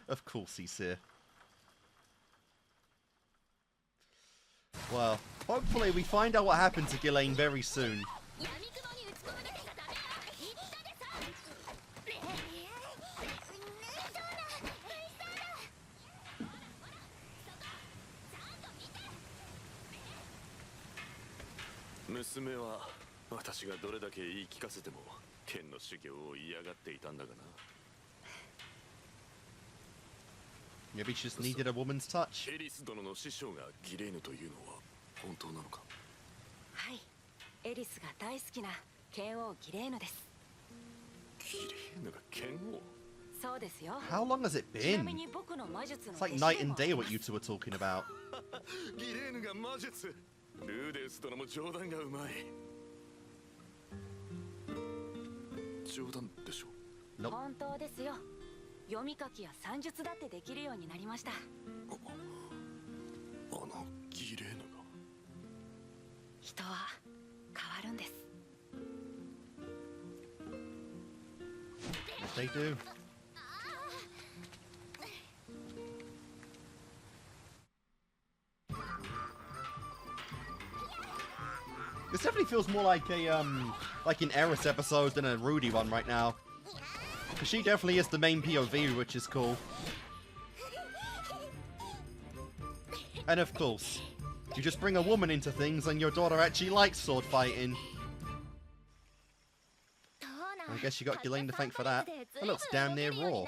[SPEAKER 1] Of course he's here. Well, hopefully we find out what happened to Ghislaine very soon.
[SPEAKER 9] 闇雲に打ち込まれてちゃダメよ言ったでしょねえそうだ
[SPEAKER 2] 娘は私がどれだけ言い聞かせても剣の修行を嫌がっていたんだがな。
[SPEAKER 1] Maybe she just needed a woman's touch.
[SPEAKER 2] エリス殿の師匠がギレーヌというのは本当なのか。
[SPEAKER 3] はいエリスが大好きな剣王ギレーヌです。
[SPEAKER 2] ギレーヌが剣王。
[SPEAKER 3] そうですよ。
[SPEAKER 1] How long has it
[SPEAKER 3] ちなみ
[SPEAKER 1] been?
[SPEAKER 3] に僕の魔術の
[SPEAKER 1] It's like
[SPEAKER 3] 弟子
[SPEAKER 1] night
[SPEAKER 3] でも
[SPEAKER 1] and day what you two are talking about.
[SPEAKER 2] ギレーヌが魔術。ルーデウス殿も冗談がうまい。冗談でしょ。
[SPEAKER 1] Nope.
[SPEAKER 3] 本当ですよ。読み書きや算術だってできるようになりました。
[SPEAKER 2] あのギレーヌが。
[SPEAKER 3] 人は変わるんです。
[SPEAKER 1] They do. This definitely feels more like like an Eris episode than a Rudy one right now. Because she definitely is the main POV, which is cool. And of course, you just bring a woman into things and your daughter actually likes sword fighting. I guess you got Ghislaine to thank for that. That looks damn near raw.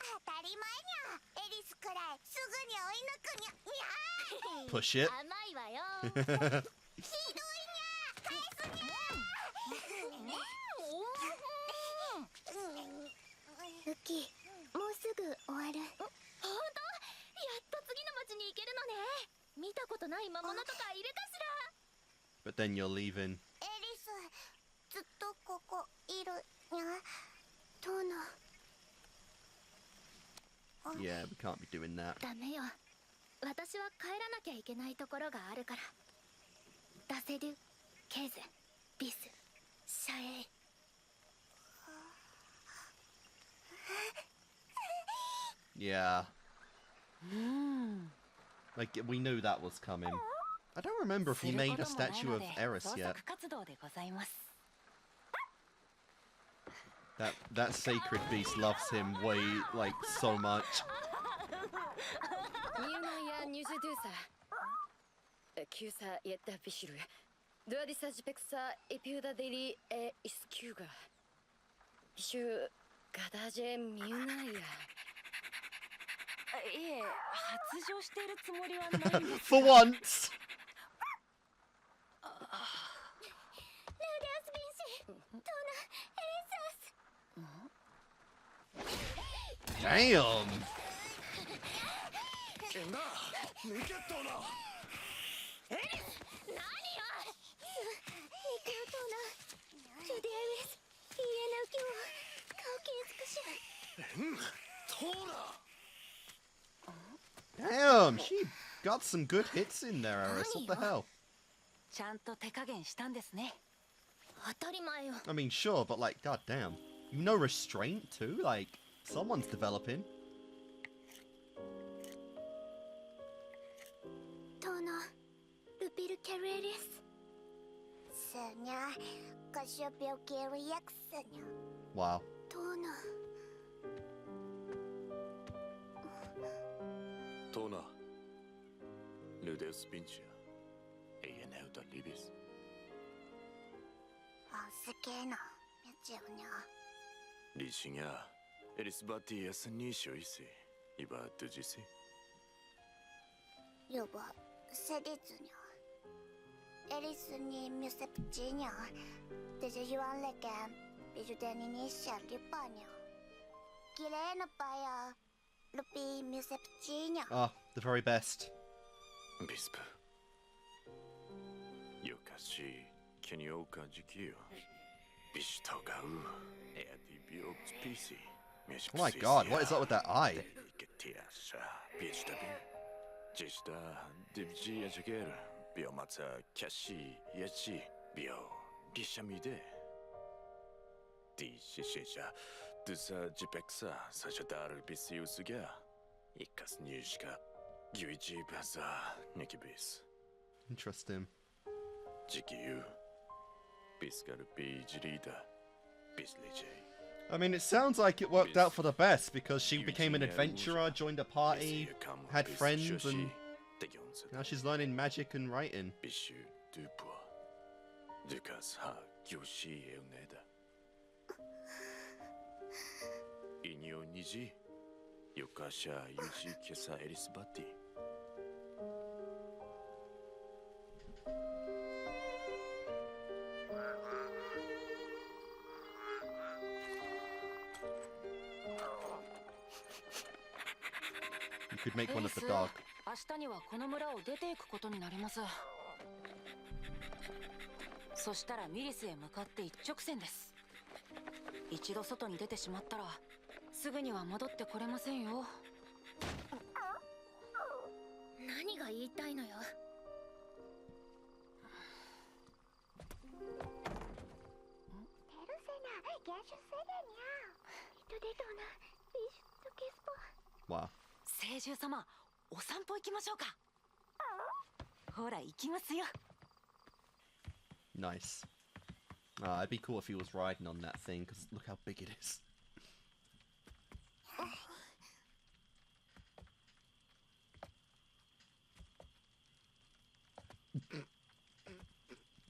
[SPEAKER 4] 当たり前にゃエリスくらいすぐに追い抜くにゃにゃ
[SPEAKER 1] Push it.
[SPEAKER 9] 甘いわよ
[SPEAKER 4] ひどいにゃ返すにゃウキもうすぐ終わる
[SPEAKER 9] 本当やっと次の町に行けるのね見たことない魔物とかいるかしら
[SPEAKER 1] But then you're leaving.
[SPEAKER 4] エリスずっとここいるにゃ殿
[SPEAKER 1] Yeah, we can't be doing that.
[SPEAKER 9] ダメよ私は帰らなきゃいけないところがあるからダセドゥケーゼビスシャエイ
[SPEAKER 1] Yeah. Like, we knew that was coming. I don't remember if he made a statue of Eris yet.
[SPEAKER 3] 活動でございます。
[SPEAKER 1] That sacred beast loves him way, like, so much.
[SPEAKER 10] ニューナイア・ニュジュドゥーサキューサ・イエッタ・ビシルドアディサ・ジペクサ・エピューダ・デリ・エ・イスキューガビシュガダジェ・ミューナイア
[SPEAKER 3] いえ発情しているつもりはないんです。
[SPEAKER 1] For once!
[SPEAKER 9] ルーデウスビンシトーナエリス
[SPEAKER 1] Damn!
[SPEAKER 2] なあ抜けっとな。
[SPEAKER 9] 何よミカオトーナルデウスイエナウキを顔金尽くし
[SPEAKER 2] トーナ。
[SPEAKER 1] Damn! She got some good hits in there, Eris. What the hell?
[SPEAKER 3] ちゃんと手加減したんですね。
[SPEAKER 9] 当たり前よ
[SPEAKER 1] I mean, sure, but like, goddamn. You know restraint too? Like, someone's developing.
[SPEAKER 4] 殿ルピル・ケレリススニャカシオピオケリヤクスニャ
[SPEAKER 1] Wow.
[SPEAKER 4] 殿
[SPEAKER 2] トーナルデウス・ビンチアエイエネウタ・リビス。
[SPEAKER 4] あすげえなやちゅうにゃ
[SPEAKER 2] リシギャエリス・バティエス・ニーショイシイバドゥジシ
[SPEAKER 4] ヨバセディツニャエリスにミュセプチニャデジユアンレケンビジュデニニシャリパニャ Gilena by Lupi Musepchina.
[SPEAKER 1] Ah, the very best.
[SPEAKER 7] ビスプよかしキニオカジキヨビシトガウエアディビオツピシ
[SPEAKER 1] Oh my god, what is up with that eye?
[SPEAKER 7] ティアシャビシタビジシタディビジアジゲルビオマツァキャシヤチビオリシャミデディシシシャドゥサジペクササシャダルビシウスギャイカスニューシカ
[SPEAKER 1] Interesting. I mean, it sounds like it worked out for the best because she became an adventurer, joined a party, had friends, and now she's learning magic and writing. You could make one of the dog.
[SPEAKER 3] 明日にはこの村を出ていくことになります。そしたらミリスへ向かって一直線です。一度外に出てしまったらすぐには戻ってこれませんよ。
[SPEAKER 9] 何が言いたいのよ。
[SPEAKER 1] Wow.
[SPEAKER 3] 聖獣様、お散歩行きましょうか。ほら行きますよ。
[SPEAKER 1] Nice. It'd be cool if he was riding on that thing, because look how big it is.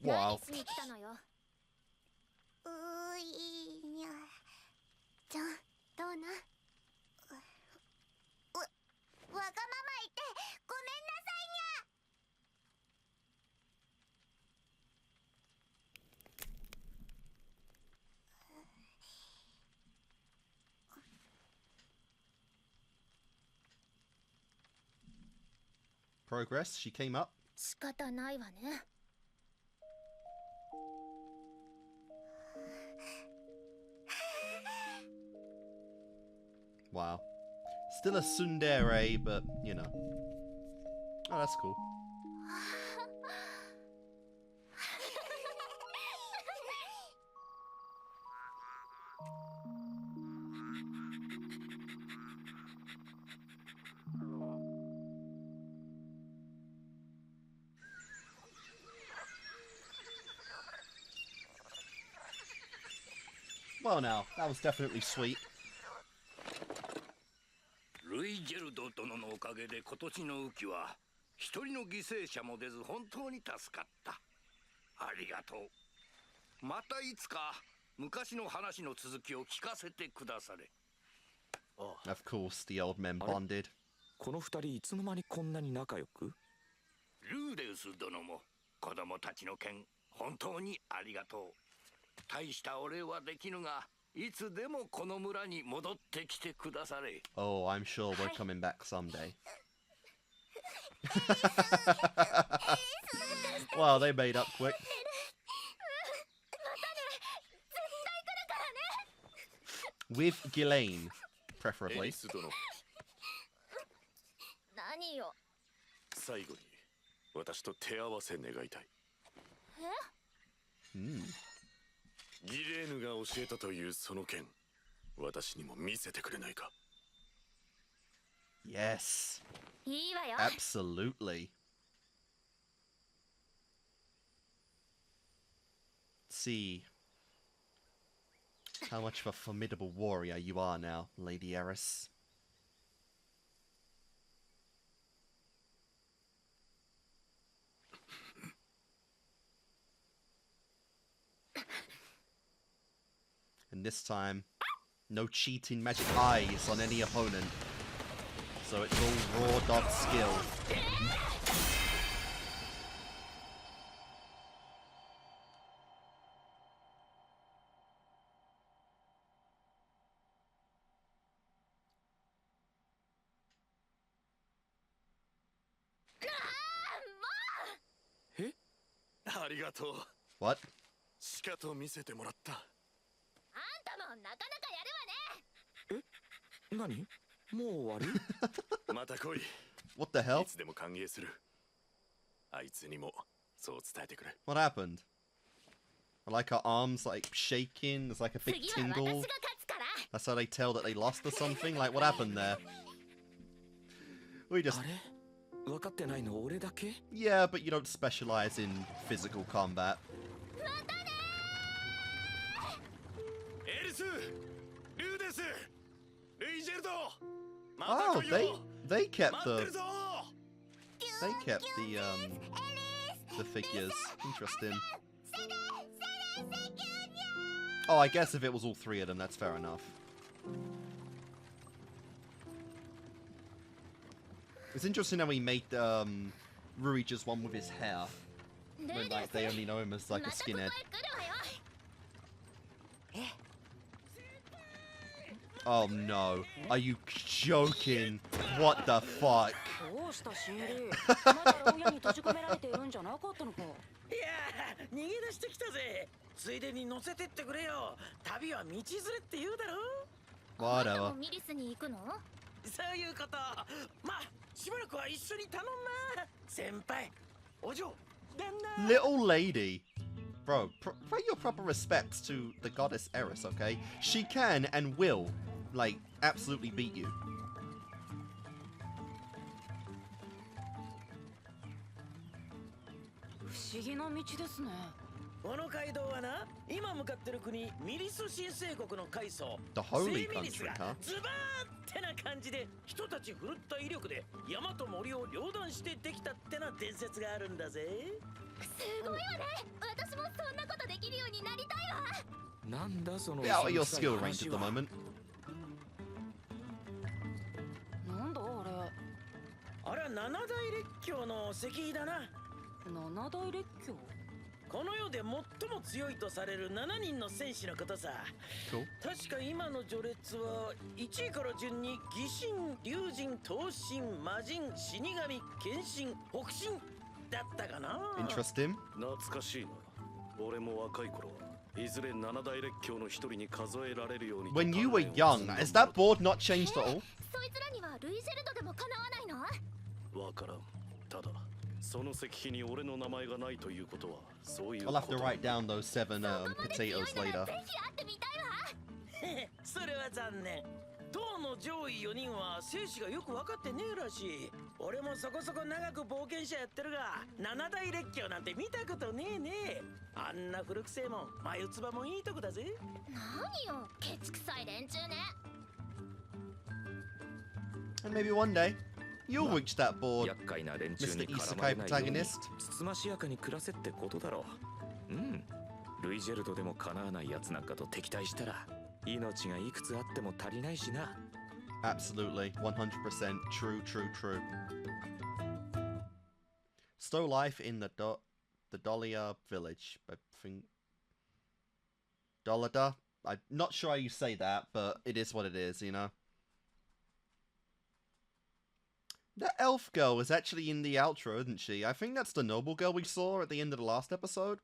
[SPEAKER 1] Wow.
[SPEAKER 4] ういにゃどうなわがまま言ってごめんなさいにゃ。
[SPEAKER 1] Progress, she came up.
[SPEAKER 9] 仕方ないわね。
[SPEAKER 1] Wow. Still a tsundere, but, you know. Oh, that's cool. Well, now, that was definitely sweet.
[SPEAKER 8] ルイジェルド殿のおかげで今年の雨季は一人の犠牲者も出ず本当に助かった。ありがとう。またいつか昔の話の続きを聞かせてくだされ。
[SPEAKER 1] Of course, the old men bonded.
[SPEAKER 5] この二人いつの間にこんなに仲良く？
[SPEAKER 8] ルーデウス殿も子供たちの件本当にありがとう。大したお礼はできぬがいつでもこの村に戻ってきてくだされ。
[SPEAKER 1] Oh, I'm sure we're coming back someday. Wow, they made up quick. With Ghislaine, preferably.
[SPEAKER 9] 何よ。
[SPEAKER 7] 最後に私と手合わせ願いたい。ギレーヌが教えたというその件、私にも見せてくれないか。
[SPEAKER 1] Yes.
[SPEAKER 9] いいわよ。
[SPEAKER 1] Absolutely. See how much of a formidable warrior you are now, Lady Eris. And this time, no cheating magic eyes on any opponent. So it's all raw dog skill.
[SPEAKER 7] ありがとう。
[SPEAKER 1] What?
[SPEAKER 7] しかと見せてもらった。
[SPEAKER 9] あんたもなかなかやるわね。
[SPEAKER 5] 何？もう終わり？
[SPEAKER 7] また来い。
[SPEAKER 1] What the hell?
[SPEAKER 7] いつでも歓迎する。あいつにもそう伝えてくれ。
[SPEAKER 1] What happened? Like her arms like shaking, there's like a big
[SPEAKER 9] 次は私が
[SPEAKER 1] tingle.
[SPEAKER 9] 勝つから。
[SPEAKER 1] That's how they tell that they lost or something? Like what happened there? We just...
[SPEAKER 5] あれ？分かってないの俺だけ？
[SPEAKER 1] Yeah, but you don't specialize in physical combat.
[SPEAKER 7] エリス、ルーデス、ルイジェルド。
[SPEAKER 1] Oh, they kept
[SPEAKER 7] 待ってる
[SPEAKER 1] the
[SPEAKER 7] ぞ。
[SPEAKER 1] they kept the figures. Interesting. Oh, I guess if it was all three of them, that's fair enough. It's interesting how he made Rui just one with his hair. When like they only know him as like a skinhead. Oh no. Are you joking? What the fuck?
[SPEAKER 3] どうしたシンリー。まだ親に閉じ込められているんじゃなかったのか。
[SPEAKER 6] いやー、逃げ出してきたぜ。ついでに乗せてってくれよ。旅は道連れって言うだろ。
[SPEAKER 9] あなた
[SPEAKER 1] Whatever.
[SPEAKER 9] もミリスに行くの？
[SPEAKER 6] そういうこと。まあ、しばらくは一緒に頼んな。先輩、お嬢、旦那。
[SPEAKER 1] Little lady. Bro, pay your proper respects to the goddess Eris, okay? She can and will, like, absolutely beat you.
[SPEAKER 3] 不思議な道ですね。
[SPEAKER 6] この街道はな、今向かってる国ミリス新生国の階層
[SPEAKER 1] The holy
[SPEAKER 6] 聖ミリス
[SPEAKER 1] country,
[SPEAKER 6] が
[SPEAKER 1] huh?
[SPEAKER 6] ズバーってな感じで人たち振るった威力で山と森を両断してできたってな伝説があるんだぜ。
[SPEAKER 9] すごいわね。私もそんなことできるようになりたいわ。
[SPEAKER 5] なんだその
[SPEAKER 1] Get out of your
[SPEAKER 5] うさんくさい
[SPEAKER 1] skill range
[SPEAKER 5] 話
[SPEAKER 1] at the
[SPEAKER 5] は。
[SPEAKER 1] moment.
[SPEAKER 3] なんだあれ。
[SPEAKER 6] あれは七大列強の石碑だな。
[SPEAKER 3] 七大列強。
[SPEAKER 6] この世で最も強いとされる7人の戦士のことさ。
[SPEAKER 1] Cool.
[SPEAKER 6] 確か今の序列は1位から順に義神、龍神、闘神、魔神、死神、剣神、北神だったかな。
[SPEAKER 1] Interesting.
[SPEAKER 2] 懐かしいな。俺も若い頃はいずれ七大列強の一人に数えられるように。
[SPEAKER 1] When you were young, has that board not changed at all?
[SPEAKER 9] そいつらにはルイジェルドでもかなわないの？
[SPEAKER 2] わからん。ただその石碑に俺の名前がないということはそういうこ
[SPEAKER 1] I'll have
[SPEAKER 2] と
[SPEAKER 1] to
[SPEAKER 2] だ。
[SPEAKER 1] write down those 7 potatoes
[SPEAKER 9] ぜ
[SPEAKER 1] later.
[SPEAKER 9] ひ会ってみたいわ。
[SPEAKER 6] それは残念。党の上位4人は生死がよく分かってねえらしい。俺もそこそこ長く冒険者やってるが七大列強なんて見たことねえねえ。あんな古くせえもん眉唾もいいとこだぜ。
[SPEAKER 9] 何よ、ケチくさい連中ね。
[SPEAKER 1] And maybe one day, you'll reach that board.
[SPEAKER 5] 厄介な連中に
[SPEAKER 1] Mr.
[SPEAKER 5] 絡まれ
[SPEAKER 1] Isekai
[SPEAKER 5] ないように
[SPEAKER 1] protagonist.
[SPEAKER 5] つつましやかに暮らせってことだろう。うん。ルイジェルドでもかなわないやつなんかと敵対したら命がいくつあっても足りないしな。
[SPEAKER 1] Absolutely. 100% true, true, true. Stow life in the Doldia village. I think... Dolida? I'm not sure how you say that, but it is what it is, you know? That elf girl was actually in the outro, isn't she? I think that's the noble girl we saw at the end of the last episode.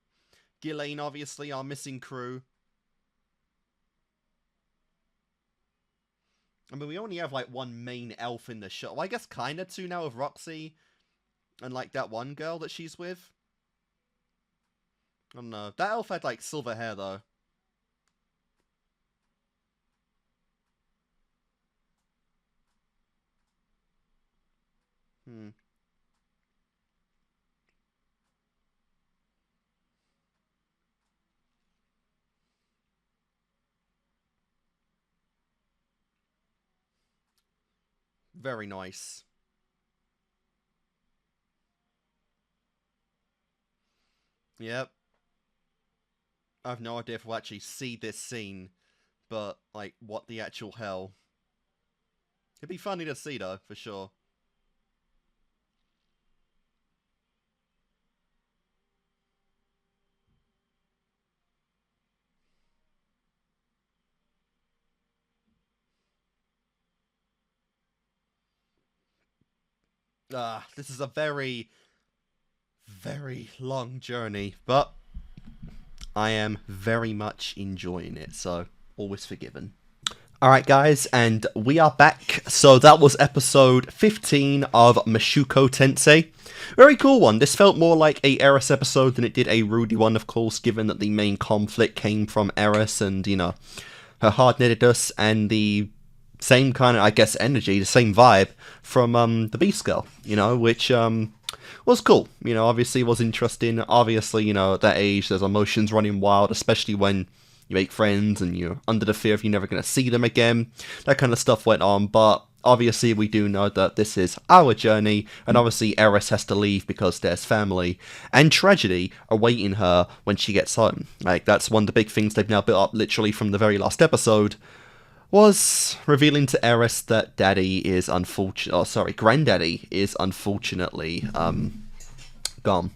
[SPEAKER 1] Ghislaine, obviously, our missing crew. I mean, we only have, like, one main elf in the show. Well, I guess kinda two now with Roxy. And, like, that one girl that she's with. I don't know. That elf had, like, silver hair, though. Very nice. Yep. I have no idea if we'll actually see this scene, but, like, what the actual hell. It'd be funny to see, though, for sure. This is a very, very long journey, but I am very much enjoying it, so always forgiven. Alright guys, and we are back. So that was episode 15 of Mushoku Tensei. Very cool one. This felt more like a Eris episode than it did a Rudy one, of course, given that the main conflict came from Eris and, you know, her hard-knittedness and the same kind of, I guess, energy, the same vibe from the Beast Girl, you know, which was cool. You know, obviously was interesting. Obviously, you know, at that age, there's emotions running wild, especially when you make friends and you're under the fear of you're never going to see them again. That kind of stuff went on, but obviously we do know that this is our journey, and obviously Eris has to leave because there's family and tragedy awaiting her when she gets home. Like, that's one of the big things they've now built up literally from the very last episode, was revealing to Eris that Granddaddy is unfortunately gone.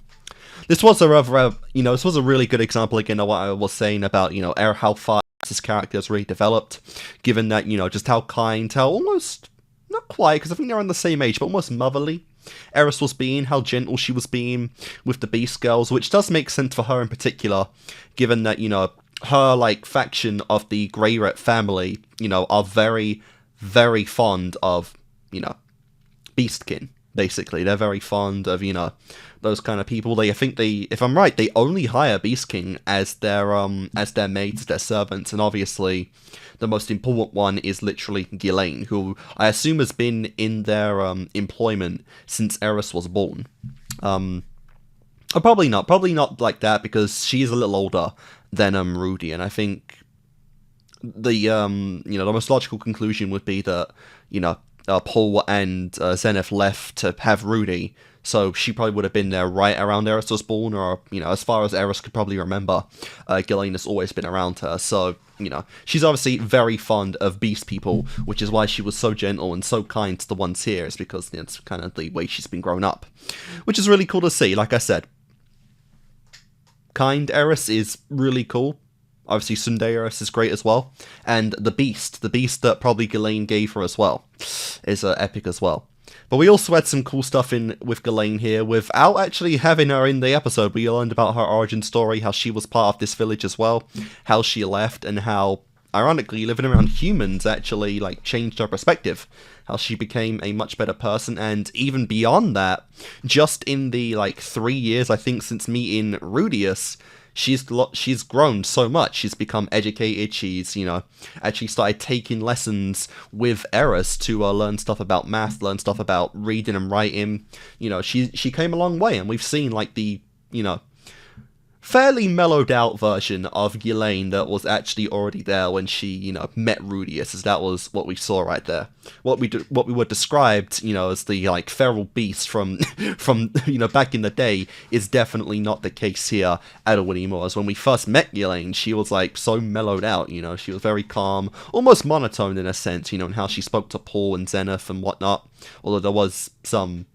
[SPEAKER 1] This was a rather, you know, this was a really good example again of what I was saying about, you know, how far this character has really developed, given that, you know, just how kind, how almost, not quite, because I think they're on the same age, but almost motherly Eris was being, how gentle she was being with the Beast Girls, which does make sense for her in particular, given that, you know, her, like, faction of the Grey Rat family, you know, are very, very fond of, you know, Beastkin, basically. They're very fond of, you know, those kind of people. I think they, if I'm right, they only hire Beast King as their maids, their servants, and obviously the most important one is literally Ghislaine, who I assume has been in their employment since Eris was born. Probably not like that, because she's a little older than Rudy, and I think the you know, the most logical conclusion would be that, you know, Paul and Zenith left to have Rudy, so she probably would have been there right around Eris was born, or, you know, as far as Eris could probably remember, Ghislaine has always been around her, so, you know, she's obviously very fond of beast people, which is why she was so gentle and so kind to the ones here, is because, you know, it's kind of the way she's been grown up, which is really cool to see. Like I said, kind Eris is really cool. Obviously, Sunday Eris is great as well, and the beast that probably Ghislaine gave her as well, is epic as well. But we also had some cool stuff in with Ghislaine here, without actually having her in the episode. We learned about her origin story, how she was part of this village as well, how she left, and how, ironically, living around humans actually, like, changed her perspective. How she became a much better person, and even beyond that, just in the, like, 3 years, I think, since meeting Rudius, she's grown so much. She's become educated. She's, you know, actually started taking lessons with Eris to learn stuff about math, learn stuff about reading and writing. You know, she came a long way, and we've seen, like, the, you know, fairly mellowed out version of Ghislaine that was actually already there when she, you know, met Rudius, as that was what we saw right there. What we were described, you know, as the, like, feral beast from you know, back in the day, is definitely not the case here at all anymore. As when we first met Ghislaine, she was, like, so mellowed out, you know, she was very calm, almost monotone in a sense, you know, in how she spoke to Paul and Zenith and whatnot, although there was some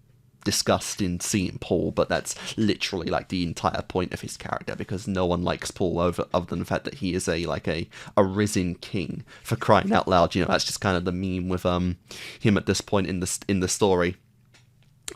[SPEAKER 1] disgust in seeing Paul, but that's literally, like, the entire point of his character, because no one likes Paul other than the fact that he is a risen king, for crying out loud. You know, that's just kind of the meme with him at this point in the story.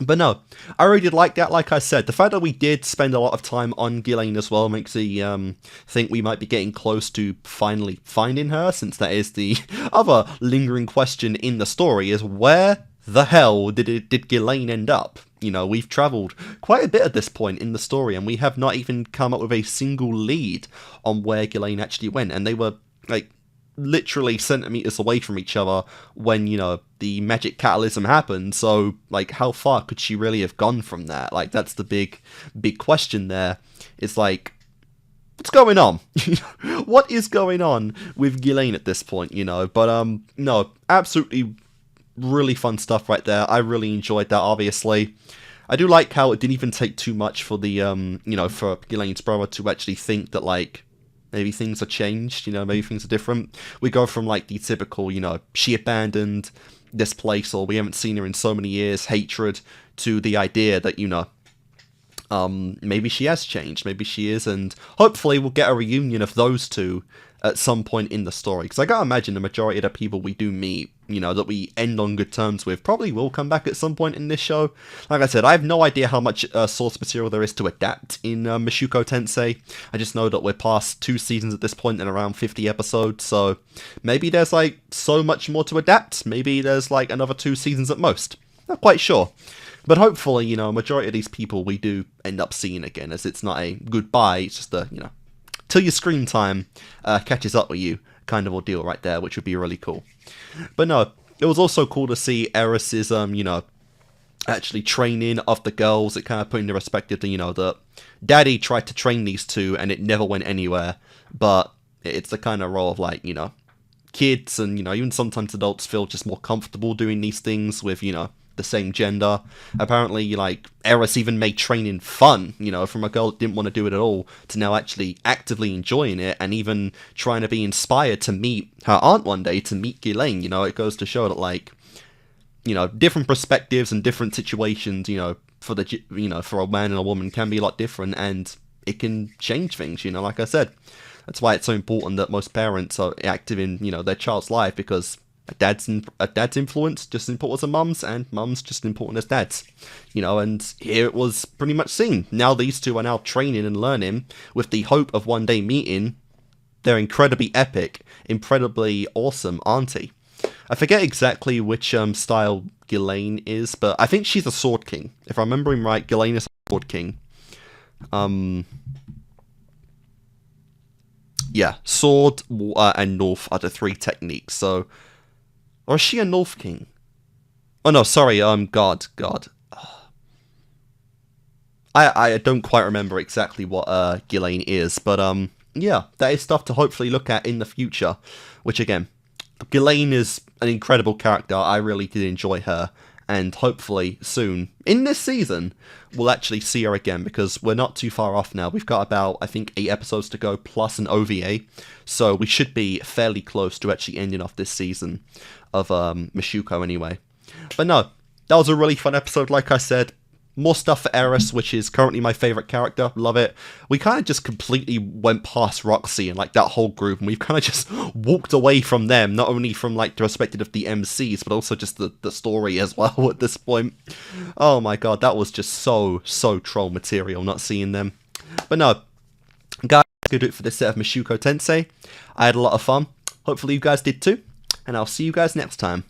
[SPEAKER 1] But no, I really did like that. Like I said, the fact that we did spend a lot of time on Ghislaine as well makes me think we might be getting close to finally finding her, since that is the other lingering question in the story, is where the hell did Ghislaine end up? You know, we've travelled quite a bit at this point in the story, and we have not even come up with a single lead on where Ghislaine actually went, and they were, like, literally centimetres away from each other when, you know, the magic catalysm happened, so, like, how far could she really have gone from that? Like, that's the big question there. It's like, what's going on? What is going on with Ghislaine at this point, you know? But, no, absolutely really fun stuff right there. I really enjoyed that, obviously. I do like how it didn't even take too much for the, you know, for Ghislaine's brother to actually think that, like, maybe things are changed, you know, maybe things are different. We go from, like, the typical, you know, she abandoned this place, or we haven't seen her in so many years, hatred, to the idea that, you know, maybe she has changed, maybe she is, and hopefully we'll get a reunion of those two at some point in the story, because I gotta imagine the majority of the people we do meet, you know, that we end on good terms with, probably will come back at some point in this show. Like I said, I have no idea how much source material there is to adapt in Mushoku Tensei. I just know that we're past 2 seasons at this point and around 50 episodes, so maybe there's like so much more to adapt, maybe there's like another 2 seasons at most. Not quite sure. But hopefully, you know, a majority of these people we do end up seeing again, as it's not a goodbye, it's just a, you know, till your screen time catches up with you kind of ordeal right there, which would be really cool. But no, it was also cool to see Eris's, you know, actually training of the girls. It kind of put into perspective that, you know, that Daddy tried to train these two and it never went anywhere, but it's the kind of role of, like, you know, kids and, you know, even sometimes adults feel just more comfortable doing these things with, you know, the same gender. Apparently, like, Eris even made training fun, you know, from a girl that didn't want to do it at all to now actually actively enjoying it and even trying to be inspired to meet her aunt one day, to meet Ghislaine. You know, it goes to show that, like, you know, different perspectives and different situations, you know, for the, you know, for a man and a woman can be a lot different, and it can change things, you know, like I said. That's why it's so important that most parents are active in, you know, their child's life, because a dad's influence just as important as a mum's, and mum's just as important as dad's, you know. And here it was pretty much seen. Now these two are now training and learning with the hope of one day meeting their incredibly epic, incredibly awesome auntie. I forget exactly which style Ghislaine is, but I think she's a Sword King. If I'm remembering right, Ghislaine is a Sword King. Yeah, Sword and North are the 3 techniques, so... Or is she a North King? Oh no, sorry, God. I don't quite remember exactly what Ghislaine is, but yeah, that is stuff to hopefully look at in the future, which again, Ghislaine is an incredible character. I really did enjoy her, and hopefully soon, in this season, we'll actually see her again, because we're not too far off now. We've got about, I think, 8 episodes to go, plus an OVA, so we should be fairly close to actually ending off this season of Mushoku anyway. But no, that was a really fun episode, like I said. More stuff for Eris, which is currently my favourite character. Love it. We kind of just completely went past Roxy and, like, that whole group, and we've kind of just walked away from them, not only from, like, the perspective of the MCs, but also just the story as well at this point. Oh my god, that was just so troll material, not seeing them. But no, guys, that's going to do it for this set of Mushoku Tensei. I had a lot of fun. Hopefully you guys did too, and I'll see you guys next time.